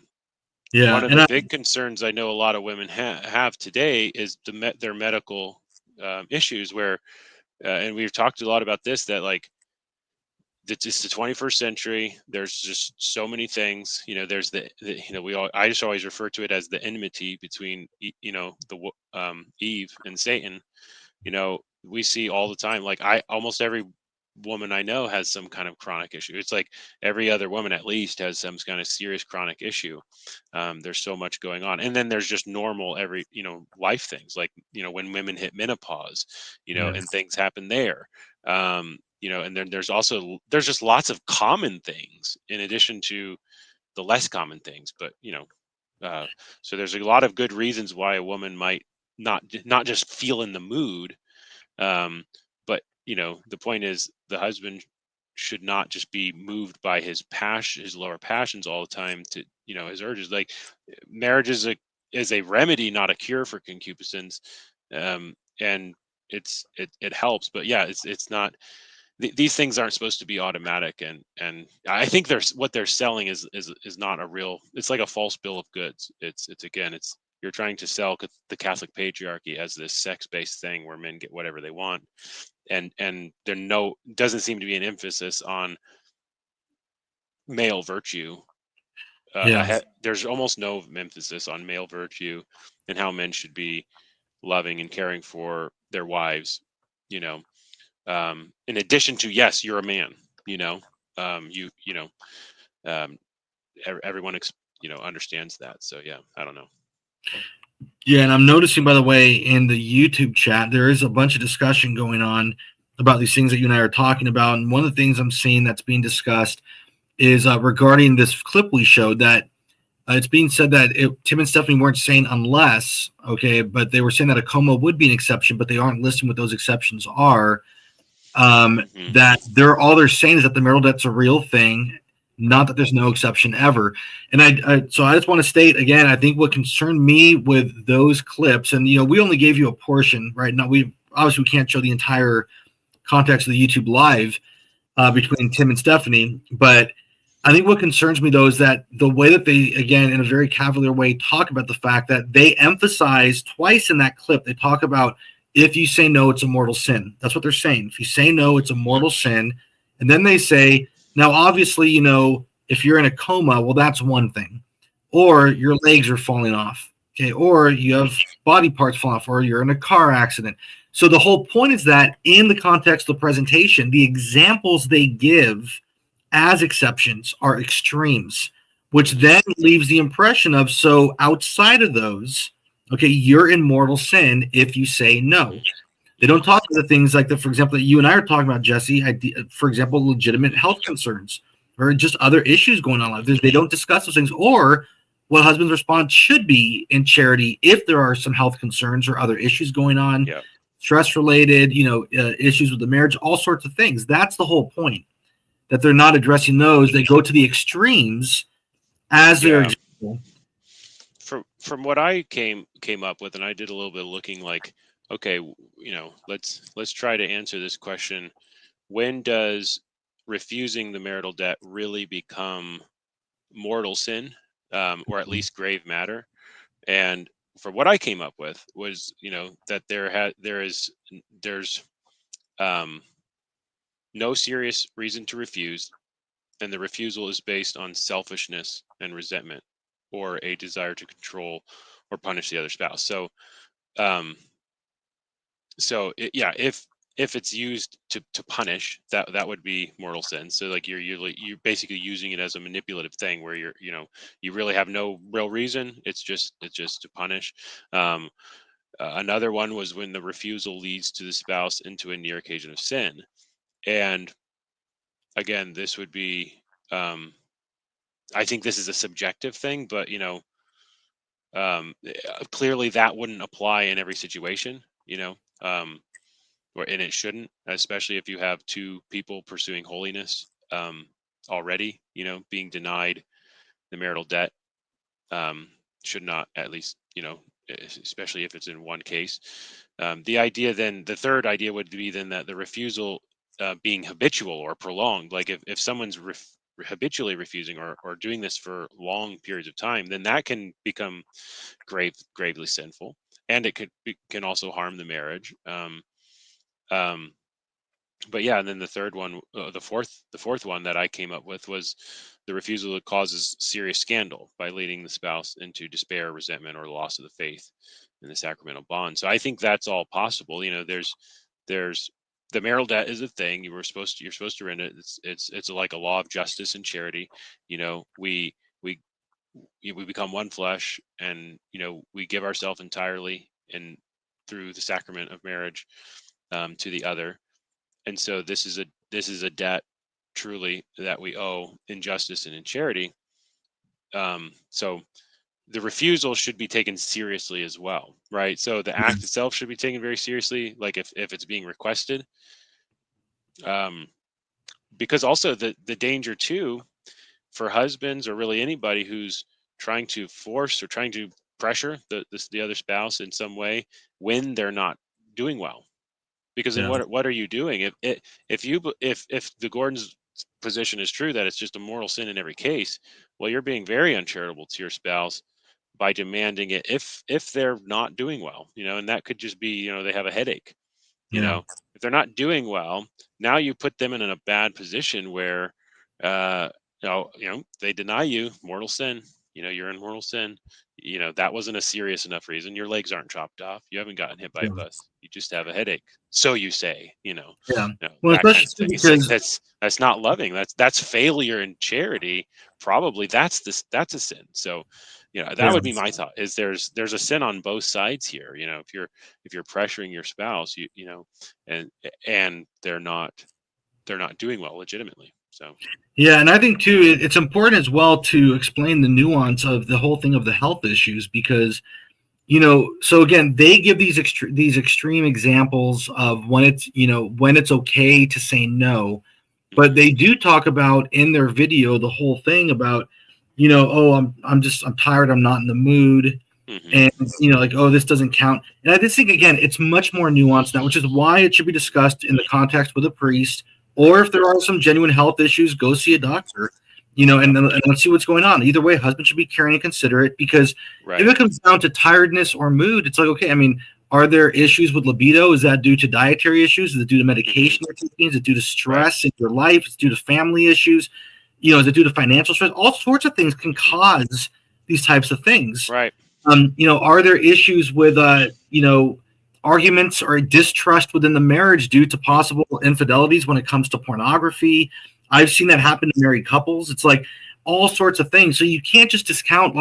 one of the big concerns I know a lot of women have today is their medical issues, where, and we've talked a lot about this, that like it's the 21st century. There's just so many things. There's I just always refer to it as the enmity between Eve and Satan. We see all the time. Like almost every woman I know has some kind of chronic issue. It's like every other woman at least has some kind of serious chronic issue. There's so much going on, and then there's just normal life things, like when women hit menopause, and things happen there. And then there's just lots of common things in addition to the less common things. But so there's a lot of good reasons why a woman might not just feel in the mood. But the point is, the husband should not just be moved by his lower passions all the time to his urges. Like, marriage is a remedy, not a cure for concupiscence, and it helps. But it's not. These things aren't supposed to be automatic, and I think what they're selling is not a real. It's like a false bill of goods. It's you're trying to sell the Catholic patriarchy as this sex-based thing where men get whatever they want, and there doesn't seem to be an emphasis on male virtue. There's almost no emphasis on male virtue and how men should be loving and caring for their wives. In addition to, yes, you're a man. Everyone understands that. So I don't know. Yeah, and I'm noticing, by the way, in the YouTube chat, there is a bunch of discussion going on about these things that you and I are talking about. And one of the things I'm seeing that's being discussed is regarding this clip we showed, that it's being said that Tim and Stephanie weren't saying unless, but they were saying that a coma would be an exception, but they aren't listing what those exceptions are. That all they're saying is that the marital debt's a real thing, not that there's no exception ever. And so I just want to state again, I think what concerned me with those clips, and we only gave you a portion, right? Now we can't show the entire context of the YouTube live between Tim and Stephanie, but I think what concerns me though is that the way that they, again, in a very cavalier way, talk about the fact that they emphasize twice in that clip, they talk about, if you say no, it's a mortal sin. That's what they're saying. If you say no, it's a mortal sin. And then they say, now, obviously, if you're in a coma, well, that's one thing. Or your legs are falling off, or you have body parts falling off, or you're in a car accident. So the whole point is that in the context of the presentation, the examples they give as exceptions are extremes, which then leaves the impression of, so outside of those, you're in mortal sin if you say no. They don't talk about the things like for example, that you and I are talking about, Jesse, for example, legitimate health concerns or just other issues going on. They don't discuss those things, or what a husband's response should be in charity if there are some health concerns or other issues going on, stress-related, issues with the marriage, all sorts of things. That's the whole point, that they're not addressing those. They go to the extremes as their example. From what I came up with, and I did a little bit of looking, like, okay, let's try to answer this question. When does refusing the marital debt really become mortal sin, or at least grave matter? And for what I came up with was, that there's no serious reason to refuse, and the refusal is based on selfishness and resentment, or a desire to control or punish the other spouse. So, if if it's used to punish, that would be mortal sin. So like you're basically using it as a manipulative thing where you really have no real reason. It's just to punish. Another one was when the refusal leads to the spouse into a near occasion of sin. And again, this would be, I think this is a subjective thing, but clearly that wouldn't apply in every situation, and it shouldn't, especially if you have two people pursuing holiness already, being denied the marital debt should not, at least, especially if it's in one case. The third idea would be then that the refusal being habitual or prolonged, like if someone's habitually refusing or doing this for long periods of time, then that can become gravely sinful, and it can also harm the marriage. But yeah, and then the third one, the fourth one that I came up with was the refusal that causes serious scandal by leading the spouse into despair, resentment, or loss of the faith in the sacramental bond. So I think that's all possible. There's the marital debt is a thing. You're supposed to rent it. It's like a law of justice and charity. We become one flesh, and we give ourselves entirely and through the sacrament of marriage to the other. And so this is a debt truly that we owe in justice and in charity. So the refusal should be taken seriously as well, right? So the act itself should be taken very seriously, like if it's being requested. Because also the danger too for husbands, or really anybody who's trying to force or trying to pressure the other spouse in some way when they're not doing well. Because then what are you doing? If the Gordon's position is true that it's just a mortal sin in every case, well, you're being very uncharitable to your spouse by demanding it if they're not doing well, and that could just be, they have a headache. If they're not doing well, now you put them in a bad position where they deny you, mortal sin. You're in mortal sin. That wasn't a serious enough reason. Your legs aren't chopped off. You haven't gotten hit by a bus. You just have a headache. So you say, Well, especially because that's not loving. That's failure in charity. Probably that's a sin. So, that would be my thought. Is there's a sin on both sides here. If you're pressuring your spouse, and they're not doing well legitimately. So yeah, and I think too it's important as well to explain the nuance of the whole thing of the health issues, because so again, they give these extreme examples of when it's okay to say no, but they do talk about in their video the whole thing about I'm tired, I'm not in the mood, and this doesn't count. And I just think again it's much more nuanced now, which is why it should be discussed in the context with a priest. Or if there are some genuine health issues, go see a doctor, and let's see what's going on. Either way, husband should be caring and considerate, because if it comes down to tiredness or mood, it's like, okay, are there issues with libido? Is that due to dietary issues? Is it due to medication you're taking? Is it due to stress in your life? Is it due to family issues? Is it due to financial stress? All sorts of things can cause these types of things. Right. Are there issues with, arguments or distrust within the marriage due to possible infidelities when it comes to pornography? I've seen that happen to married couples. It's like all sorts of things. So you can't just discount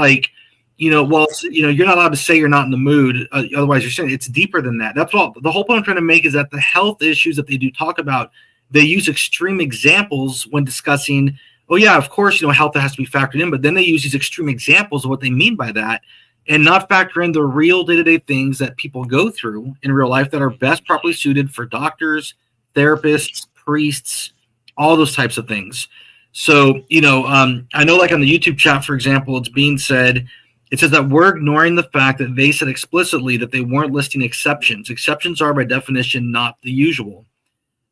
you're not allowed to say you're not in the mood. Otherwise you're saying it's deeper than that. That's all. The whole point I'm trying to make is that the health issues that they do talk about, they use extreme examples when discussing, oh yeah, of course, health has to be factored in, but then they use these extreme examples of what they mean by that, and not factor in the real day-to-day things that people go through in real life that are best properly suited for doctors, therapists, priests, all those types of things. So, I know like on the YouTube chat, for example, it's being said, it says that we're ignoring the fact that they said explicitly that they weren't listing exceptions. Exceptions are by definition not the usual.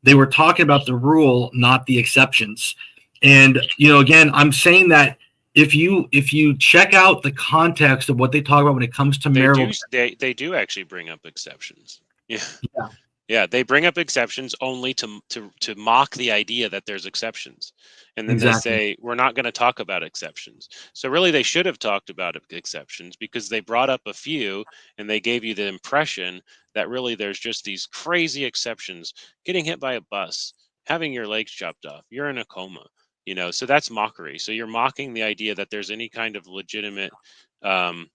They were talking about the rule, not the exceptions. And, again, I'm saying that if you check out the context of what they talk about when it comes to marital, they do actually bring up exceptions. Yeah. Yeah, they bring up exceptions only to mock the idea that there's exceptions, and then they say we're not going to talk about exceptions. So really, they should have talked about exceptions, because they brought up a few and they gave you the impression that really there's just these crazy exceptions: getting hit by a bus, having your legs chopped off, you're in a coma. So that's mockery. So you're mocking the idea that there's any kind of legitimate,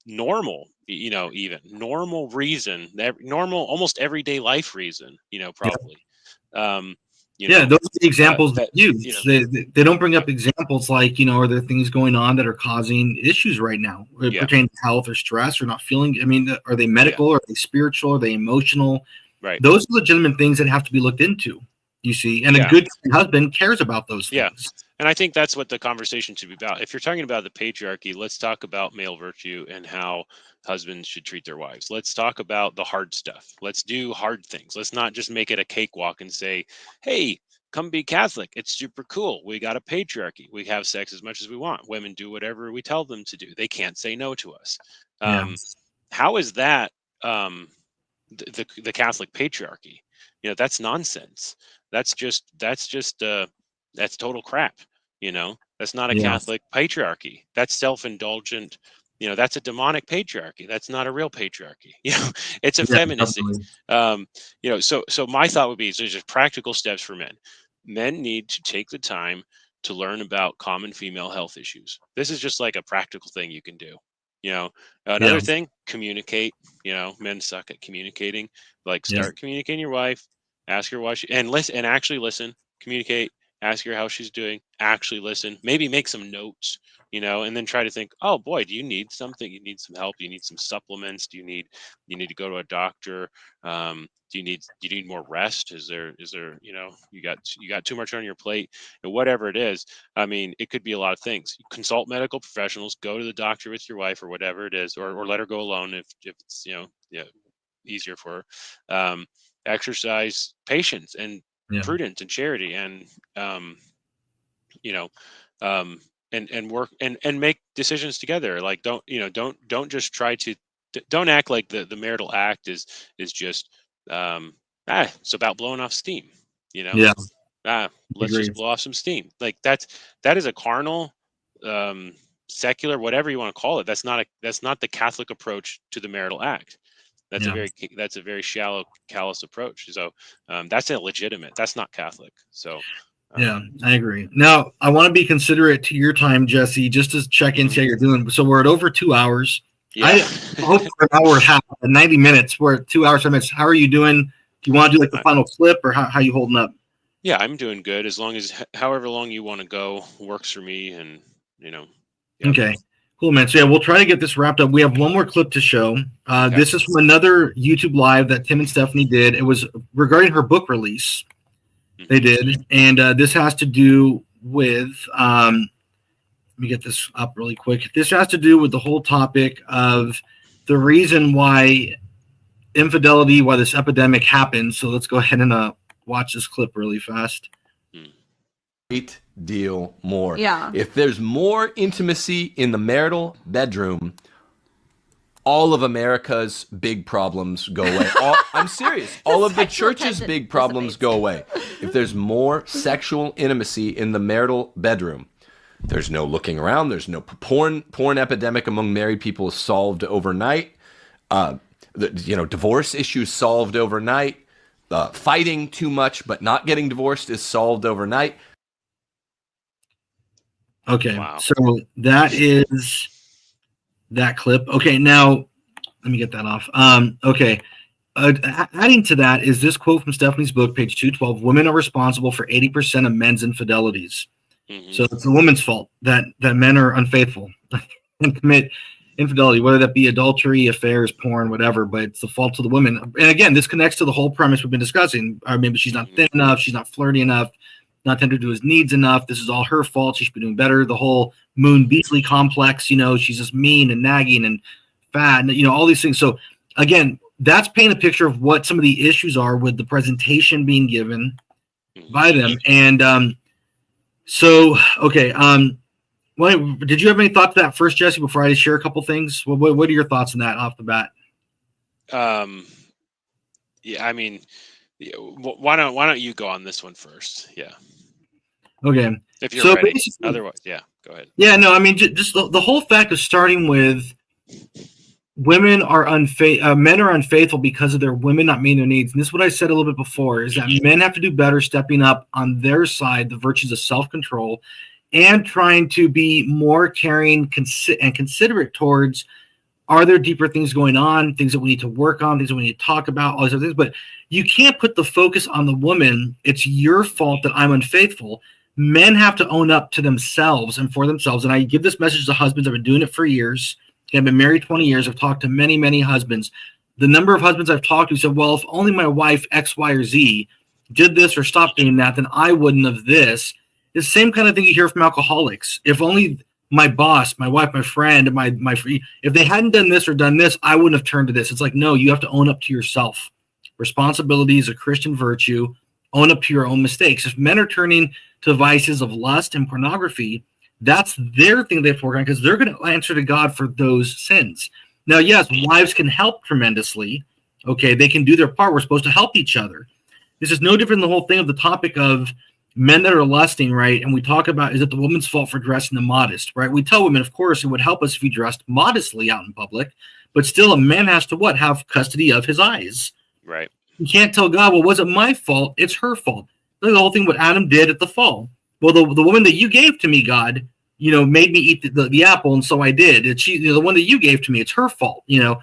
normal, even normal reason, normal, almost everyday life reason, probably. Those are the examples that used. They don't bring up examples like, are there things going on that are causing issues right now pertaining to health or stress or not feeling? I mean, are they medical? Are they spiritual? Are they emotional? Right. Those are legitimate things that have to be looked into, you see. And a good husband cares about those things. Yeah. And I think that's what the conversation should be about. If you're talking about the patriarchy, let's talk about male virtue and how husbands should treat their wives. Let's talk about the hard stuff. Let's do hard things. Let's not just make it a cakewalk and say, hey, come be Catholic. It's super cool. We got a patriarchy. We have sex as much as we want. Women do whatever we tell them to do. They can't say no to us. How is that the Catholic patriarchy? That's nonsense. That's total crap. That's not a Catholic patriarchy. That's self-indulgent. That's a demonic patriarchy. That's not a real patriarchy. It's a feminist. So my thought would be, so just practical steps for men. Men need to take the time to learn about common female health issues. This is just like a practical thing you can do. Another thing, communicate. Men suck at communicating. Like, start communicating your wife. Ask her why and listen, and actually listen. Communicate. Ask her how she's doing. Actually listen. Maybe make some notes, and then try to think, oh boy, do you need something? You need some help? You need some supplements? Do you need to go to a doctor? Do you need more rest? Is there you got too much on your plate? And whatever it is, I mean, it could be a lot of things. Consult medical professionals. Go to the doctor with your wife or whatever it is, or let her go alone if it's easier for her. Exercise patience and prudence and charity, and and work and make decisions together. Like, don't just try to don't act like the marital act is just it's about blowing off steam. Let's just blow off some steam. Like, that is a carnal, secular, whatever you want to call it. That's not the Catholic approach to the marital act. That's a very shallow, callous approach. So that's illegitimate. That's not Catholic. So I agree. Now, I want to be considerate to your time, Jesse, just to check in, see how you're doing. So we're at over 2 hours. I hope for an hour and a half, 90 minutes. We're at 2 hours, 10 minutes. How are you doing? Do you want to do like the final clip, or how you holding up? Yeah, I'm doing good. As long as however long you want to go works for me, and Okay. Cool, man. So we'll try to get this wrapped up. We have one more clip to show. This is from another YouTube live that Tim and Stephanie did. It was regarding her book release. They did, and this has to do with. Let me get this up really quick. This has to do with the whole topic of the reason why infidelity, why this epidemic happens. So let's go ahead and watch this clip really fast. Great deal more. Yeah. If there's more intimacy in the marital bedroom, all of America's big problems go away. I'm serious. All of the church's big problems go away. If there's more sexual intimacy in the marital bedroom, there's no looking around. There's no porn epidemic among married people is solved overnight. Divorce issues solved overnight. Fighting too much but not getting divorced is solved overnight. Okay, so that is that clip. Okay, now let me get that off. Okay, adding to that is this quote from Stephanie's book, page 212. Women are responsible for 80% of men's infidelities. So it's the woman's fault that men are unfaithful and commit infidelity, whether that be adultery, affairs, porn, whatever. But it's the fault of the women. And again, this connects to the whole premise we've been discussing. Maybe she's not thin enough, she's not flirty enough, not tender to his needs enough. This is all her fault. She should be doing better. The whole Moon Beasley complex, she's just mean and nagging and fat, and all these things. So again, that's painting a picture of what some of the issues are with the presentation being given by them. And did you have any thoughts to that first, Jesse, before I share a couple things? What are your thoughts on that off the bat? Yeah, I mean, Yeah, why don't you go on this one first? Yeah. Okay. If you're So ready. basically, Otherwise, yeah, go ahead. yeah, no, I mean, just the whole fact of starting with women are men are unfaithful because of their women not meeting their needs. And this is what I said a little bit before, is that men have to do better stepping up on their side, the virtues of self-control, and trying to be more caring and considerate towards, are there deeper things going on, things that we need to work on, things that we need to talk about, all these other things. But you can't put the focus on the woman. It's your fault that I'm unfaithful. Men have to own up to themselves and for themselves. And I give this message to husbands. I've been doing it for years. I've been married 20 years. I've talked to many, many husbands. The number of husbands I've talked to said, well, if only my wife X, Y, or Z did this or stopped doing that, then I wouldn't have this. It's the same kind of thing you hear from alcoholics. If only my boss, my wife, my friend, if they hadn't done this or done this, I wouldn't have turned to this. It's like, no, you have to own up to yourself. Responsibility is a Christian virtue. Own up to your own mistakes. If men are turning to vices of lust and pornography, that's their thing they have to work on, because they're going to answer to God for those sins. Now, yes, wives can help tremendously. Okay, they can do their part. We're supposed to help each other. This is no different than the whole thing of the topic of men that are lusting, right? And we talk about, is it the woman's fault for dressing immodest, right? We tell women, of course, it would help us if you dressed modestly out in public, but still a man has to what? Have custody of his eyes. Right. You can't tell God, well, was it my fault? It's her fault. Look at the whole thing what Adam did at the fall. Well, the woman that you gave to me, God, made me eat the apple, and so I did. It's the one that you gave to me. It's her fault. You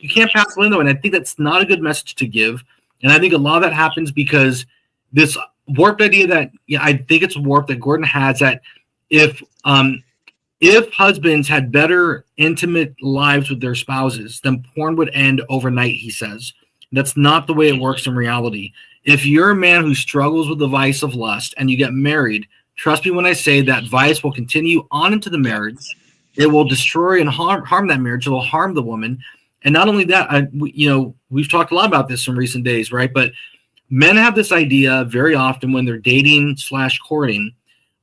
can't pass the window, and I think that's not a good message to give. And I think a lot of that happens because this warped idea that, I think it's warped, that Gordon has, that if husbands had better intimate lives with their spouses, then porn would end overnight, he says. That's not the way it works in reality. If you're a man who struggles with the vice of lust and you get married, trust me when I say that vice will continue on into the marriage. It will destroy and harm that marriage. It will harm the woman. And not only that, we've talked a lot about this in recent days, right? But men have this idea very often when they're dating/courting,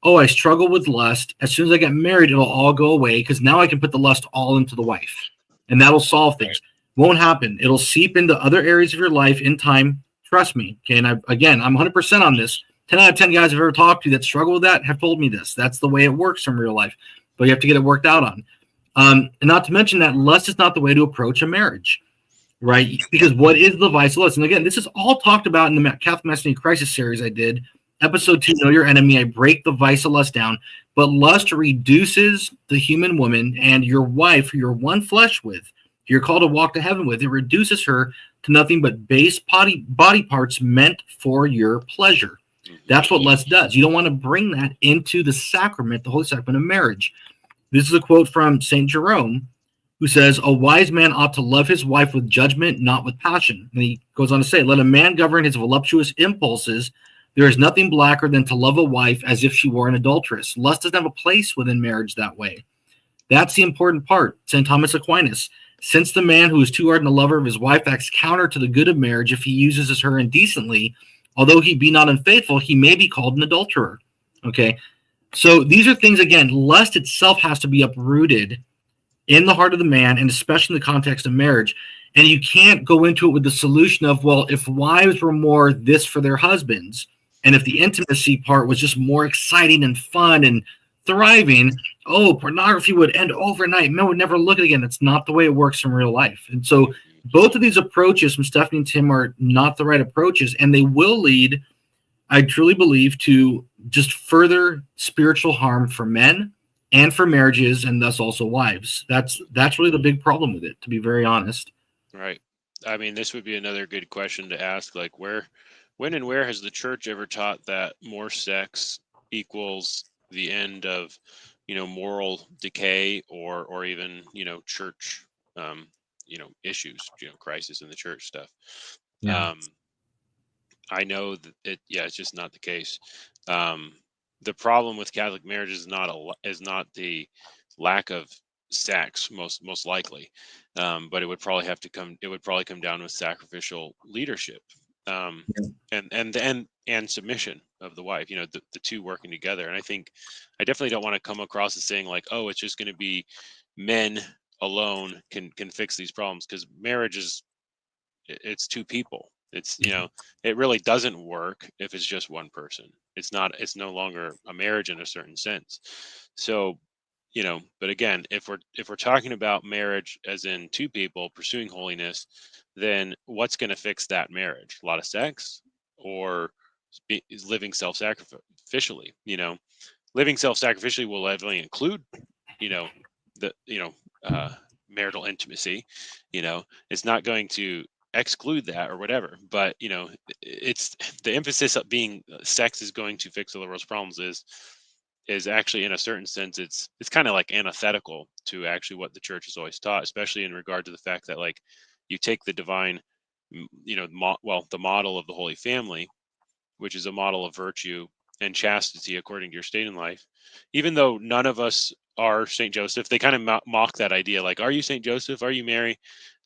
oh, I struggle with lust. As soon as I get married, it'll all go away because now I can put the lust all into the wife. And that'll solve things. Won't happen. It'll seep into other areas of your life in time. Trust me. Okay. And I'm 100% on this. 10 out of 10 guys I've ever talked to that struggle with that have told me this. That's the way it works in real life. But you have to get it worked out on. And not to mention that lust is not the way to approach a marriage, right? Because what is the vice of lust? And again, this is all talked about in the Catholic Masculinity Crisis series I did. Episode 2, Know Your Enemy. I break the vice of lust down. But lust reduces the human woman and your wife, who you're one flesh with, you're called to walk to heaven with. It reduces her to nothing but base body parts meant for your pleasure. That's what lust does. You don't want to bring that into the sacrament, the holy sacrament of marriage. This is a quote from St. Jerome, who says, a wise man ought to love his wife with judgment, not with passion. And he goes on to say, let a man govern his voluptuous impulses. There is nothing blacker than to love a wife as if she were an adulteress. Lust doesn't have a place within marriage that way. That's the important part. St. Thomas Aquinas. Since the man who is too ardent a lover of his wife acts counter to the good of marriage if he uses her indecently, although he be not unfaithful, he may be called an adulterer. Okay, so these are things, again, lust itself has to be uprooted in the heart of the man, and especially in the context of marriage. And you can't go into it with the solution of, well, if wives were more this for their husbands, and if the intimacy part was just more exciting and fun and thriving, pornography would end overnight. Men would never look at it again. That's not the way it works in real life. And so both of these approaches from Stephanie and Tim are not the right approaches, and they will lead, I truly believe, to just further spiritual harm for men and for marriages, and thus also wives. That's really the big problem with it, to be very honest. Right. I mean, this would be another good question to ask, like when and where has the church ever taught that more sex equals the end of, moral decay or even, church, issues, crisis in the church stuff. Yeah. I know that it's just not the case. The problem with Catholic marriage is not the lack of sex, most likely, but it would probably come down with sacrificial leadership, and submission of the wife. The two working together. And I definitely don't want to come across as saying like, oh, it's just going to be men alone can fix these problems, because marriage it's two people. It's, it really doesn't work if it's just one person. It's no longer a marriage in a certain sense. So, but again, if we're talking about marriage as in two people pursuing holiness, then what's going to fix that marriage? A lot of sex, or living self-sacrificially? Living self-sacrificially will definitely include, the marital intimacy. It's not going to exclude that or whatever, but it's the emphasis of being sex is going to fix all the world's problems is actually, in a certain sense, it's kind of like antithetical to actually what the church has always taught, especially in regard to the fact that, like, you take the divine, the model of the Holy Family, which is a model of virtue and chastity according to your state in life. Even though none of us are Saint Joseph, they kind of mock that idea, like, are you Saint Joseph? Are you Mary?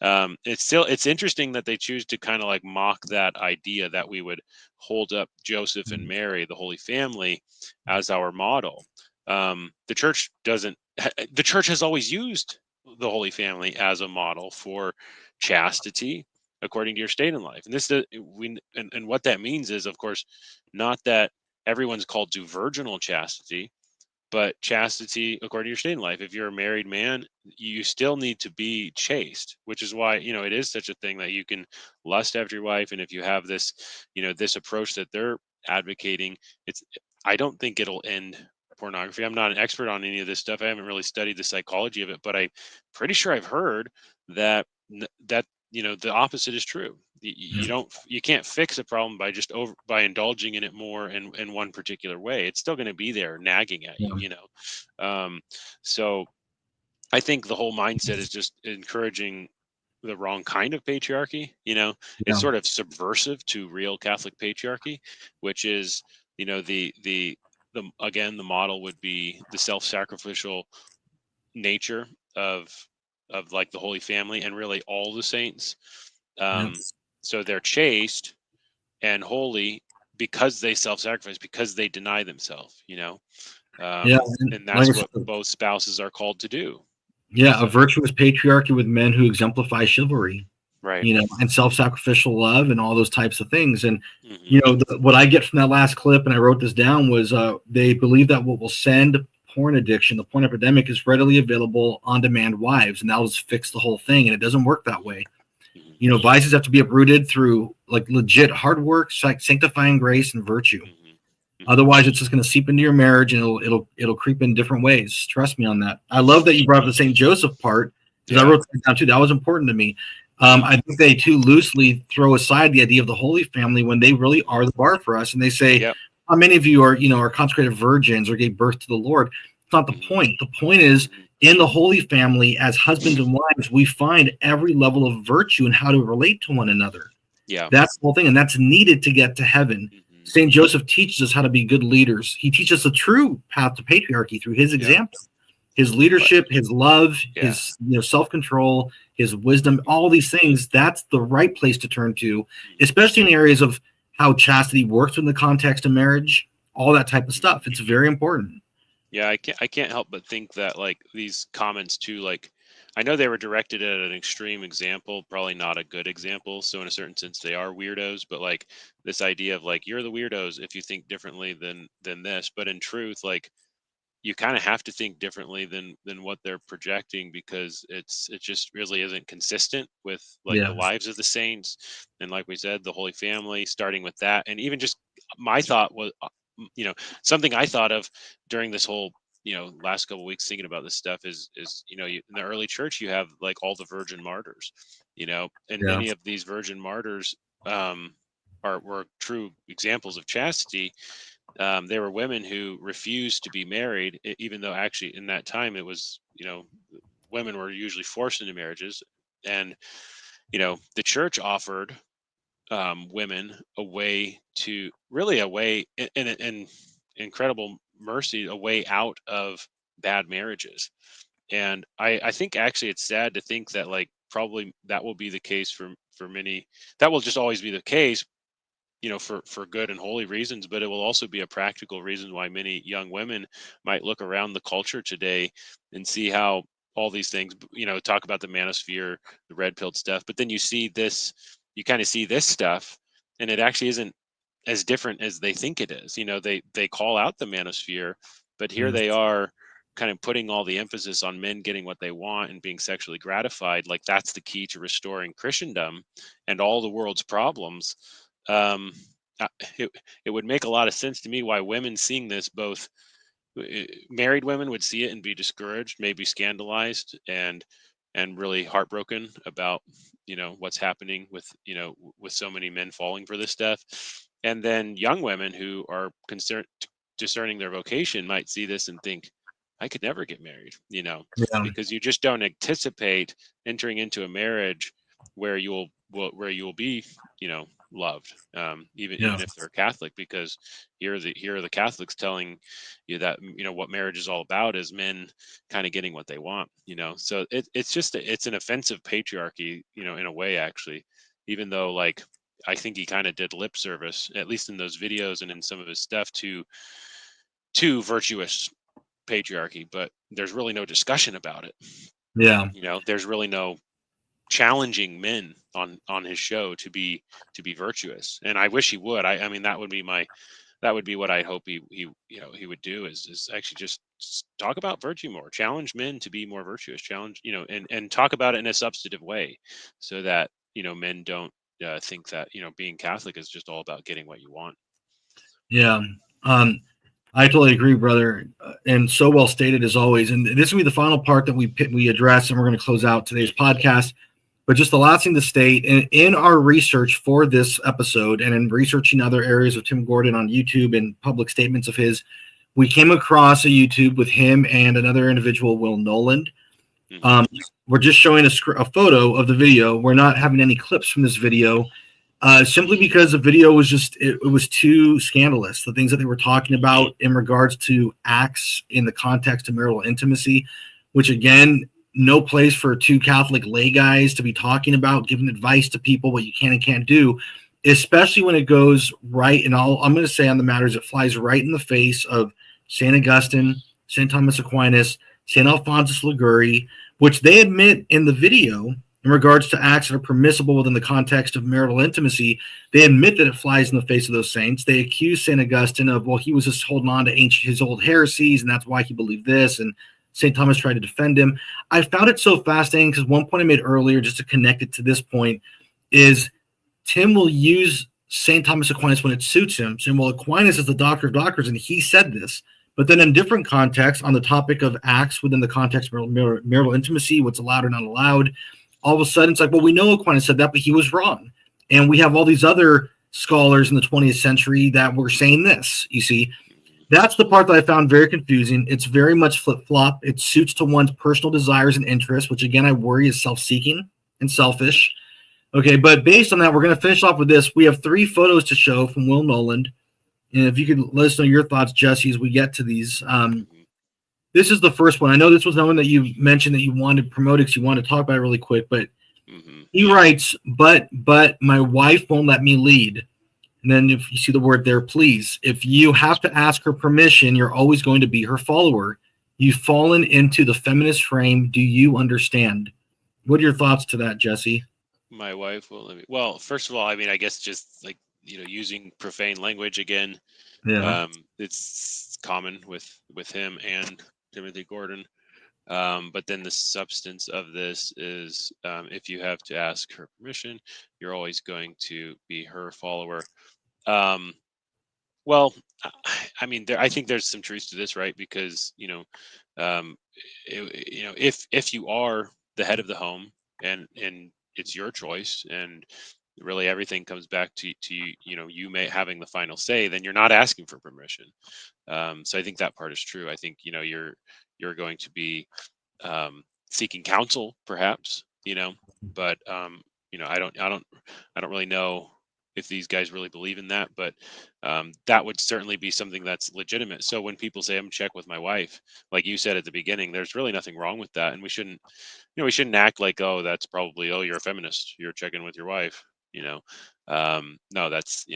It's interesting that they choose to kind of like mock that idea that we would hold up Joseph and Mary, the Holy Family, as our model. The church doesn't. The church has always used the Holy Family as a model for chastity according to your state in life. And what that means is, of course, not that everyone's called to virginal chastity, but chastity according to your state in life. If you're a married man, you still need to be chaste, which is why, it is such a thing that you can lust after your wife. And if you have this, this approach that they're advocating, I don't think it'll end pornography. I'm not an expert on any of this stuff. I haven't really studied the psychology of it, but I'm pretty sure I've heard that the opposite is true. You can't fix a problem by indulging in it more in one particular way. It's still going to be there nagging at you. So I think the whole mindset is just encouraging the wrong kind of patriarchy. It's sort of subversive to real Catholic patriarchy, which is, the model would be the self-sacrificial nature of like the Holy Family and really all the saints. So they're chaste and holy because they self-sacrifice, because they deny themselves, and that's what both spouses are called to do. Yeah, a virtuous patriarchy with men who exemplify chivalry, right? And self-sacrificial love and all those types of things. And what I get from that last clip, and I wrote this down, was they believe that what will send porn addiction, the porn epidemic, is readily available on-demand wives, and that'll just fix the whole thing. And it doesn't work that way. Vices have to be uprooted through like legit hard work, sanctifying grace, and virtue. Otherwise, it's just going to seep into your marriage, and it'll creep in different ways. Trust me on that. I love that you brought up the Saint Joseph part, because I wrote that down too. That was important to me. I think they too loosely throw aside the idea of the Holy Family when they really are the bar for us, and they say, "How many of you are consecrated virgins or gave birth to the Lord?" It's not the point. The point is, in the Holy Family, as husbands and wives, we find every level of virtue and how to relate to one another. That's the whole thing, and that's needed to get to heaven. Saint Joseph teaches us how to be good leaders. He teaches us the true path to patriarchy through his example, his leadership, his love, his self-control, his wisdom, all these things. That's the right place to turn to, especially in areas of how chastity works in the context of marriage, all that type of stuff. It's very important. Yeah, I can't help but think that, like, these comments too, like, I know they were directed at an extreme example, probably not a good example. So in a certain sense, they are weirdos. But like this idea of like, you're the weirdos if you think differently than this. But in truth, like, you kind of have to think differently than what they're projecting, because it just really isn't consistent with like the lives of the saints. And like we said, the Holy Family, starting with that. And even just my thought was, something I thought of during this whole, last couple of weeks thinking about this stuff is, in the early church, you have like all the virgin martyrs, and many of these virgin martyrs were true examples of chastity. They were women who refused to be married, even though actually in that time it was, women were usually forced into marriages. And, the church offered women a way in incredible mercy, a way out of bad marriages. And I think actually it's sad to think that like probably that will be the case for many. That will just always be the case, for good and holy reasons, but it will also be a practical reason why many young women might look around the culture today and see how all these things, talk about the manosphere, the red pilled stuff, but then you see this, you kind of see this stuff, and it actually isn't as different as they think it is. They call out the manosphere, but here they are kind of putting all the emphasis on men getting what they want and being sexually gratified. Like that's the key to restoring Christendom and all the world's problems. It would make a lot of sense to me why women seeing this, both married women would see it and be discouraged, maybe scandalized, and really heartbroken about what's happening with with so many men falling for this stuff. And then young women who are discerning their vocation might see this and think, I could never get married, because you just don't anticipate entering into a marriage where you'll be loved, even if they're Catholic, because here are the Catholics telling you that what marriage is all about is men kind of getting what they want. So it's an offensive patriarchy, in a way, actually, even though, like, I think he kind of did lip service, at least in those videos and in some of his stuff, to virtuous patriarchy, but there's really no discussion about it. There's really no challenging men on his show to be virtuous, and I wish he would. I mean, that would be what I hope he would do, is actually just talk about virtue more, challenge men to be more virtuous, challenge, and talk about it in a substantive way, so that men don't think that being Catholic is just all about getting what you want. I totally agree, brother, and so well stated as always. And this will be the final part that we address, and we're going to close out today's podcast. But just the last thing to state, in our research for this episode and in researching other areas of Tim Gordon on YouTube and public statements of his, we came across a YouTube with him and another individual, Will Noland. We're just showing a photo of the video. We're not having any clips from this video, simply because the video was it was too scandalous. The things that they were talking about in regards to acts in the context of marital intimacy, which, again, no place for two Catholic lay guys to be talking about, giving advice to people what you can and can't do, especially when it goes right. And I'm going to say on the matters, it flies right in the face of St. Augustine, St. Thomas Aquinas, St. Alphonsus Liguori, which they admit in the video in regards to acts that are permissible within the context of marital intimacy. They admit that it flies in the face of those saints. They accuse St. Augustine of, well, he was just holding on to his old heresies, and that's why he believed this. And St. Thomas tried to defend him. I found it so fascinating because one point I made earlier, just to connect it to this point, is Tim will use St. Thomas Aquinas when it suits him. Saying, well, Aquinas is the doctor of doctors, and he said this. But then in different contexts, on the topic of acts within the context of marital intimacy, what's allowed or not allowed, all of a sudden it's like, well, we know Aquinas said that, but he was wrong. And we have all these other scholars in the 20th century that were saying this, you see. That's the part that I found very confusing. It's very much flip-flop. It suits to one's personal desires and interests, which, again, I worry is self-seeking and selfish. Okay, but based on that, we're going to finish off with this. We have 3 photos to show from Will Noland. And if you could let us know your thoughts, Jesse, as we get to these. This is the first one. I know this was one that you mentioned that you wanted to promote because you wanted to talk about it really quick, but he writes, but my wife won't let me lead. And then if you see the word there, please, if you have to ask her permission, you're always going to be her follower. You've fallen into the feminist frame. Do you understand? What are your thoughts to that, Jesse? My wife will let me. Well, first of all, I mean, I guess just like, using profane language again. Yeah. It's common with him and Timothy Gordon. But then the substance of this is, if you have to ask her permission, you're always going to be her follower. Well, I mean, I think there's some truth to this, right? Because if you are the head of the home and it's your choice, and really everything comes back to you having the final say, then you're not asking for permission. So I think that part is true. I think you're going to be seeking counsel, perhaps, but I don't really know if these guys really believe in that, but that would certainly be something that's legitimate. So when people say, I'm check with my wife, like you said at the beginning, there's really nothing wrong with that, and we shouldn't act like, oh, that's probably, oh, you're a feminist, you're checking with your wife. No, that's,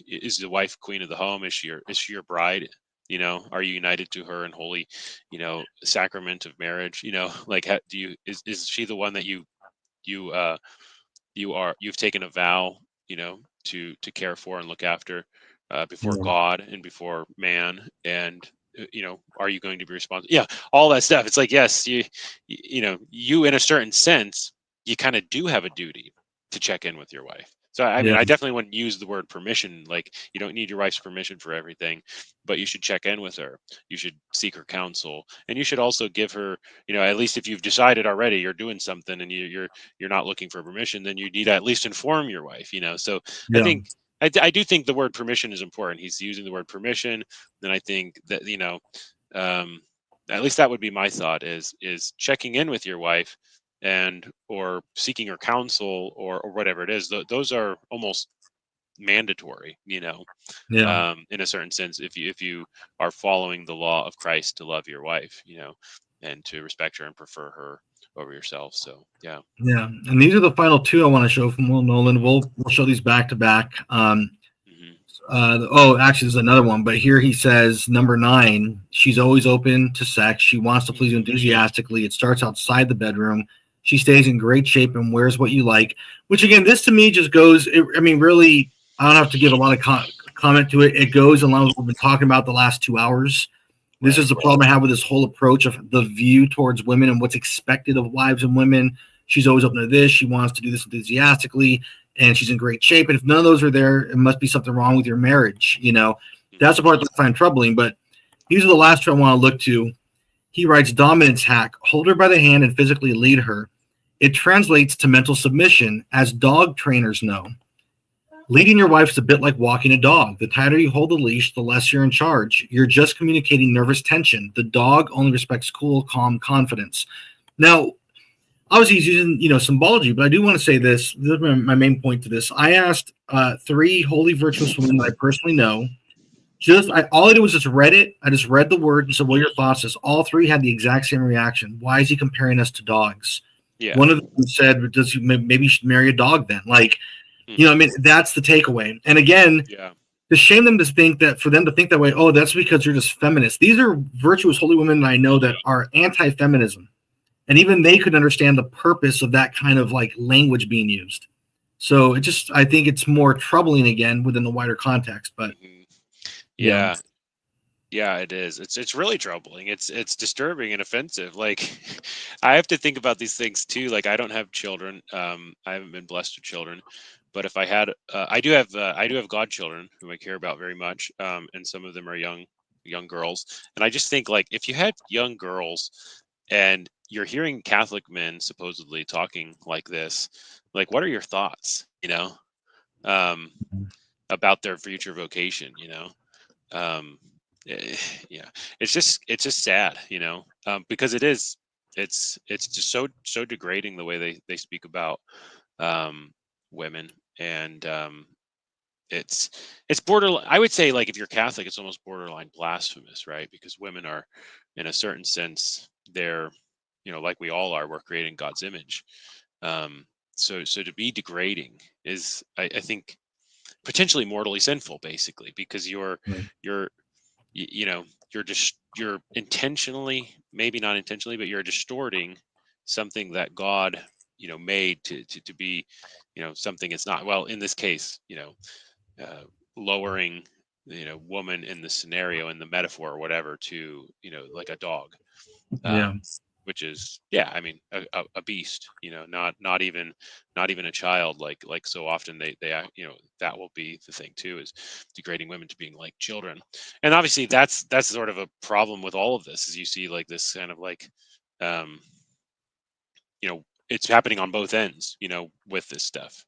is the wife queen of the home? Is she your bride? Are you united to her in holy, sacrament of marriage? Like, is she the one that you you've taken a vow, to care for and look after before God and before man, and are you going to be responsible? Yeah, all that stuff. It's like, yes, you in a certain sense, you kind of do have a duty to check in with your wife. So I mean, I definitely wouldn't use the word permission. Like, you don't need your wife's permission for everything, but you should check in with her. You should seek her counsel, and you should also give her, at least if you've decided already you're doing something and you're not looking for permission, then you need to at least inform your wife. So I think I do think the word permission is important. He's using the word permission, then I think that at least that would be my thought is checking in with your wife or seeking her counsel or whatever it is. Those are almost mandatory, in a certain sense, if you are following the law of Christ to love your wife, and to respect her and prefer her over yourself. So yeah. And these are the final two I want to show from Will Nolan. We'll show these back to back. Actually, there's another one, but here he says, number 9, she's always open to sex. She wants to please you enthusiastically. It starts outside the bedroom. She stays in great shape and wears what you like, which again, this to me just goes, really, I don't have to give a lot of comment to it. It goes along with what we've been talking about the last 2 hours. This is the problem I have with this whole approach of the view towards women and what's expected of wives and women. She's always open to this. She wants to do this enthusiastically, and she's in great shape. And if none of those are there, it must be something wrong with your marriage. That's the part that I find troubling. But these are the last two I want to look to. He writes, dominance hack, hold her by the hand and physically lead her. It translates to mental submission, as dog trainers know. Leading your wife is a bit like walking a dog. The tighter you hold the leash, the less you're in charge. You're just communicating nervous tension. The dog only respects cool, calm confidence. Now, obviously he's using, symbology, but I do want to say this. This is my main point to this. I asked 3 holy, virtuous women that I personally know. All I did was just read it. I just read the word and said, what are your thoughts? All 3 had the exact same reaction. Why is he comparing us to dogs? Yeah. One of them said, maybe you should marry a dog then? That's the takeaway. And again, to shame them for them to think that way, oh, that's because you're just feminist. These are virtuous holy women I know that are anti-feminism. And even they could understand the purpose of that kind of language being used. So I think it's more troubling again within the wider context, but Yeah, it is. It's really troubling. It's disturbing and offensive. I have to think about these things too. I don't have children. I haven't been blessed with children, but if I had, I do have godchildren whom I care about very much. And some of them are young girls. And I just think if you had young girls and you're hearing Catholic men supposedly talking like this, what are your thoughts, about their future vocation, it's just sad, because it's just so degrading the way they speak about women, and it's borderline. I would say if you're Catholic, it's almost borderline blasphemous, right? Because women are, in a certain sense, they're like we all are, we're created in God's image. So to be degrading is, I think, potentially mortally sinful, basically, because you're intentionally, maybe not intentionally, but you're distorting something that God, made to be, something it's not. Well, in this case, lowering, woman in the scenario, in the metaphor or whatever, to, like a dog, which is, a beast, not even a child, like so often they that will be the thing too, is degrading women to being like children. And obviously that's sort of a problem with all of this, is you see this kind of it's happening on both ends, with this stuff.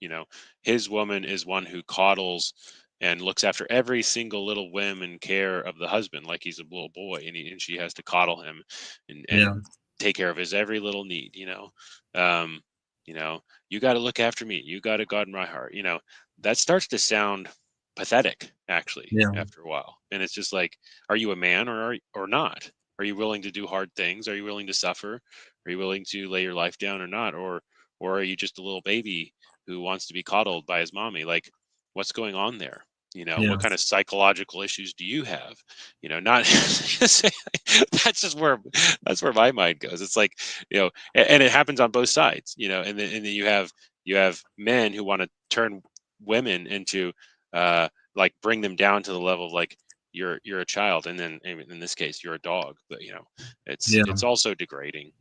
His woman is one who coddles and looks after every single little whim and care of the husband like he's a little boy, and she has to coddle him and take care of his every little need. You got to look after me. You got to guard my heart. That starts to sound pathetic, actually, after a while. And it's just are you a man or not? Are you willing to do hard things? Are you willing to suffer? Are you willing to lay your life down or not? Or are you just a little baby who wants to be coddled by his mommy? What's going on there? What kind of psychological issues do you have? Not that's where my mind goes. It's and it happens on both sides, and then you have you have men who want to turn women into like bring them down to the level of like you're a child, and then in this case you're a dog. But it's also degrading.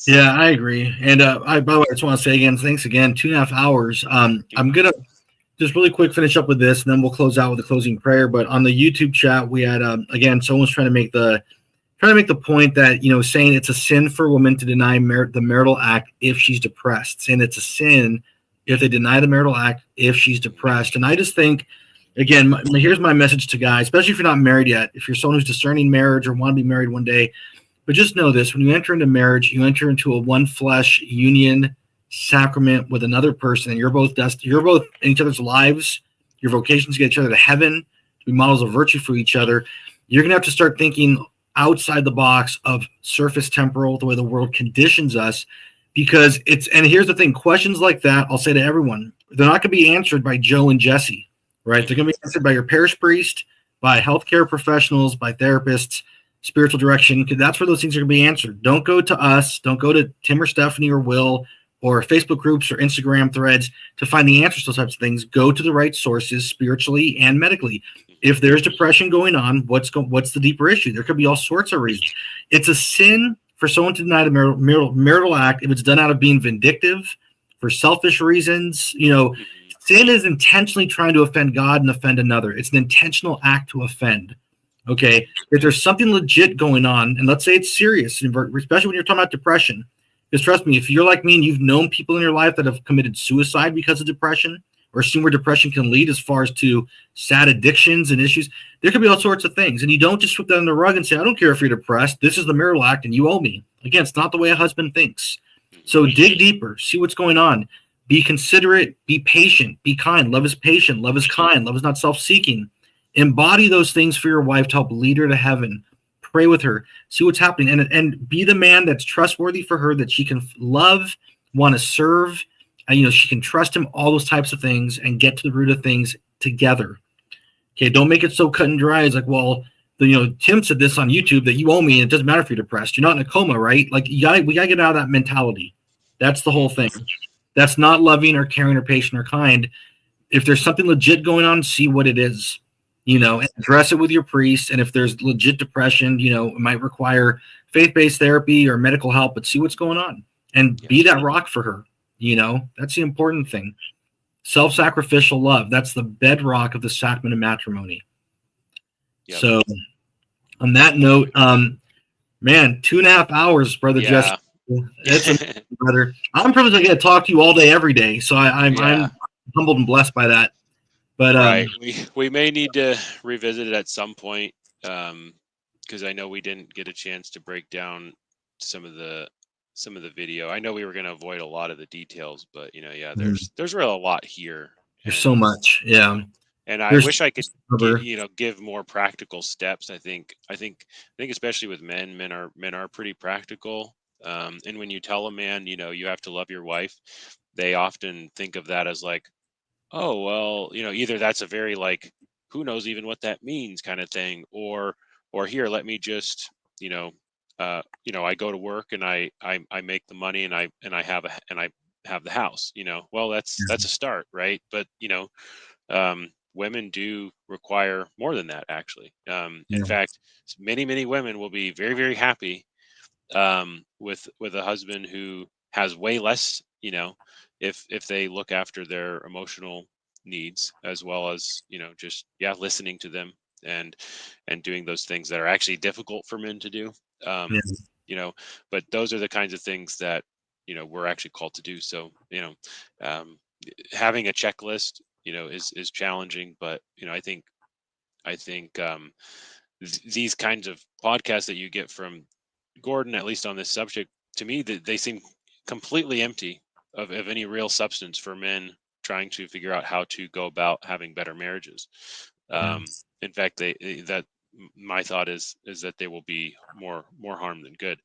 Yeah, I agree. And by the way, I just want to say again, thanks again. 2.5 hours. I'm gonna just really quick finish up with this, and then we'll close out with a closing prayer. But on the YouTube chat, we had again, someone's trying to make the point that saying it's a sin for a woman to deny the marital act if she's depressed, saying it's a sin if they deny the marital act if she's depressed. And I just think, again, here's my message to guys, especially if you're not married yet, if you're someone who's discerning marriage or want to be married one day. But just know this: when you enter into marriage, you enter into a one flesh union sacrament with another person, and you're both in each other's lives. Your vocations get each other to heaven, to be models of virtue for each other. You're gonna have to start thinking outside the box of surface temporal, the way the world conditions us, because and here's the thing: questions like that, I'll say to everyone, they're not gonna be answered by Joe and Jesse, right? They're gonna be answered by your parish priest, by healthcare professionals, by therapists, spiritual direction, because that's where those things are going to be answered. Don't go to us. Don't go to Tim or Stephanie or Will or Facebook groups or Instagram threads to find the answers to those types of things. Go to the right sources spiritually and medically. If there's depression going on, what's the deeper issue? There could be all sorts of reasons. It's a sin for someone to deny the marital act if it's done out of being vindictive, for selfish reasons. Sin is intentionally trying to offend God and offend another. It's an intentional act to offend. Okay, if there's something legit going on, and let's say it's serious, especially when you're talking about depression, because trust me, if you're like me and you've known people in your life that have committed suicide because of depression, or seen where depression can lead as far as to sad addictions and issues, there could be all sorts of things. And you don't just sweep that under the rug and say, I don't care if you're depressed. This is the marital act and you owe me. Again, it's not the way a husband thinks. So dig deeper, see what's going on. Be considerate, be patient, be kind. Love is patient, love is kind, love is not self-seeking. Embody those things for your wife to help lead her to heaven. Pray with her, see what's happening, and be the man that's trustworthy for her, that she can love, want to serve, and she can trust him, all those types of things, and get to the root of things together. Okay, don't make it so cut and dry. It's like, well, Tim said this on YouTube that you owe me, and it doesn't matter if you're depressed. You're not in a coma, right? Like we gotta get out of that mentality. That's the whole thing. That's not loving or caring or patient or kind. If there's something legit going on, see what it is. And address it with your priest. And if there's legit depression, it might require faith-based therapy or medical help, but see what's going on and be that rock for her. That's the important thing. Self-sacrificial love. That's the bedrock of the sacrament of matrimony. Yep. So on that note, man, 2.5 hours, Brother Jesse. That's amazing, brother. I'm privileged to get to talk to you all day, every day. So I'm humbled and blessed by that. But right, we may need to revisit it at some point, because I know we didn't get a chance to break down some of the video. I know we were going to avoid a lot of the details, but there's really a lot here. There's so much, yeah. And I wish I could, give more practical steps. I think especially with men are pretty practical. And when you tell a man, you have to love your wife, they often think of that as like, oh, well, either that's a very like, who knows even what that means kind of thing, or here, let me just, I go to work and I make the money and I have the house, well, that's a start, right? But, women do require more than that, actually. In fact, many women will be very, very happy with a husband who has way less, if they look after their emotional needs, as well as just listening to them and doing those things that are actually difficult for men to do. But those are the kinds of things that we're actually called to do. So having a checklist is challenging, but I think these kinds of podcasts that you get from Gordon, at least on this subject, to me, they seem completely empty of any real substance for men trying to figure out how to go about having better marriages. In fact, my thought is that they will be more harm than good.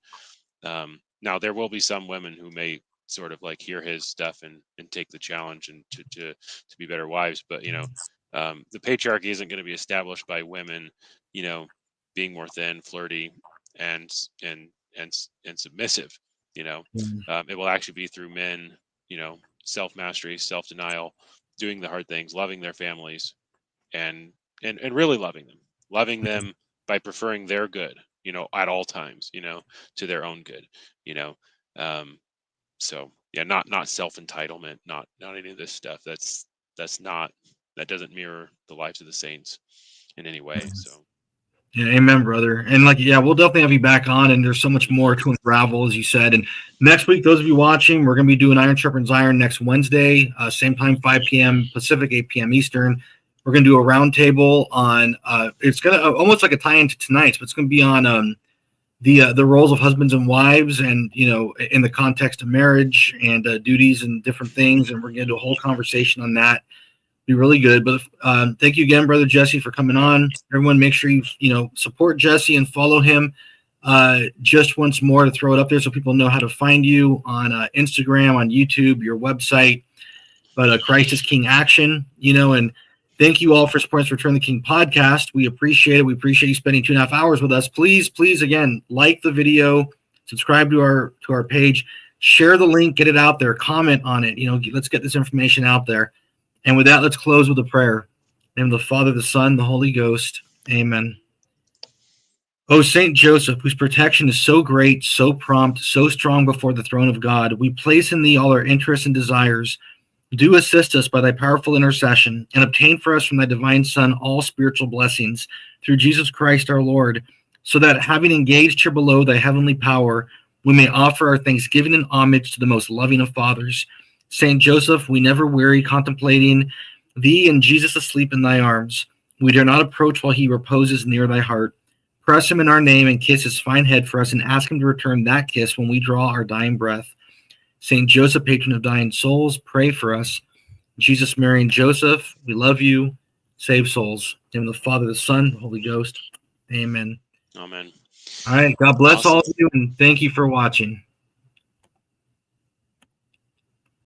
Now, there will be some women who may sort of like hear his stuff and take the challenge and to be better wives, but the patriarchy isn't going to be established by women being more thin, flirty, and submissive. It will actually be through men self-mastery, self-denial, doing the hard things, loving their families, and really loving them by preferring their good, at all times, to their own good, so yeah, not self-entitlement, not any of this stuff. That doesn't mirror the lives of the saints in any way. So yeah, amen, brother. And we'll definitely have you back on, and there's so much more to unravel, as you said. And next week, those of you watching, we're going to be doing Iron Sharpens Iron next Wednesday, same time, 5 p.m. Pacific, 8 p.m. Eastern. We're going to do a roundtable on, it's going to almost like a tie-in to tonight's, but it's going to be on the roles of husbands and wives, and in the context of marriage and duties and different things. And we're going to do a whole conversation on that. Be really good. But thank you again, Brother Jesse, for coming on. Everyone, make sure you support Jesse and follow him. Just once more to throw it up there so people know how to find you on Instagram, on YouTube, your website. But Christ is King Action, and thank you all for supporting Return the King podcast. We appreciate it. We appreciate you spending 2.5 hours with us. Please, again, like the video, subscribe to our page, share the link, get it out there, comment on it. Let's get this information out there. And with that, let's close with a prayer. In the name of the Father, the Son, the Holy Ghost. Amen. O Saint Joseph, whose protection is so great, so prompt, so strong before the throne of God, we place in thee all our interests and desires. Do assist us by thy powerful intercession, and obtain for us from thy divine Son all spiritual blessings through Jesus Christ our Lord, so that, having engaged here below thy heavenly power, we may offer our thanksgiving and homage to the most loving of fathers. Saint Joseph, we never weary contemplating thee and Jesus asleep in thy arms. We dare not approach while he reposes near thy heart. Press him in our name and kiss his fine head for us, and ask him to return that kiss when we draw our dying breath. Saint Joseph, patron of dying souls, pray for us. Jesus, Mary, and Joseph, we love you. Save souls. In the name of the Father, the Son, the Holy Ghost. Amen. Amen. All right. God bless Awesome. all of you, and thank you for watching.